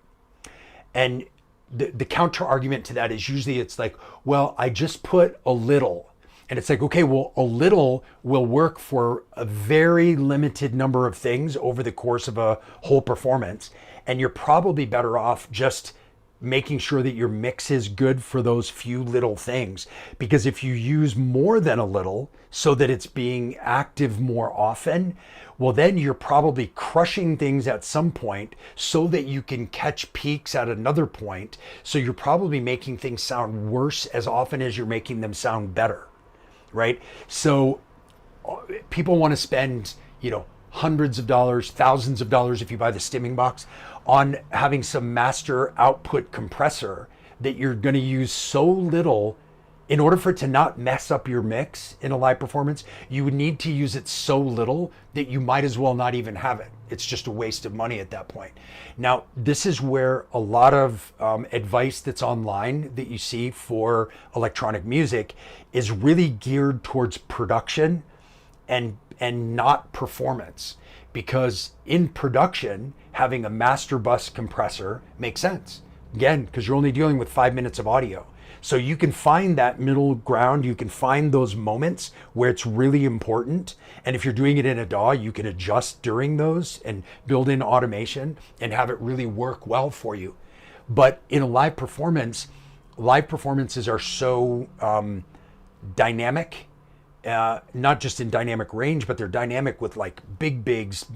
And the counter argument to that is usually it's like, well, I just put a little. And it's like, okay, well, a little will work for a very limited number of things over the course of a whole performance. And you're probably better off just making sure that your mix is good for those few little things. Because if you use more than a little so that it's being active more often, well, then you're probably crushing things at some point so that you can catch peaks at another point. So you're probably making things sound worse as often as you're making them sound better. Right? So people want to spend, hundreds of dollars, thousands of dollars if you buy the stimming box on having some master output compressor that you're going to use so little. In order for it to not mess up your mix in a live performance, you would need to use it so little that you might as well not even have it. It's just a waste of money at that point. Now, this is where a lot of advice that's online that you see for electronic music is really geared towards production and not performance. Because in production, having a master bus compressor makes sense. Again, because you're only dealing with 5 minutes of audio. So you can find that middle ground, you can find those moments where it's really important. And if you're doing it in a DAW, you can adjust during those and build in automation and have it really work well for you. But in a live performance, live performances are so dynamic not just in dynamic range, but they're dynamic with like bigs,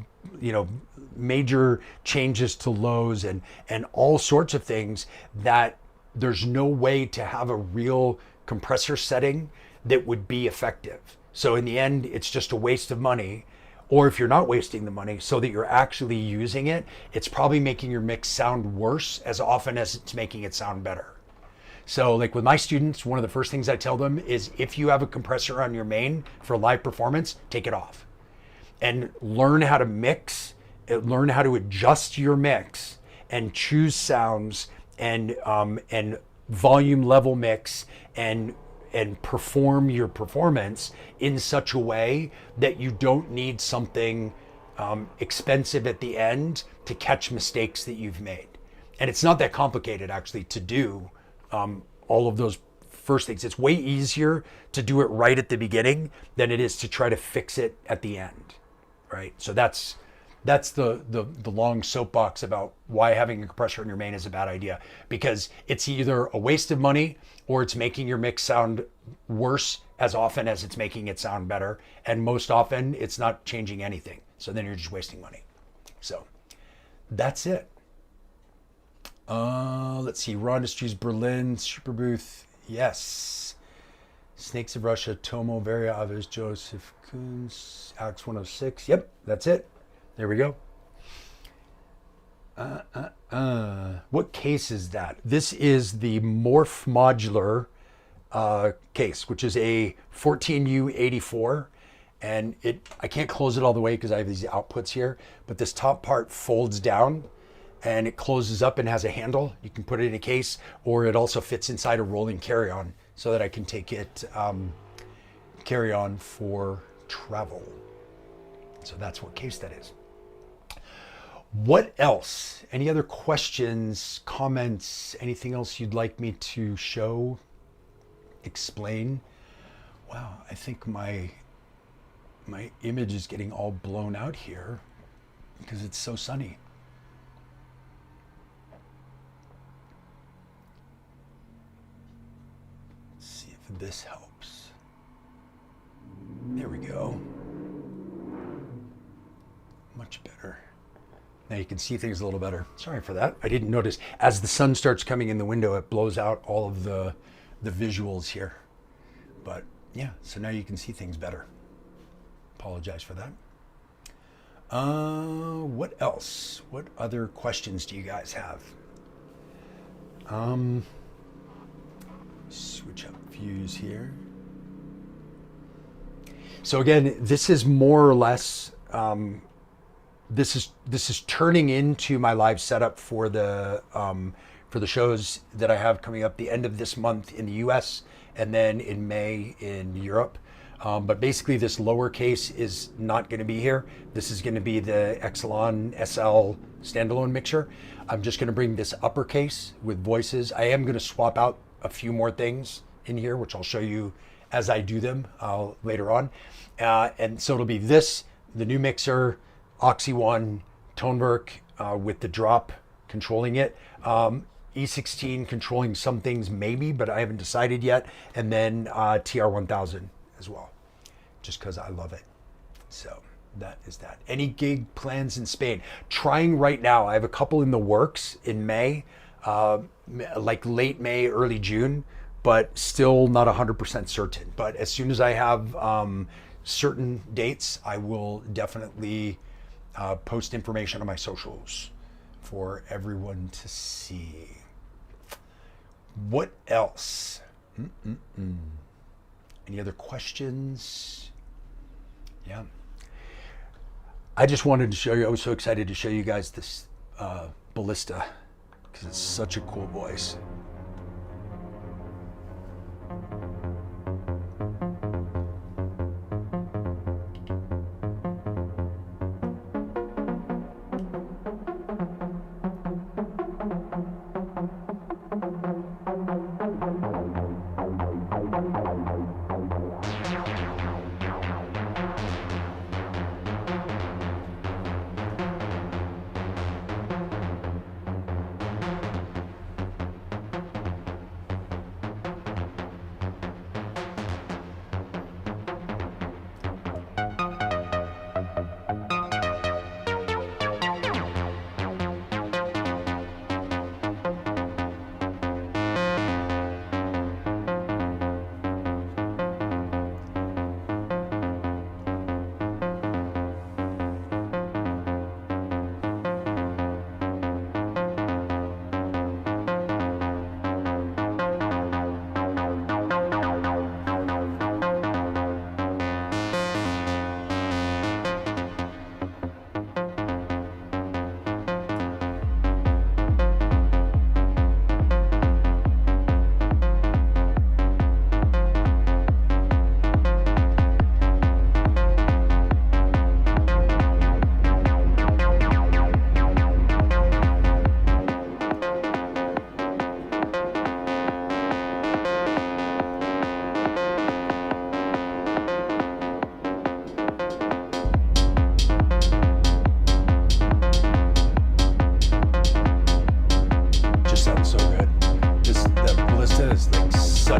major changes to lows and all sorts of things that there's no way to have a real compressor setting that would be effective. So in the end, it's just a waste of money. Or if you're not wasting the money so that you're actually using it, it's probably making your mix sound worse as often as it's making it sound better. So like with my students, one of the first things I tell them is if you have a compressor on your main for live performance, take it off and learn how to mix, learn how to adjust your mix and choose sounds and volume level mix and perform your performance in such a way that you don't need something expensive at the end to catch mistakes that you've made. And it's not that complicated actually to do all of those first things. It's way easier to do it right at the beginning than it is to try to fix it at the end, right? So that's the long soapbox about why having a compressor in your main is a bad idea, because it's either a waste of money or it's making your mix sound worse as often as it's making it sound better. And most often it's not changing anything. So then you're just wasting money. So that's it. Let's see. Raw Industries Berlin, Superbooth. Yes. Snakes of Russia, Tomo, Varia Aves, Joseph Kunz, Alex 106. Yep, that's it. There we go. What case is that? This is the Morph Modular case, which is a 14U84. And I can't close it all the way because I have these outputs here, but this top part folds down and it closes up and has a handle. You can put it in a case, or it also fits inside a rolling carry-on so that I can take it carry-on for travel. So that's what case that is. What else? Any other questions, comments, anything else you'd like me to show, explain? Wow, I think my image is getting all blown out here because it's so sunny. Let's see if this helps. There we go. Much better. Now you can see things a little better. Sorry for that. I didn't notice. As the sun starts coming in the window, it blows out all of the visuals here. But yeah, so now you can see things better. Apologize for that. What else? What other questions do you guys have? Switch up views here. So again, this is more or less, this is turning into my live setup for the shows that I have coming up the end of this month in the US and then in May in Europe. But basically this lower case is not going to be here. This is going to be the Exelon SL standalone mixer. I'm just going to bring this upper case with voices. I am going to swap out a few more things in here, which I'll show you as I do them later on. And so it'll be this, the new mixer, Oxy 1, Toneberg with the drop controlling it. E16 controlling some things maybe, but I haven't decided yet. And then TR1000 as well, just because I love it. So that is that. Any gig plans in Spain? Trying right now. I have a couple in the works in May, like late May, early June, but still not 100% certain. But as soon as I have certain dates, I will definitely post information on my socials for everyone to see. What else? Any other questions? Yeah. I just wanted to show you, I was so excited to show you guys this Ballista because it's such a cool voice.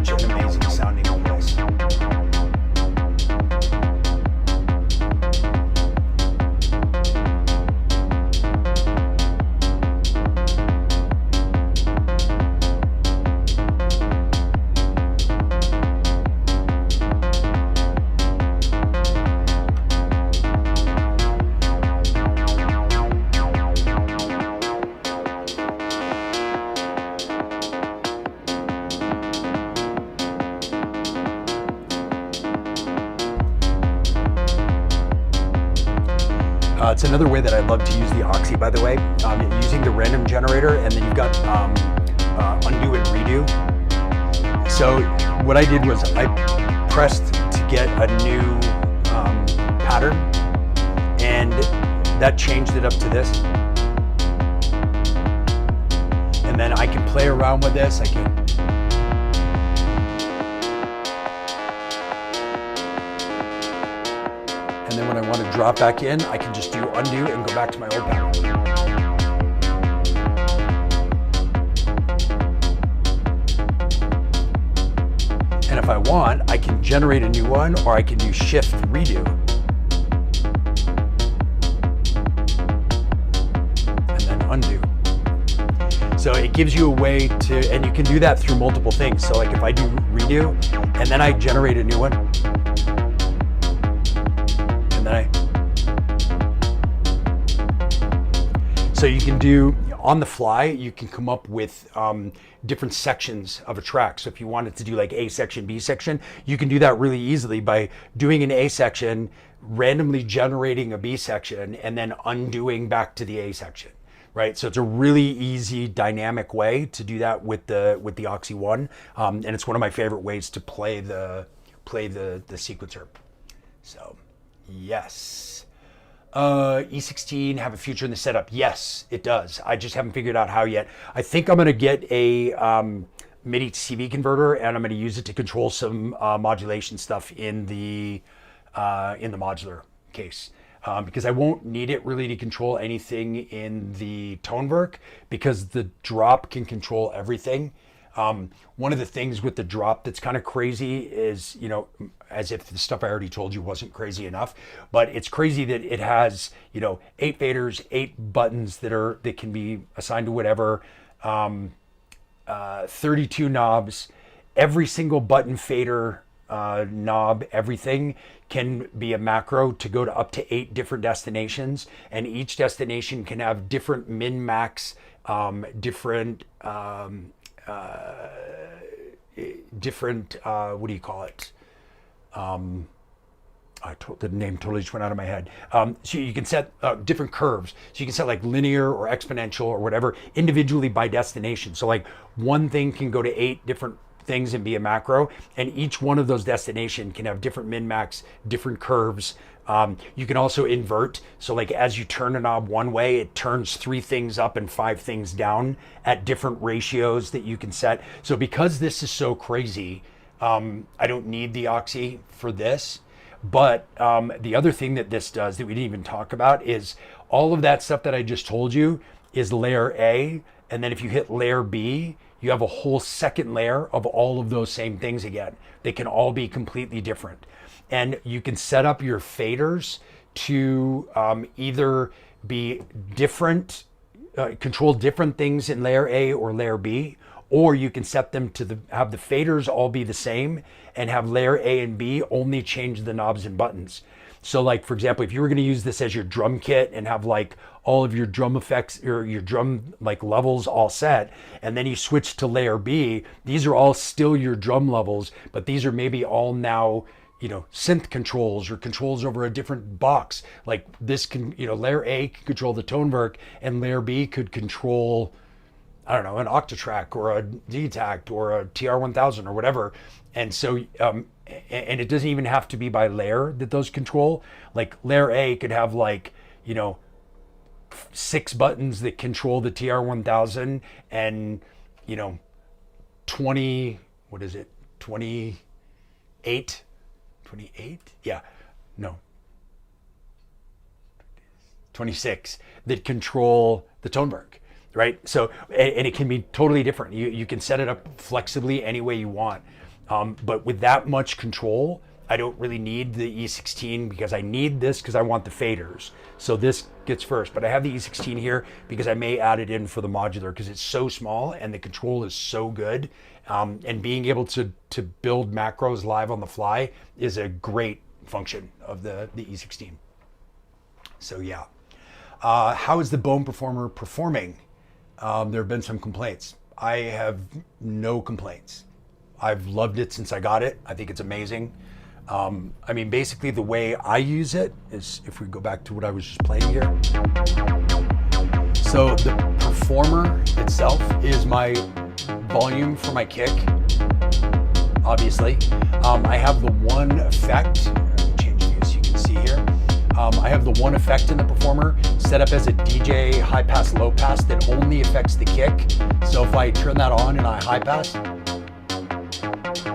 such an amazing sounding device. It's another way that I love to use the Oxy, by the way, using the random generator, and then you've got undo and redo. So what I did was I pressed to get a new pattern, and that changed it up to this. And then I can play around with this. And then when I want to drop back in, I can just do undo and go back to my old pattern. And if I want, I can generate a new one, or I can do shift redo. And then undo. So it gives you a way to, and you can do that through multiple things. So like if I do redo, and then I generate a new one, so you can do, on the fly, you can come up with different sections of a track. So if you wanted to do like A section, B section, you can do that really easily by doing an A section, randomly generating a B section, and then undoing back to the A section, right? So it's a really easy, dynamic way to do that with the Oxy One, and it's one of my favorite ways to play the sequencer. So. Yes. E16 have a future in the setup? Yes, it does. I just haven't figured out how yet. I think I'm going to get a MIDI to CV converter, and I'm going to use it to control some modulation stuff in the modular case. Because I won't need it really to control anything in the Toneberg, because the drop can control everything. One of the things with the drop that's kind of crazy is, you know, as if the stuff I already told you wasn't crazy enough, but it's crazy that it has, you know, 8 faders, 8 buttons that can be assigned to whatever, 32 knobs. Every single button, fader, knob, everything can be a macro to go to up to 8 different destinations, and each destination can have different min-max, different what do you call it? The name totally just went out of my head. So you can set different curves. So you can set like linear or exponential or whatever individually by destination. So like one thing can go to 8 different things and be a macro, and each one of those destinations can have different min-max, different curves. You can also invert. So like as you turn a knob one way, it turns 3 things up and 5 things down at different ratios that you can set. So because this is so crazy, I don't need the Oxy for this. But the other thing that this does that we didn't even talk about is all of that stuff that I just told you is layer A. And then if you hit layer B, you have a whole second layer of all of those same things again. They can all be completely different. And you can set up your faders to either be different, control different things in layer A or layer B, or you can set them to have the faders all be the same and have layer A and B only change the knobs and buttons. So like, for example, if you were going to use this as your drum kit and have like all of your drum effects or your drum like levels all set, and then you switch to layer B, these are all still your drum levels, but these are maybe all now, you know, synth controls or controls over a different box. Like this can, you know, layer A can control the Toneberg, and layer B could control, I don't know, an Octatrack or a D-Tact or a TR-1000 or whatever. And so, and it doesn't even have to be by layer that those control. Like layer A could have like, you know, 6 buttons that control the TR-1000 and, you know, 28? 28? Yeah, no. 26 that control the Toneberg. Right? So, and it can be totally different. You can set it up flexibly any way you want. But with that much control, I don't really need the E16 because I need this because I want the faders. So this gets first, but I have the E16 here because I may add it in for the modular because it's so small and the control is so good. And being able to build macros live on the fly is a great function of the E16. So yeah. How is the Bohm Performer performing? There have been some complaints. I have no complaints. I've loved it since I got it. I think it's amazing. I mean, basically the way I use it is, if we go back to what I was just playing here. So the Performer itself is my volume for my kick, obviously. I have the one effect, change view so you can see here. I have the one effect in the Performer set up as a DJ high pass, low pass that only affects the kick. So if I turn that on and I high pass,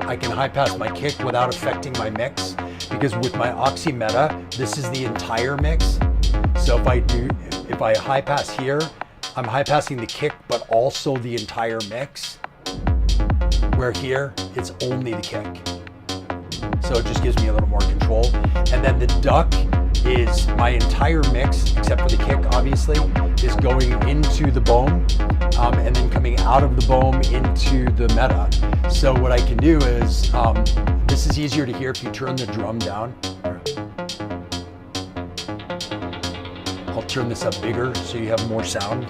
I can high pass my kick without affecting my mix, because with my Oxy Meta, this is the entire mix. So if I high pass here, I'm high passing the kick, but also the entire mix, where here, it's only the kick. So it just gives me a little more control. And then the duck is my entire mix, except for the kick, obviously, is going into the Bohm, and then coming out of the Bohm into the Meta. So what I can do is, this is easier to hear if you turn the drum down. I'll turn this up bigger so you have more sound.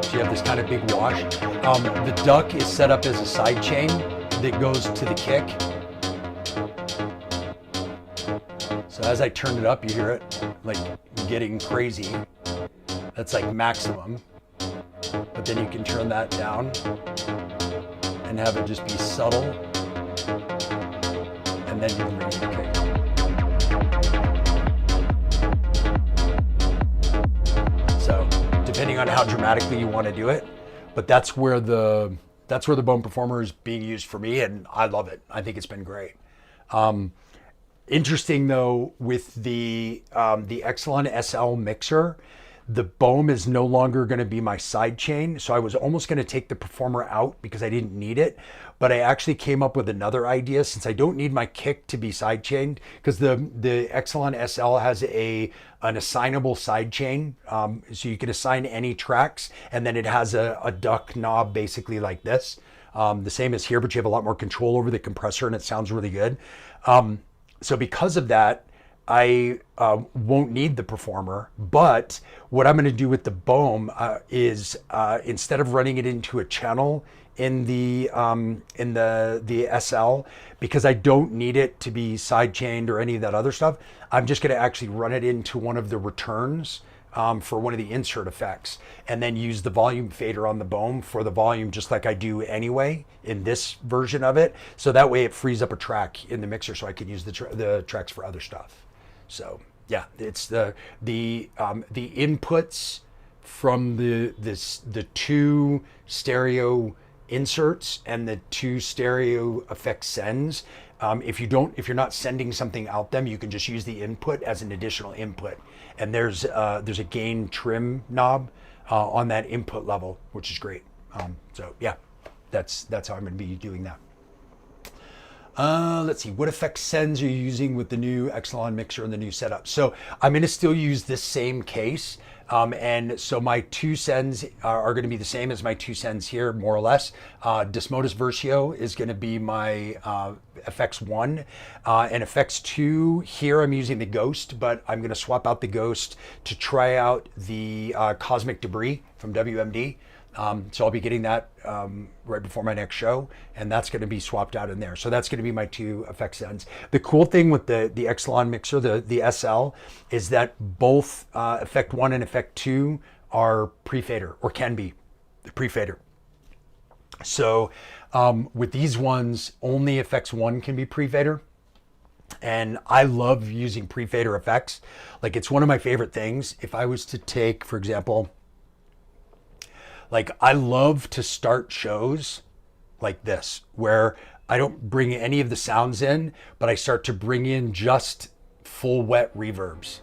So you have this kind of big wash. The duck is set up as a side chain that goes to the kick. So as I turn it up, you hear it like getting crazy. That's like maximum. But then you can turn that down and have it just be subtle. And then you can bring in the kick. So depending on how dramatically you want to do it, but that's where the Bohm Performer is being used for me, and I love it. I think it's been great. Interesting though, with the Exelon SL mixer, the Bohm is no longer going to be my side chain. So I was almost going to take the Performer out because I didn't need it, but I actually came up with another idea, since I don't need my kick to be side chained, because the Exelon SL has an assignable side chain. So you can assign any tracks, and then it has a duck knob basically like this. The same as here, but you have a lot more control over the compressor and it sounds really good. So because of that, I won't need the Performer, but what I'm going to do with the Bohm is instead of running it into a channel in the SL, because I don't need it to be side chained or any of that other stuff, I'm just going to actually run it into one of the returns for one of the insert effects, and then use the volume fader on the Bohm for the volume, just like I do anyway in this version of it. So that way it frees up a track in the mixer so I can use the tracks for other stuff. So yeah, it's the inputs from the two stereo inserts and the two stereo effect sends. If you're not sending something out them, you can just use the input as an additional input. And there's a gain trim knob on that input level, which is great. So yeah, that's how I'm going to be doing that. Let's see, what effect sends are you using with the new Exelon mixer and the new setup? So I'm going to still use this same case. And so my two sends are going to be the same as my two sends here, more or less. Desmodus Versio is going to be my FX1. And FX2, here I'm using the Ghost, but I'm going to swap out the Ghost to try out the Cosmic Debris from WMD. So I'll be getting that right before my next show, and that's going to be swapped out in there. So that's going to be my two effect sends. The cool thing with the Exelon mixer, the SL, is that both Effect 1 and Effect 2 are pre-fader, or can be pre-fader. So with these ones, only Effects 1 can be pre-fader. And I love using pre-fader effects. Like, it's one of my favorite things. If I was to take, for example, like, I love to start shows like this, where I don't bring any of the sounds in, but I start to bring in just full wet reverbs.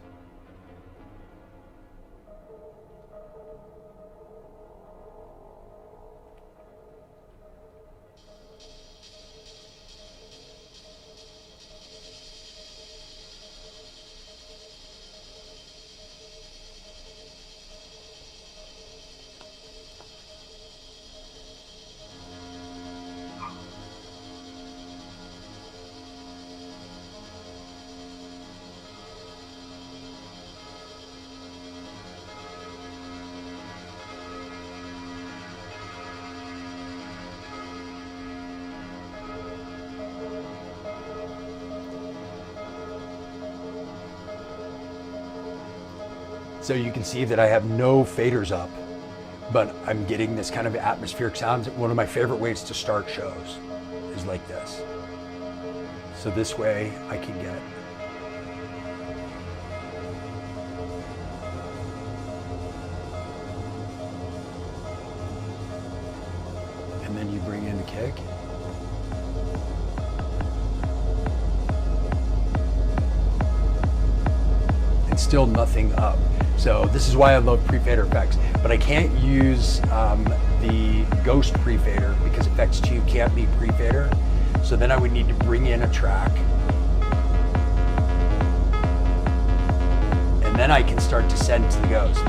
So you can see that I have no faders up, but I'm getting this kind of atmospheric sounds. One of my favorite ways to start shows is like this. So this way I can get and then you bring in the kick. And still nothing up. So this is why I love pre-fader effects, but I can't use the Ghost pre-fader because Effects 2 can't be pre-fader. So then I would need to bring in a track. And then I can start to send to the Ghost.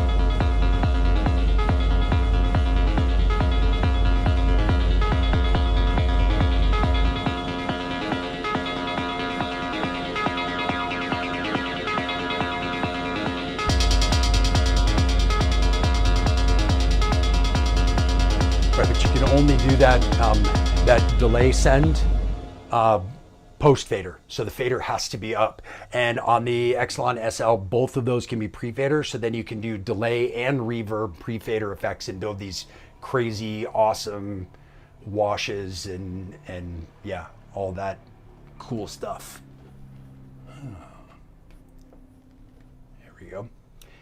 Right, but you can only do that that delay send post fader, so the fader has to be up. And on the Exelon SL, both of those can be pre-fader, so then you can do delay and reverb pre-fader effects and build these crazy, awesome washes and yeah, all that cool stuff. There we go.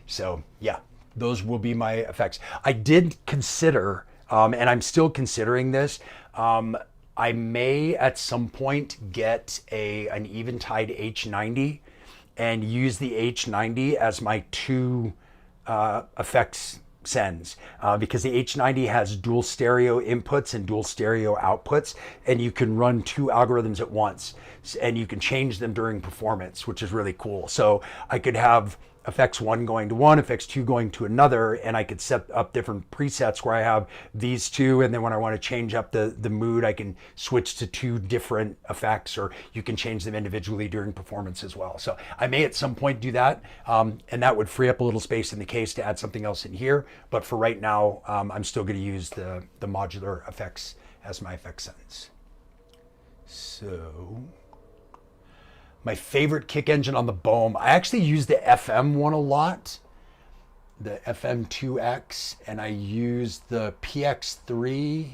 So yeah, those will be my effects. I did consider, and I'm still considering this, I may at some point get an Eventide H90 and use the H90 as my two effects sends, because the H90 has dual stereo inputs and dual stereo outputs, and you can run two algorithms at once, and you can change them during performance, which is really cool. So I could have effects 1 going to one, effects 2 going to another, and I could set up different presets where I have these two, and then when I want to change up the mood, I can switch to two different effects, or you can change them individually during performance as well. So I may at some point do that, and that would free up a little space in the case to add something else in here. But for right now, I'm still going to use the modular effects as my effect sends. So my favorite kick engine on the Bohm, I actually use the FM one a lot, the FM2X, and I use the PX3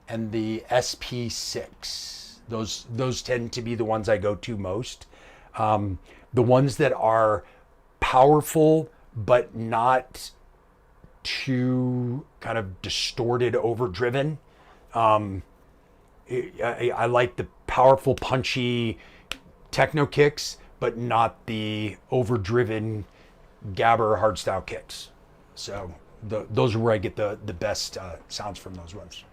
and the SP6. Those tend to be the ones I go to most. The ones that are powerful but not too kind of distorted, overdriven. I like the powerful, punchy techno kicks, but not the overdriven gabber hardstyle kicks. So those are where I get the best sounds from those ones.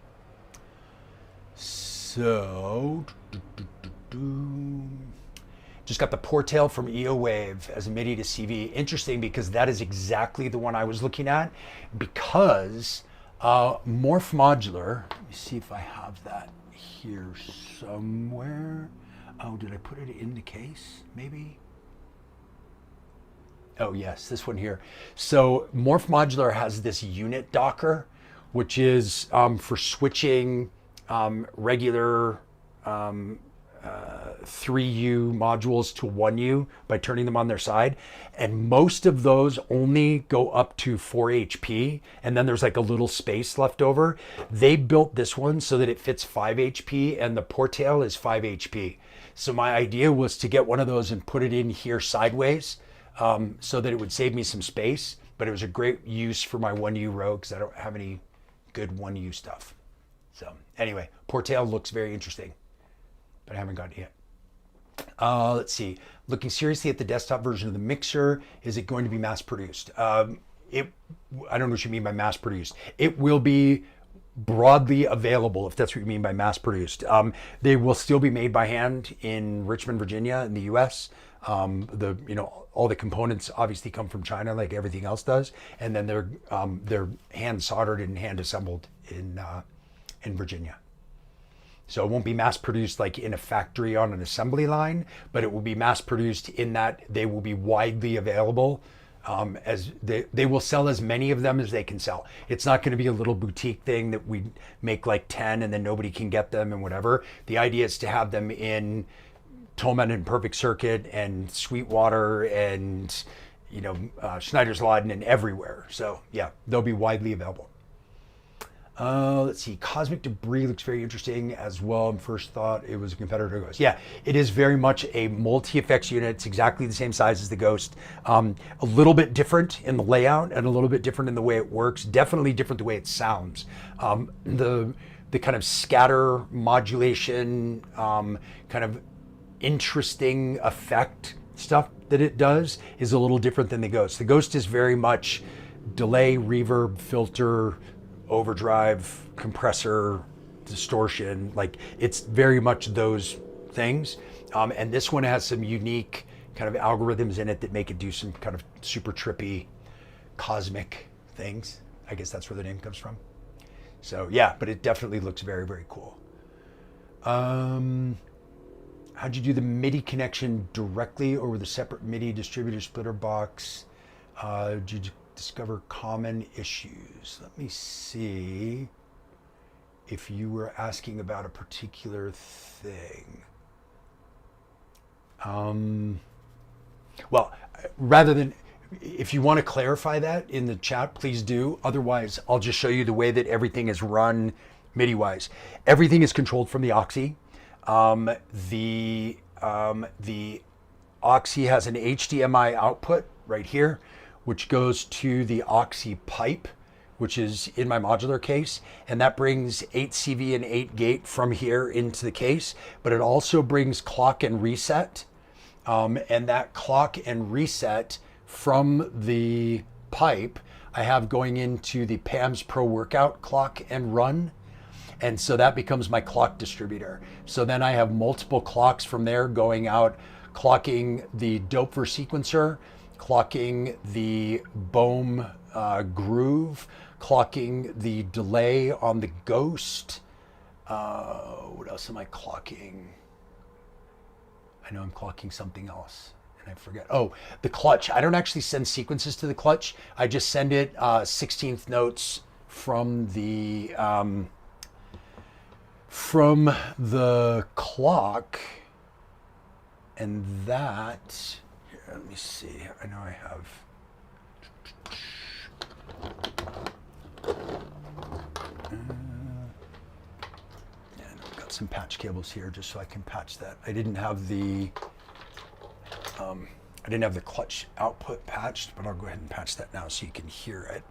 So just got the Portail from EOWave as a MIDI to CV. Interesting, because that is exactly the one I was looking at, because Morph Modular, let me see if I have that here somewhere. Oh, did I put it in the case, maybe? Oh yes, this one here. So Morph Modular has this unit docker, which is for switching regular 3U modules to 1U by turning them on their side. And most of those only go up to 4 HP, and then there's like a little space left over. They built this one so that it fits 5 HP, and the Portail is 5 HP. So my idea was to get one of those and put it in here sideways, so that it would save me some space, but it was a great use for my 1U row because I don't have any good 1U stuff. So anyway, Portail looks very interesting, but I haven't got it yet. Let's see, looking seriously at the desktop version of the mixer, is it going to be mass produced? I don't know what you mean by mass produced. It will be broadly available, if that's what you mean by mass produced. They will still be made by hand in Richmond, Virginia, in the US. All the components obviously come from China, like everything else does, and then they're hand soldered and hand assembled in Virginia. So it won't be mass produced like in a factory on an assembly line, but it will be mass produced in that they will be widely available. As they will sell as many of them as they can sell. It's not going to be a little boutique thing that we make like 10 and then nobody can get them and whatever. The idea is to have them in Toneberg and Perfect Circuit and Sweetwater and Schneider's Laden and everywhere. So yeah, they'll be widely available. Let's see. Cosmic Debris looks very interesting as well. And first thought it was a competitor to Ghost. Yeah, it is very much a multi-effects unit. It's exactly the same size as the Ghost. A little bit different in the layout and a little bit different in the way it works. Definitely different the way it sounds. The kind of scatter modulation, kind of interesting effect stuff that it does is a little different than the Ghost. The Ghost is very much delay, reverb, filter, overdrive, compressor, distortion. Like it's very much those things. And this one has some unique kind of algorithms in it that make it do some kind of super trippy cosmic things. I guess that's where the name comes from. So yeah, but it definitely looks very, very cool. How'd you do the MIDI connection directly or with a separate MIDI distributor splitter box? Did you discover common issues? Let me see if you were asking about a particular thing. Well, rather than, if you want to clarify that in the chat, please do. Otherwise, I'll just show you the way that everything is run MIDI-wise. Everything is controlled from the Oxy. The Oxy has an HDMI output right here, which goes to the Oxy pipe, which is in my modular case. And that brings 8 CV and 8 gate from here into the case, but it also brings clock and reset. And that clock and reset from the pipe, I have going into the PAMS Pro Workout clock and run. And so that becomes my clock distributor. So then I have multiple clocks from there going out, clocking the Dopever sequencer, clocking the Bohm groove, clocking the delay on the Ghost. What else am I clocking? I know I'm clocking something else and I forget. Oh, the clutch. I don't actually send sequences to the clutch. I just send it 16th notes from the clock, and that, here, let me see. I know I have. I've got some patch cables here just so I can patch that. I didn't have the clutch output patched, but I'll go ahead and patch that now so you can hear it.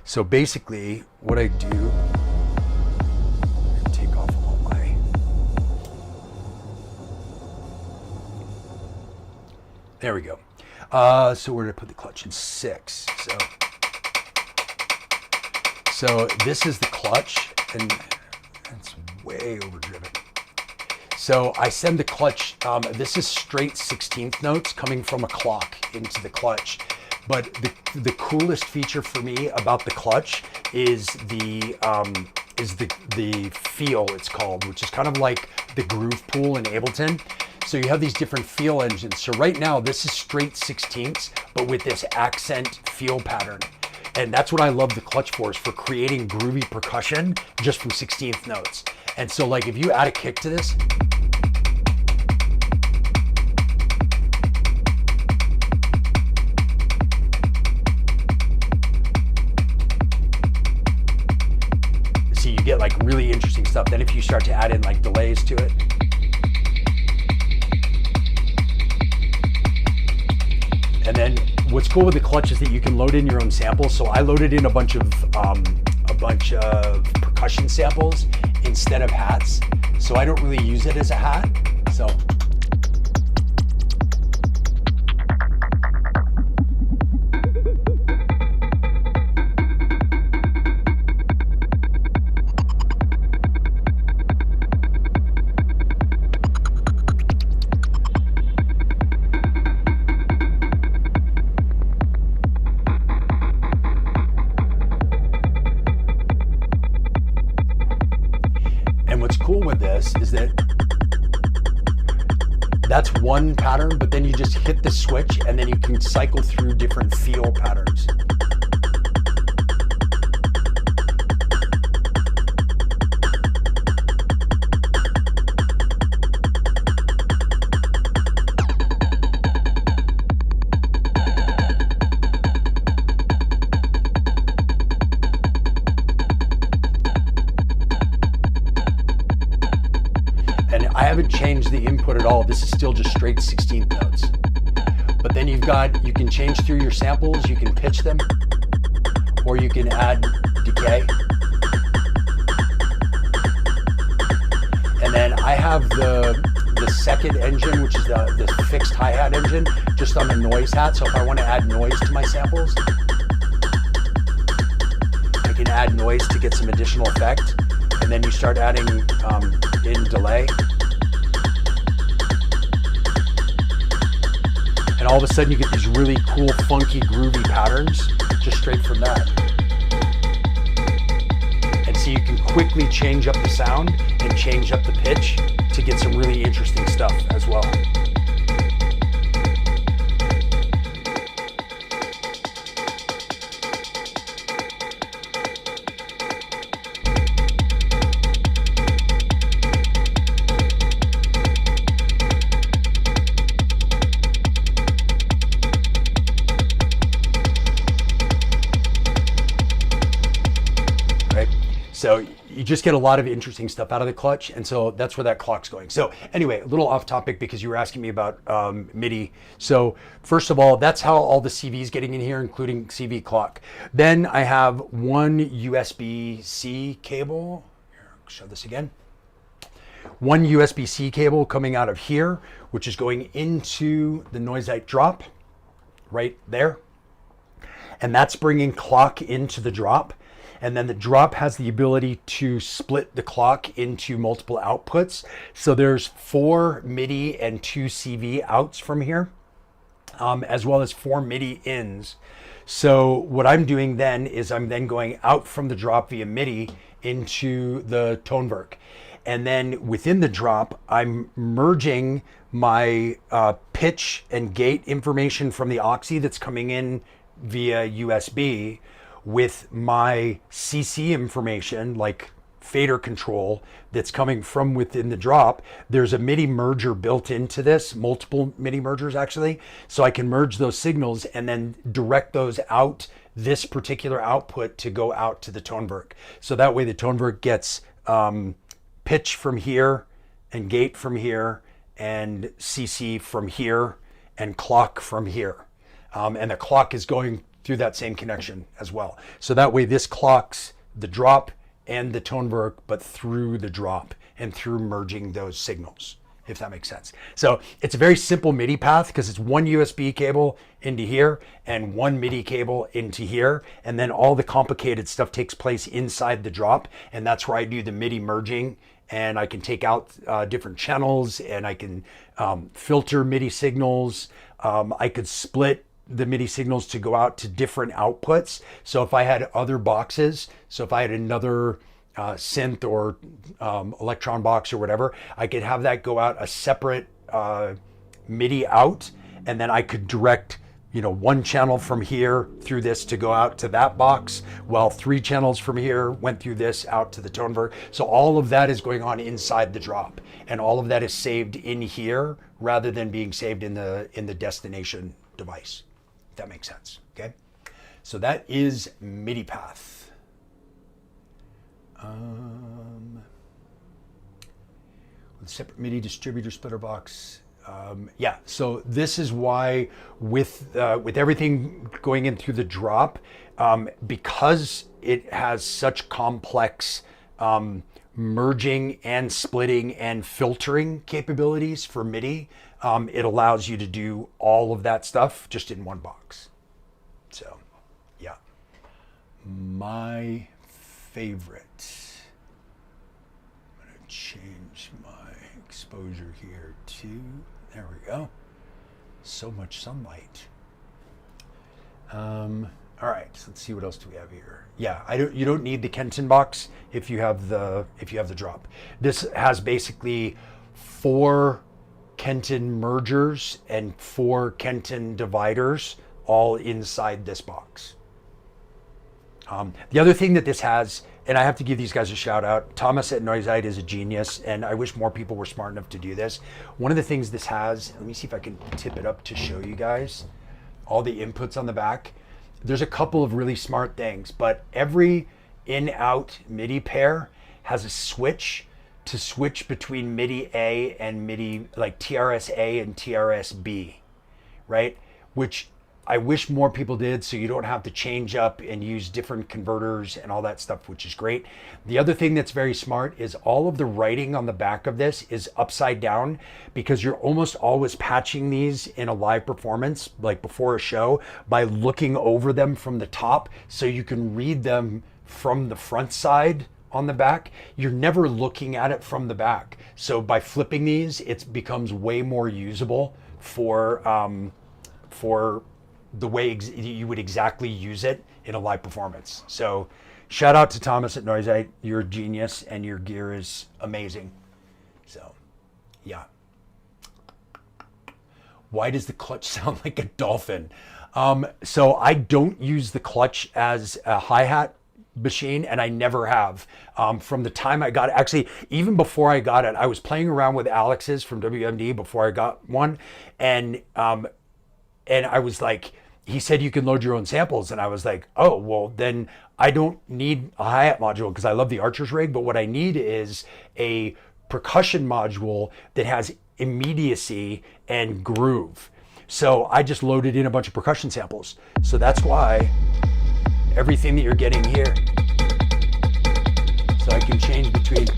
So basically, what I do, take off all my. There we go. So where did I put the clutch? In 6. So this is the clutch, and it's way overdriven. So I send the clutch, this is straight 16th notes coming from a clock into the clutch. But the coolest feature for me about the clutch is the feel, it's called, which is kind of like the groove pool in Ableton. So you have these different feel engines. So right now this is straight 16ths, but with this accent feel pattern. And that's what I love the clutch for, is for creating groovy percussion just from 16th notes. And so like if you add a kick to this, see, you get like really interesting stuff. Then if you start to add in like delays to it. And then what's cool with the clutch is that you can load in your own samples. So I loaded in a bunch of percussion samples instead of hats. So I don't really use it as a hat. So. Is that that's one pattern, but then you just hit the switch and then you can cycle through different feel patterns. change the input at all. This is still just straight 16th notes. But then you can change through your samples, you can pitch them, or you can add decay. And then I have the second engine, which is the fixed hi-hat engine, just on the noise hat. So if I want to add noise to my samples, I can add noise to get some additional effect. And then you start adding in delay. And all of a sudden you get these really cool, funky, groovy patterns just straight from that. And so you can quickly change up the sound and change up the pitch to get some really interesting stuff as well. So you just get a lot of interesting stuff out of the clutch, and so that's where that clock's going. So anyway, a little off topic because you were asking me about MIDI. So first of all, that's how all the CV is getting in here, including CV clock. Then I have one USB-C cable. Here, I'll show this again. One USB-C cable coming out of here, which is going into the Noisite drop right there. And that's bringing clock into the drop. And then the drop has the ability to split the clock into multiple outputs. So there's 4 MIDI and 2 CV outs from here, as well as 4 MIDI ins. So what I'm doing then is I'm then going out from the drop via MIDI into the Toneberg. And then within the drop, I'm merging my pitch and gate information from the Oxy that's coming in via USB with my CC information, like fader control, that's coming from within the drop. There's a MIDI merger built into this, multiple MIDI mergers actually. So I can merge those signals and then direct those out this particular output to go out to the Toneberg. So that way the Toneberg gets pitch from here and gate from here and CC from here and clock from here. And the clock is going through that same connection as well. So that way this clocks the drop and the Toneberg, but through the drop and through merging those signals, if that makes sense. So it's a very simple MIDI path because it's one USB cable into here and one MIDI cable into here. And then all the complicated stuff takes place inside the drop. And that's where I do the MIDI merging, and I can take out different channels, and I can filter MIDI signals. I could split the MIDI signals to go out to different outputs. So if I had other boxes, so if I had another synth or electron box or whatever, I could have that go out a separate MIDI out, and then I could direct, you know, one channel from here through this to go out to that box, while 3 channels from here went through this out to the Toneberg. So all of that is going on inside the drop, and all of that is saved in here rather than being saved in the destination device. If that makes sense, okay? So that is MIDI path. With separate MIDI distributor splitter box. Yeah, so this is why with everything going in through the drop, because it has such complex merging and splitting and filtering capabilities for MIDI, it allows you to do all of that stuff just in one box. So, yeah. My favorite. I'm going to change my exposure here to, there we go. So much sunlight. All right, so let's see what else do we have here. Yeah, you don't need the Kenton box if you have the drop. This has basically 4 Kenton mergers and 4 Kenton dividers all inside this box. The other thing that this has, and I have to give these guys a shout out, Thomas at Noisite is a genius, and I wish more people were smart enough to do this. One of the things this has, let me see if I can tip it up to show you guys all the inputs on the back. There's a couple of really smart things, but every in-out MIDI pair has a switch to switch between MIDI A and MIDI, like TRS A and TRS B, right? Which I wish more people did, so you don't have to change up and use different converters and all that stuff, which is great. The other thing that's very smart is all of the writing on the back of this is upside down, because you're almost always patching these in a live performance, like before a show, by looking over them from the top, so you can read them from the front side on the back. You're never looking at it from the back. So by flipping these, it becomes way more usable for the way you would exactly use it in a live performance. So shout out to Thomas at Noisite. You're a genius and your gear is amazing. So yeah. Why does the clutch sound like a dolphin? So I don't use the clutch as a hi-hat machine, and I never have. From the time I got it, actually, even before I got it, I was playing around with Alex's from WMD before I got one, and I was like, he said you can load your own samples, and I was like, oh, well, then I don't need a hi-hat module because I love the Archer's rig, but what I need is a percussion module that has immediacy and groove. So I just loaded in a bunch of percussion samples. So that's why everything that you're getting here, so I can change between.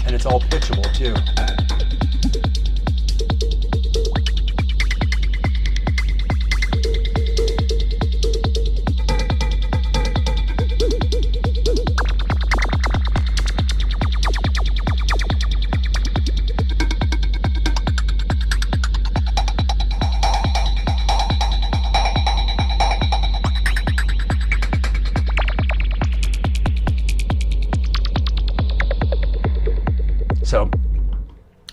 And it's all pitchable too. So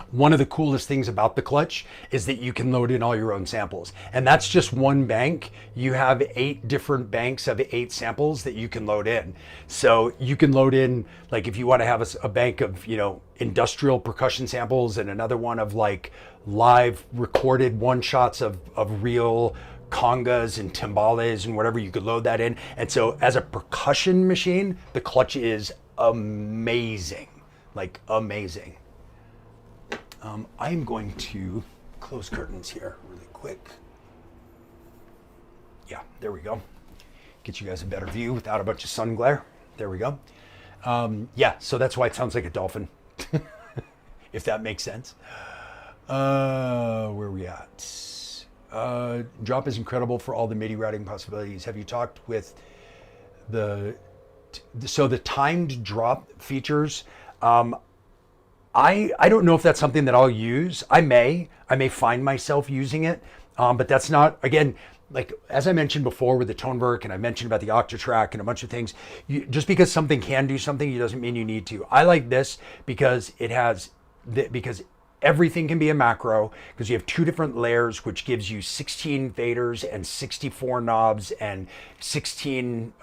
one of the coolest things about the clutch is that you can load in all your own samples. And that's just one bank. You have 8 different banks of 8 samples that you can load in. So you can load in, like if you want to have a bank of, industrial percussion samples and another one of like live recorded one shots of real congas and timbales and whatever, you could load that in. And so as a percussion machine, the clutch is amazing. Like amazing. I'm going to close curtains here really quick. Yeah, there we go. Get you guys a better view without a bunch of sun glare. There we go. Yeah, so that's why it sounds like a dolphin, if that makes sense. Where are we at? Drop is incredible for all the MIDI routing possibilities. Have you talked with the timed drop features? I don't know if that's something that I'll use. I may find myself using it, but that's not, again, like as I mentioned before with the Toneberg, and I mentioned about the Octatrack and a bunch of things, just because something can do something, it doesn't mean you need to. I like this because because everything can be a macro, because you have 2 different layers, which gives you 16 faders and 64 knobs and 16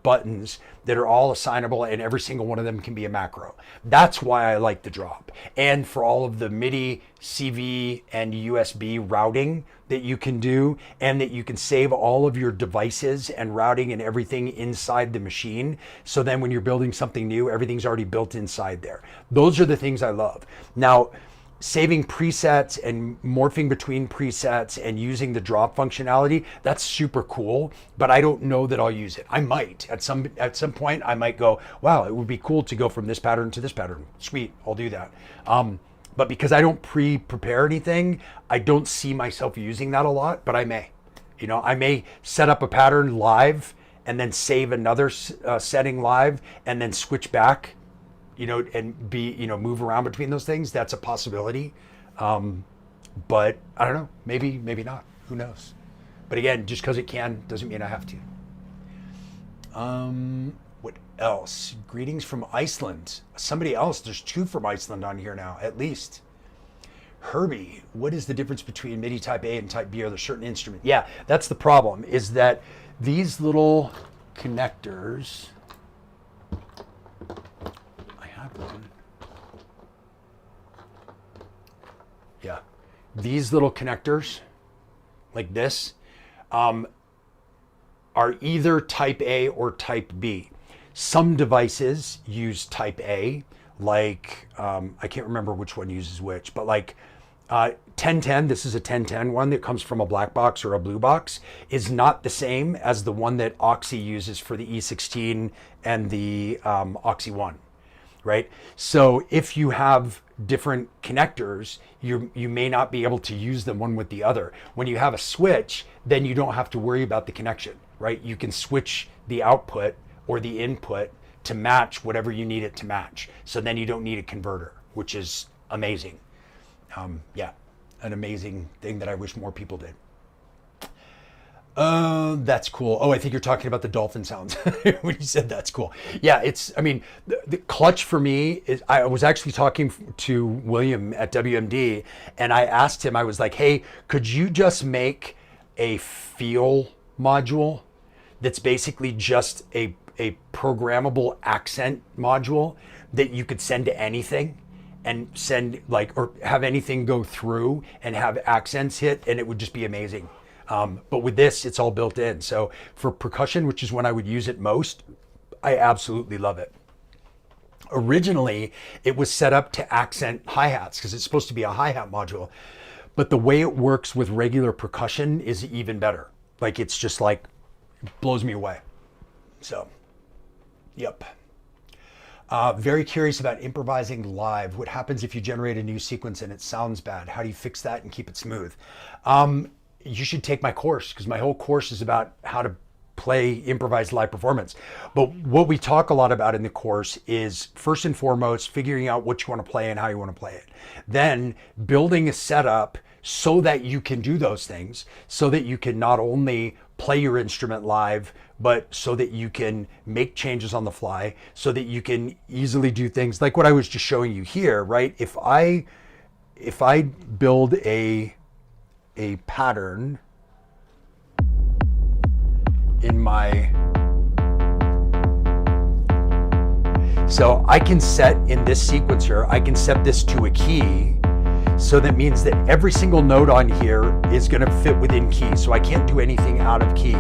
buttons that are all assignable, and every single one of them can be a macro. That's why I like the drop. And for all of the MIDI, CV, and USB routing that you can do, and that you can save all of your devices and routing and everything inside the machine. So then when you're building something new, everything's already built inside there. Those are the things I love. Now, saving presets and morphing between presets and using the drop functionality, that's super cool, but I don't know that I'll use it. I might at some point. I might go, wow, it would be cool to go from this pattern to this pattern. Sweet, I'll do that. But because I don't prepare anything, I don't see myself using that a lot, but I may. I may set up a pattern live and then save another setting live and then switch back, and move around between those things. That's a possibility. But I don't know, maybe not, who knows? But again, just because it can doesn't mean I have to. What else? Greetings from Iceland. Somebody else, there's 2 from Iceland on here now, at least. Herbie, what is the difference between MIDI type A and type B? Are there certain instruments? Yeah, that's the problem, is that these little connectors, one. These little connectors like this, are either type A or type B. Some devices use type A, like, I can't remember which one uses which, but like 1010, this is a 1010 one that comes from a black box or a blue box, is not the same as the one that Oxy uses for the E16 and the Oxy One, right? So if you have different connectors, you may not be able to use them one with the other. When you have a switch, then you don't have to worry about the connection, right? You can switch the output or the input to match whatever you need it to match. So then you don't need a converter, which is amazing. Yeah, an amazing thing that I wish more people did. That's cool. Oh, I think you're talking about the dolphin sounds when you said that's cool. Yeah, I mean, the clutch for me is, I was actually talking to William at WMD, and I asked him, I was like, hey, could you just make a feel module that's basically just a programmable accent module that you could send to anything and send like, or have anything go through and have accents hit, and it would just be amazing. But with this, it's all built in. So for percussion, which is when I would use it most, I absolutely love it. Originally, it was set up to accent hi-hats because it's supposed to be a hi-hat module. But the way it works with regular percussion is even better. Like, it's just like, it blows me away. So, yep. Very curious about improvising live. What happens if you generate a new sequence and it sounds bad? How do you fix that and keep it smooth? You should take my course, because my whole course is about how to play improvised live performance. But what we talk a lot about in the course is, first and foremost, figuring out what you want to play and how you want to play it. Then building a setup so that you can do those things, so that you can not only play your instrument live, but so that you can make changes on the fly, so that you can easily do things like what I was just showing you here, right? If I build a pattern in my, so I can set in this sequencer, I can set this to a key. So that means that every single note on here is going to fit within key. So I can't do anything out of key.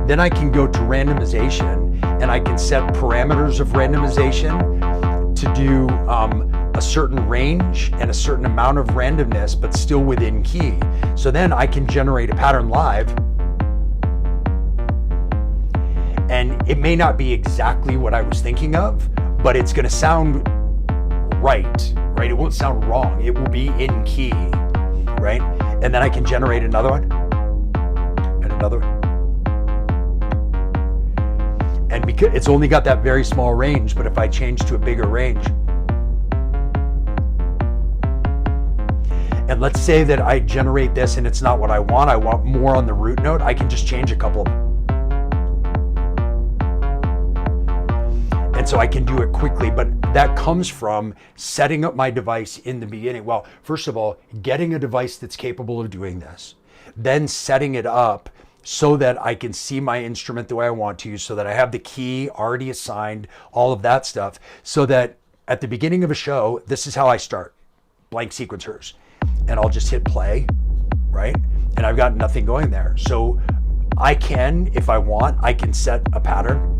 Then I can go to randomization, and I can set parameters of randomization to do a certain range and a certain amount of randomness, but still within key. So then I can generate a pattern live, and it may not be exactly what I was thinking of, but it's going to sound right? It won't sound wrong. It will be in key, right? And then I can generate another one and another one. And because it's only got that very small range, but if I change to a bigger range, and let's say that I generate this and it's not what I want more on the root note, I can just change a couple of them. And so I can do it quickly, but that comes from setting up my device in the beginning. Well, first of all, getting a device that's capable of doing this, then setting it up so that I can see my instrument the way I want to, so that I have the key already assigned, all of that stuff, so that at the beginning of a show, this is how I start, blank sequencers, and I'll just hit play, right? And I've got nothing going there. So I can, if I want, I can set a pattern,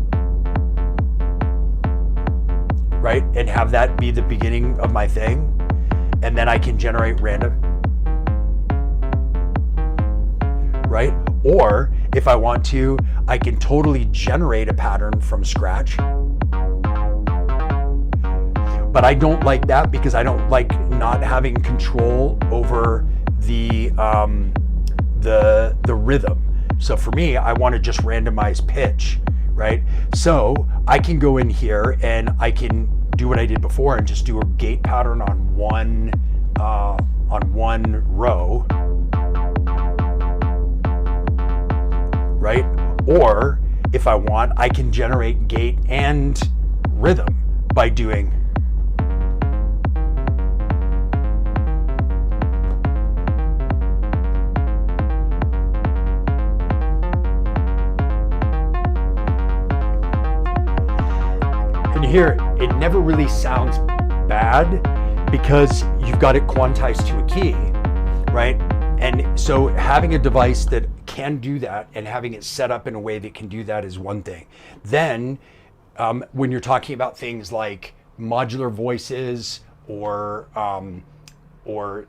right? And have that be the beginning of my thing. And then I can generate random, right? Or if I want to, I can totally generate a pattern from scratch. But I don't like that because I don't like not having control over the rhythm. So for me, I want to just randomize pitch, right? So I can go in here and I can do what I did before and just do a gate pattern on one row, right? Or if I want, I can generate gate and rhythm by doing here. It never really sounds bad because you've got it quantized to a key, right? And so having a device that can do that, and having it set up in a way that can do that is one thing. Then when you're talking about things like modular voices or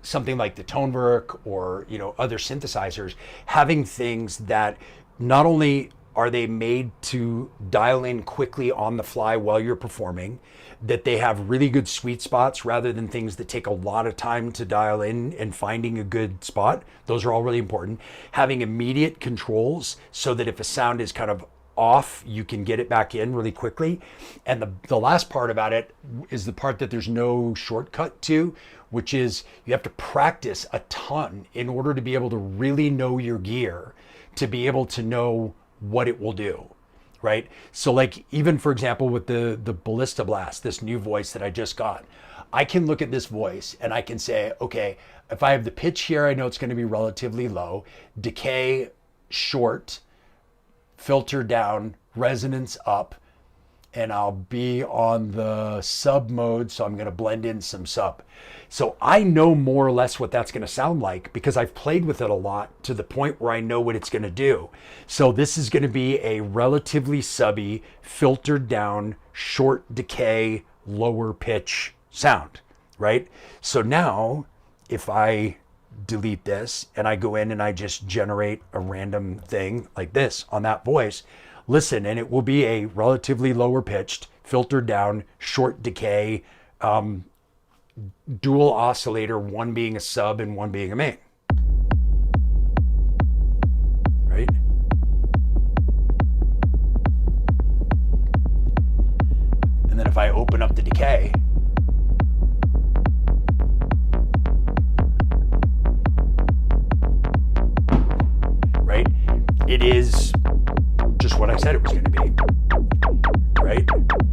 something like the Toneberg or other synthesizers, having things that not only are they made to dial in quickly on the fly while you're performing, that they have really good sweet spots rather than things that take a lot of time to dial in and finding a good spot. Those are all really important. Having immediate controls so that if a sound is kind of off, you can get it back in really quickly. And the last part about it is the part that there's no shortcut to, which is you have to practice a ton in order to be able to really know your gear, to be able to know what it will do, right? So like even for example with the Ballista Blast, this new voice that I just got, I can look at this voice and I can say, okay, if I have the pitch here, I know it's going to be relatively low, decay short, filter down, resonance up, and I'll be on the sub mode, so I'm going to blend in some sub. So I know more or less what that's going to sound like because I've played with it a lot to the point where I know what it's going to do. So this is going to be a relatively subby, filtered down, short decay, lower pitch sound, right? So now if I delete this and I go in and I just generate a random thing like this on that voice, listen, and it will be a relatively lower pitched, filtered down, short decay, dual oscillator, one being a sub and one being a main, right? And then if I open up the decay, right, it is just what I said it was going to be, right?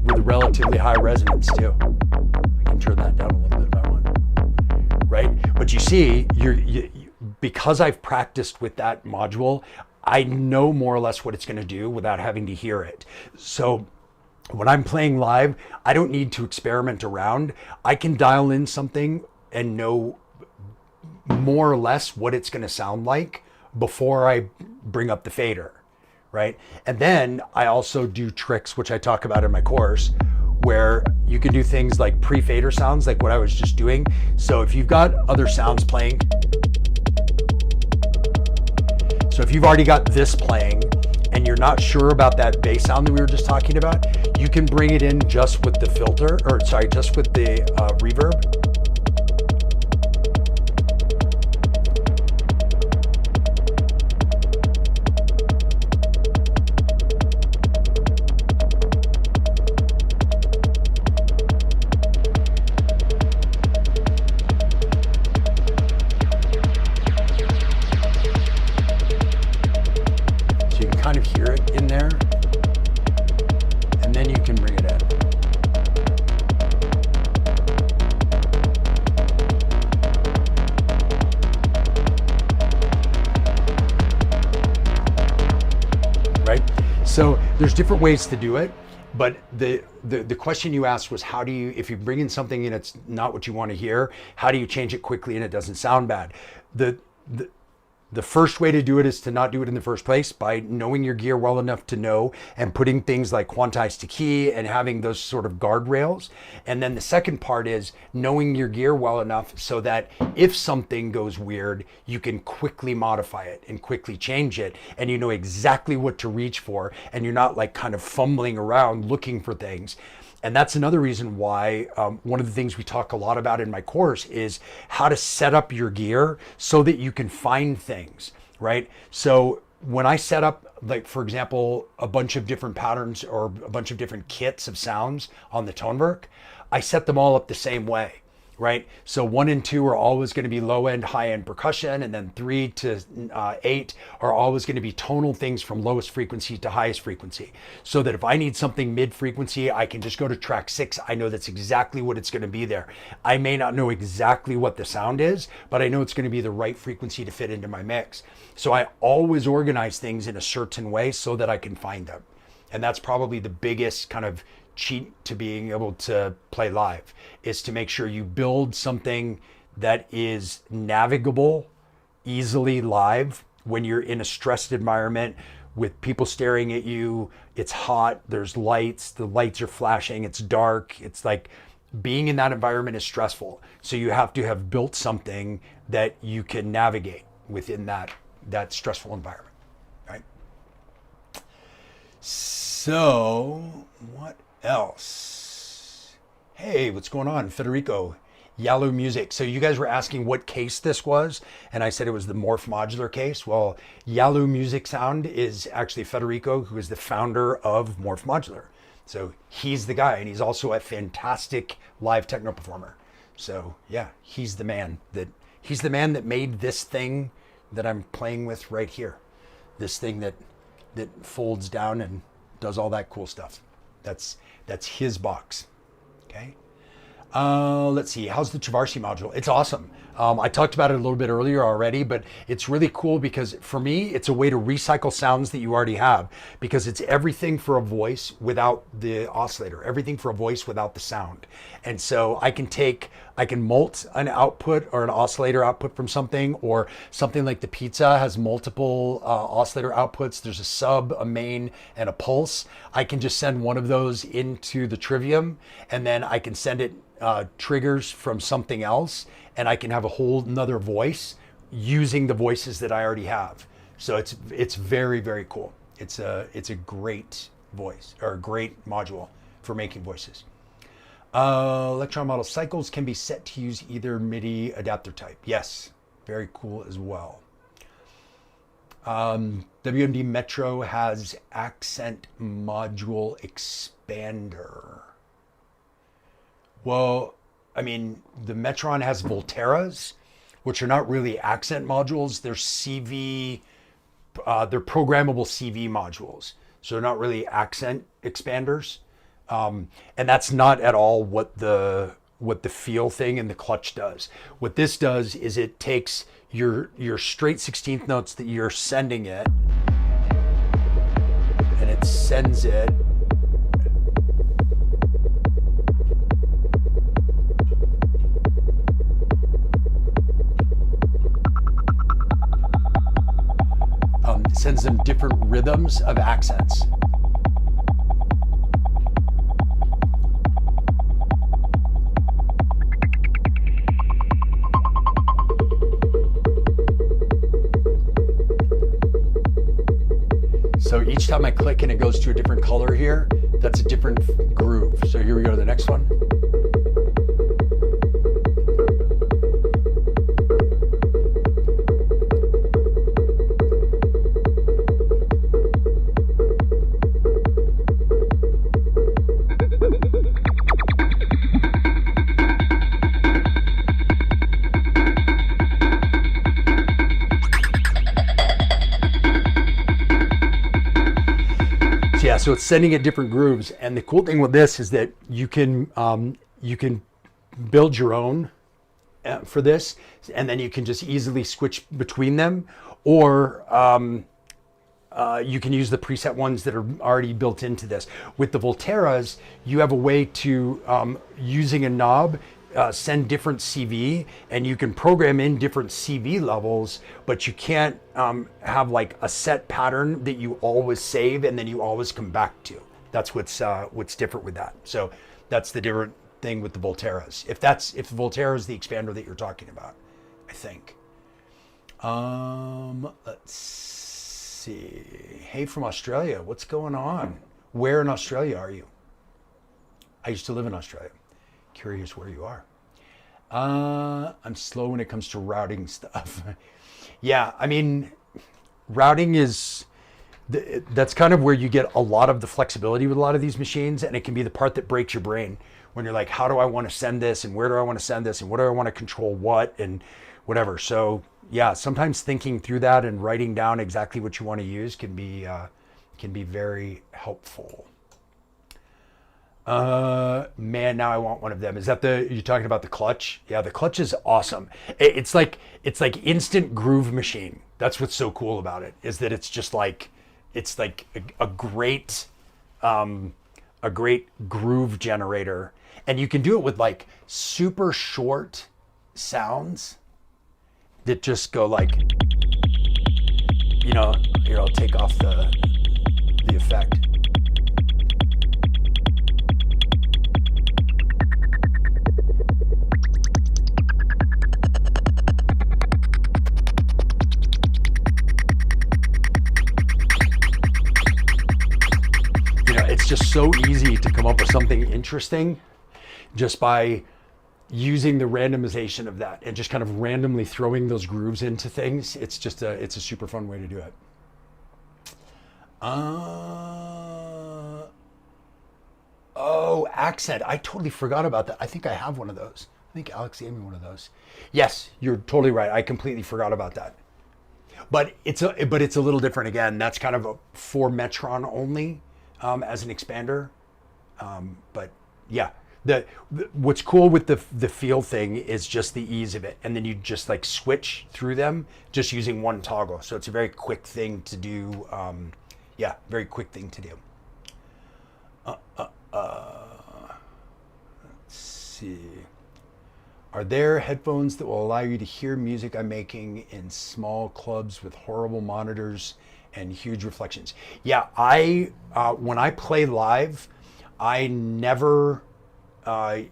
With a relatively high resonance too. I can turn that down a little bit if I want, right? But you see, because I've practiced with that module, I know more or less what it's going to do without having to hear it. So when I'm playing live, I don't need to experiment around. I can dial in something and know more or less what it's going to sound like before I bring up the fader, right? And then I also do tricks, which I talk about in my course, where you can do things like pre-fader sounds, like what I was just doing. So if you've got other sounds playing, so if you've already got this playing and you're not sure about that bass sound that we were just talking about, you can bring it in just with the filter, or sorry, just with the reverb. Kind of hear it in there, and then you can bring it in. Right? So there's different ways to do it, but the question you asked was, how do you, if you bring in something and it's not what you want to hear, how do you change it quickly and it doesn't sound bad? The first way to do it is to not do it in the first place by knowing your gear well enough to know and putting things like quantized to key and having those sort of guardrails. And then the second part is knowing your gear well enough so that if something goes weird, you can quickly modify it and quickly change it, and you know exactly what to reach for, and you're not like kind of fumbling around looking for things. And that's another reason why one of the things we talk a lot about in my course is how to set up your gear so that you can find things, right? So when I set up, like, for example, a bunch of different patterns or a bunch of different kits of sounds on the Toneberg, I set them all up the same way, right? So 1 and 2 are always going to be low end, high end percussion, and then 3 to 8 are always going to be tonal things from lowest frequency to highest frequency. So that if I need something mid frequency, I can just go to track 6. I know that's exactly what it's going to be there. I may not know exactly what the sound is, but I know it's going to be the right frequency to fit into my mix. So I always organize things in a certain way so that I can find them. And that's probably the biggest kind of cheat to being able to play live, is to make sure you build something that is navigable easily live when you're in a stressed environment with people staring at you, it's hot, there's lights, the lights are flashing, it's dark. It's like being in that environment is stressful. So you have to have built something that you can navigate within that stressful environment, right? So what else? Hey, what's going on? Federico, Yalu Music. So you guys were asking what case this was, and I said it was the Morph Modular case. Well, Yalu Music Sound is actually Federico, who is the founder of Morph Modular. So he's the guy, and he's also a fantastic live techno performer. So yeah, he's the man that made this thing that I'm playing with right here. This thing that folds down and does all that cool stuff. That's his box. Okay. Let's see. How's the Travarsi module? It's awesome. I talked about it a little bit earlier already, but it's really cool because for me, it's a way to recycle sounds that you already have, because it's everything for a voice without the oscillator, everything for a voice without the sound. And so I can mult an output or an oscillator output from something, or something like the pizza has multiple oscillator outputs. There's a sub, a main, and a pulse. I can just send one of those into the Trivium, and then I can send it triggers from something else, and I can have a whole nother voice using the voices that I already have. So it's very, very cool. It's a great voice, or a great module for making voices. Electron model cycles can be set to use either MIDI adapter type. Yes, very cool as well. WMD Metro has accent module expander. Well, I mean, the Metron has Volterras, which are not really accent modules. They're CV, they're programmable CV modules. So they're not really accent expanders. And that's not at all what the feel thing in the clutch does. What this does is it takes your straight 16th notes that you're sending it, and it sends it sends them different rhythms of accents. So each time I click and it goes to a different color here, that's a different groove. So here we go to the next one. So it's sending it different grooves, and the cool thing with this is that you can build your own for this, and then you can just easily switch between them, or you can use the preset ones that are already built into this. With the Volterras, you have a way to, using a knob, send different CV, and you can program in different CV levels, but you can't have like a set pattern that you always save and then you always come back to. That's what's different with that. So that's the different thing with the Volterras. If the Volterra is the expander that you're talking about, I think. Let's see. Hey, from Australia, what's going on? Where in Australia are you? I used to live in Australia. Curious where you are. I'm slow when it comes to routing stuff. Yeah, I mean, routing that's kind of where you get a lot of the flexibility with a lot of these machines, and it can be the part that breaks your brain when you're like, how do I want to send this, and where do I want to send this, and what do I want to control what, and whatever. So yeah, sometimes thinking through that and writing down exactly what you want to use can be very helpful. Man, now I want one of them. Is that you're talking about the clutch? Yeah, the clutch is awesome. It's like instant groove machine. That's what's so cool about it, is that it's just like, it's like a great groove generator. And you can do it with like super short sounds that just go like, Here, I'll take off the effect. It's just so easy to come up with something interesting just by using the randomization of that and just kind of randomly throwing those grooves into things. It's a super fun way to do it. Oh, accent. I totally forgot about that. I think I have one of those. I think Alex gave me one of those. Yes, you're totally right. I completely forgot about that. But it's a little different again. That's kind of for Metron only as an expander. But yeah, what's cool with the feel thing is just the ease of it, and then you just like switch through them just using one toggle. So it's a very quick thing to do. Yeah, very quick thing to do. Let's see. Are there headphones that will allow you to hear music I'm making in small clubs with horrible monitors and huge reflections? Yeah, when I play live, I never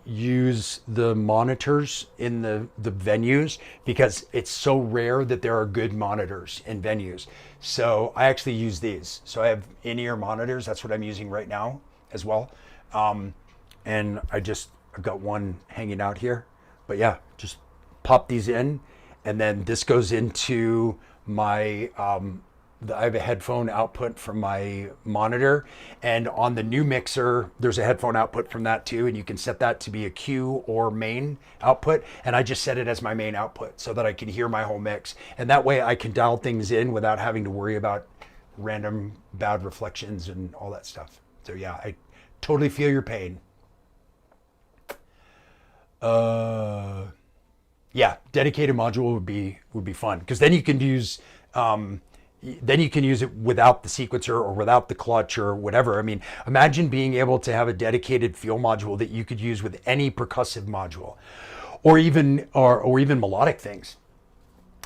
use the monitors in the venues because it's so rare that there are good monitors in venues. So I actually use these. So I have in-ear monitors. That's what I'm using right now as well. And I've got one hanging out here. But yeah, just pop these in, and then this goes into my, I have a headphone output from my monitor, and on the new mixer, there's a headphone output from that too, and you can set that to be a Q or main output, and I just set it as my main output so that I can hear my whole mix, and that way I can dial things in without having to worry about random bad reflections and all that stuff. So yeah, I totally feel your pain. Yeah, dedicated module would be fun, because then you can use it without the sequencer or without the clutch or whatever. I mean, imagine being able to have a dedicated feel module that you could use with any percussive module, or even melodic things,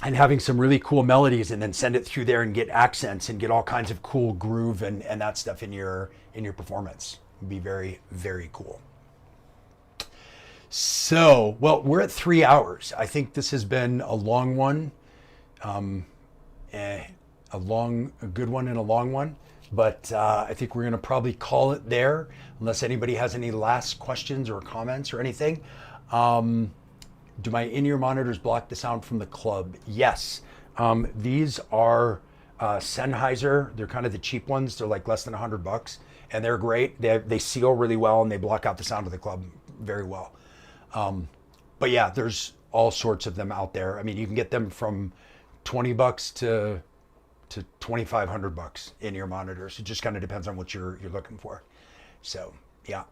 and having some really cool melodies, and then send it through there and get accents and get all kinds of cool groove and that stuff in your performance. It'd be very, very cool. So, well, we're at 3 hours. I think this has been a long one, a good one and a long one. But I think we're going to probably call it there, unless anybody has any last questions or comments or anything. Do my in-ear monitors block the sound from the club? Yes. These are Sennheiser. They're kind of the cheap ones. They're like less than $100, and they're great. They seal really well, and they block out the sound of the club very well. But yeah, there's all sorts of them out there. I mean, you can get them from $20 to $2,500 in your monitors. It just kind of depends on what you're looking for. So yeah.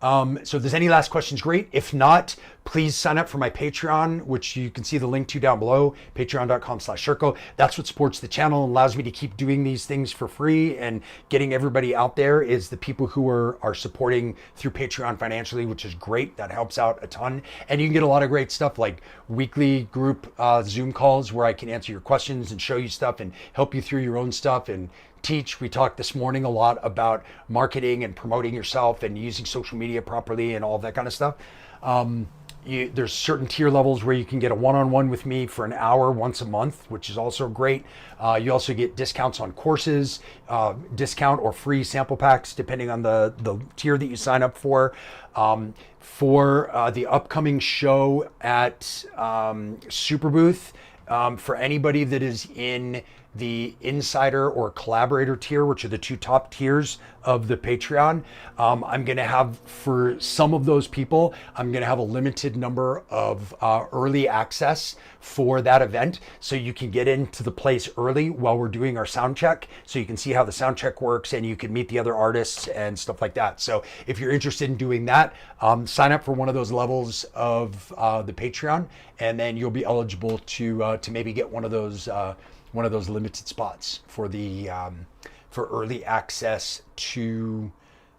So if there's any last questions, great. If not, please sign up for my Patreon, which you can see the link to down below, patreon.com/SURCO. That's what supports the channel and allows me to keep doing these things for free and getting everybody out there. Is the people who are supporting through Patreon financially, which is great. That helps out a ton. And you can get a lot of great stuff like weekly group Zoom calls where I can answer your questions and show you stuff and help you through your own stuff and teach. We talked this morning a lot about marketing and promoting yourself and using social media properly and all that kind of stuff. There's certain tier levels where you can get a one-on-one with me for an hour once a month, which is also great. You also get discounts on courses, discount or free sample packs, depending on the tier that you sign up for. For the upcoming show at Superbooth, for anybody that is in the insider or collaborator tier, which are the two top tiers of the Patreon, I'm going to have, for some of those people, I'm going to have a limited number of early access for that event. So you can get into the place early while we're doing our sound check. So you can see how the sound check works and you can meet the other artists and stuff like that. So if you're interested in doing that, sign up for one of those levels of the Patreon, and then you'll be eligible to maybe get one of those limited spots for the for early access to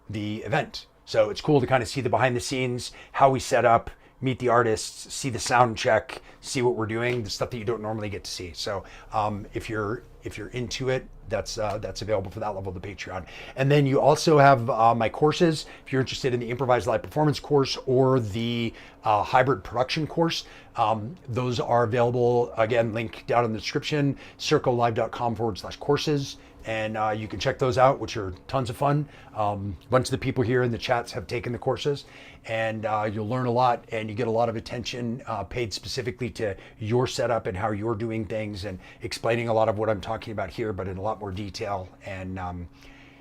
the event. So it's cool to kind of see the behind the scenes, how we set up, meet the artists, see the sound check, see what we're doing, the stuff that you don't normally get to see. So if you're into it, that's available for that level of the Patreon. And then you also have my courses. If you're interested in the improvised live performance course or the hybrid production course, those are available, again, link down in the description, surcolive.com/courses. And you can check those out, which are tons of fun. A bunch of the people here in the chats have taken the courses, and you'll learn a lot, and you get a lot of attention paid specifically to your setup and how you're doing things, and explaining a lot of what I'm talking about here, but in a lot more detail, and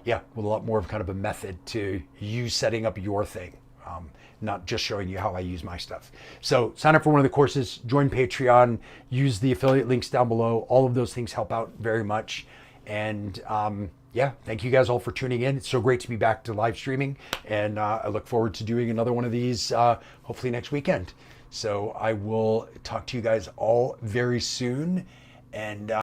yeah, with a lot more of kind of a method to you setting up your thing. Not just showing you how I use my stuff. So sign up for one of the courses, join Patreon, use the affiliate links down below. All of those things help out very much. And yeah, thank you guys all for tuning in. It's so great to be back to live streaming. And I look forward to doing another one of these hopefully next weekend. So I will talk to you guys all very soon. And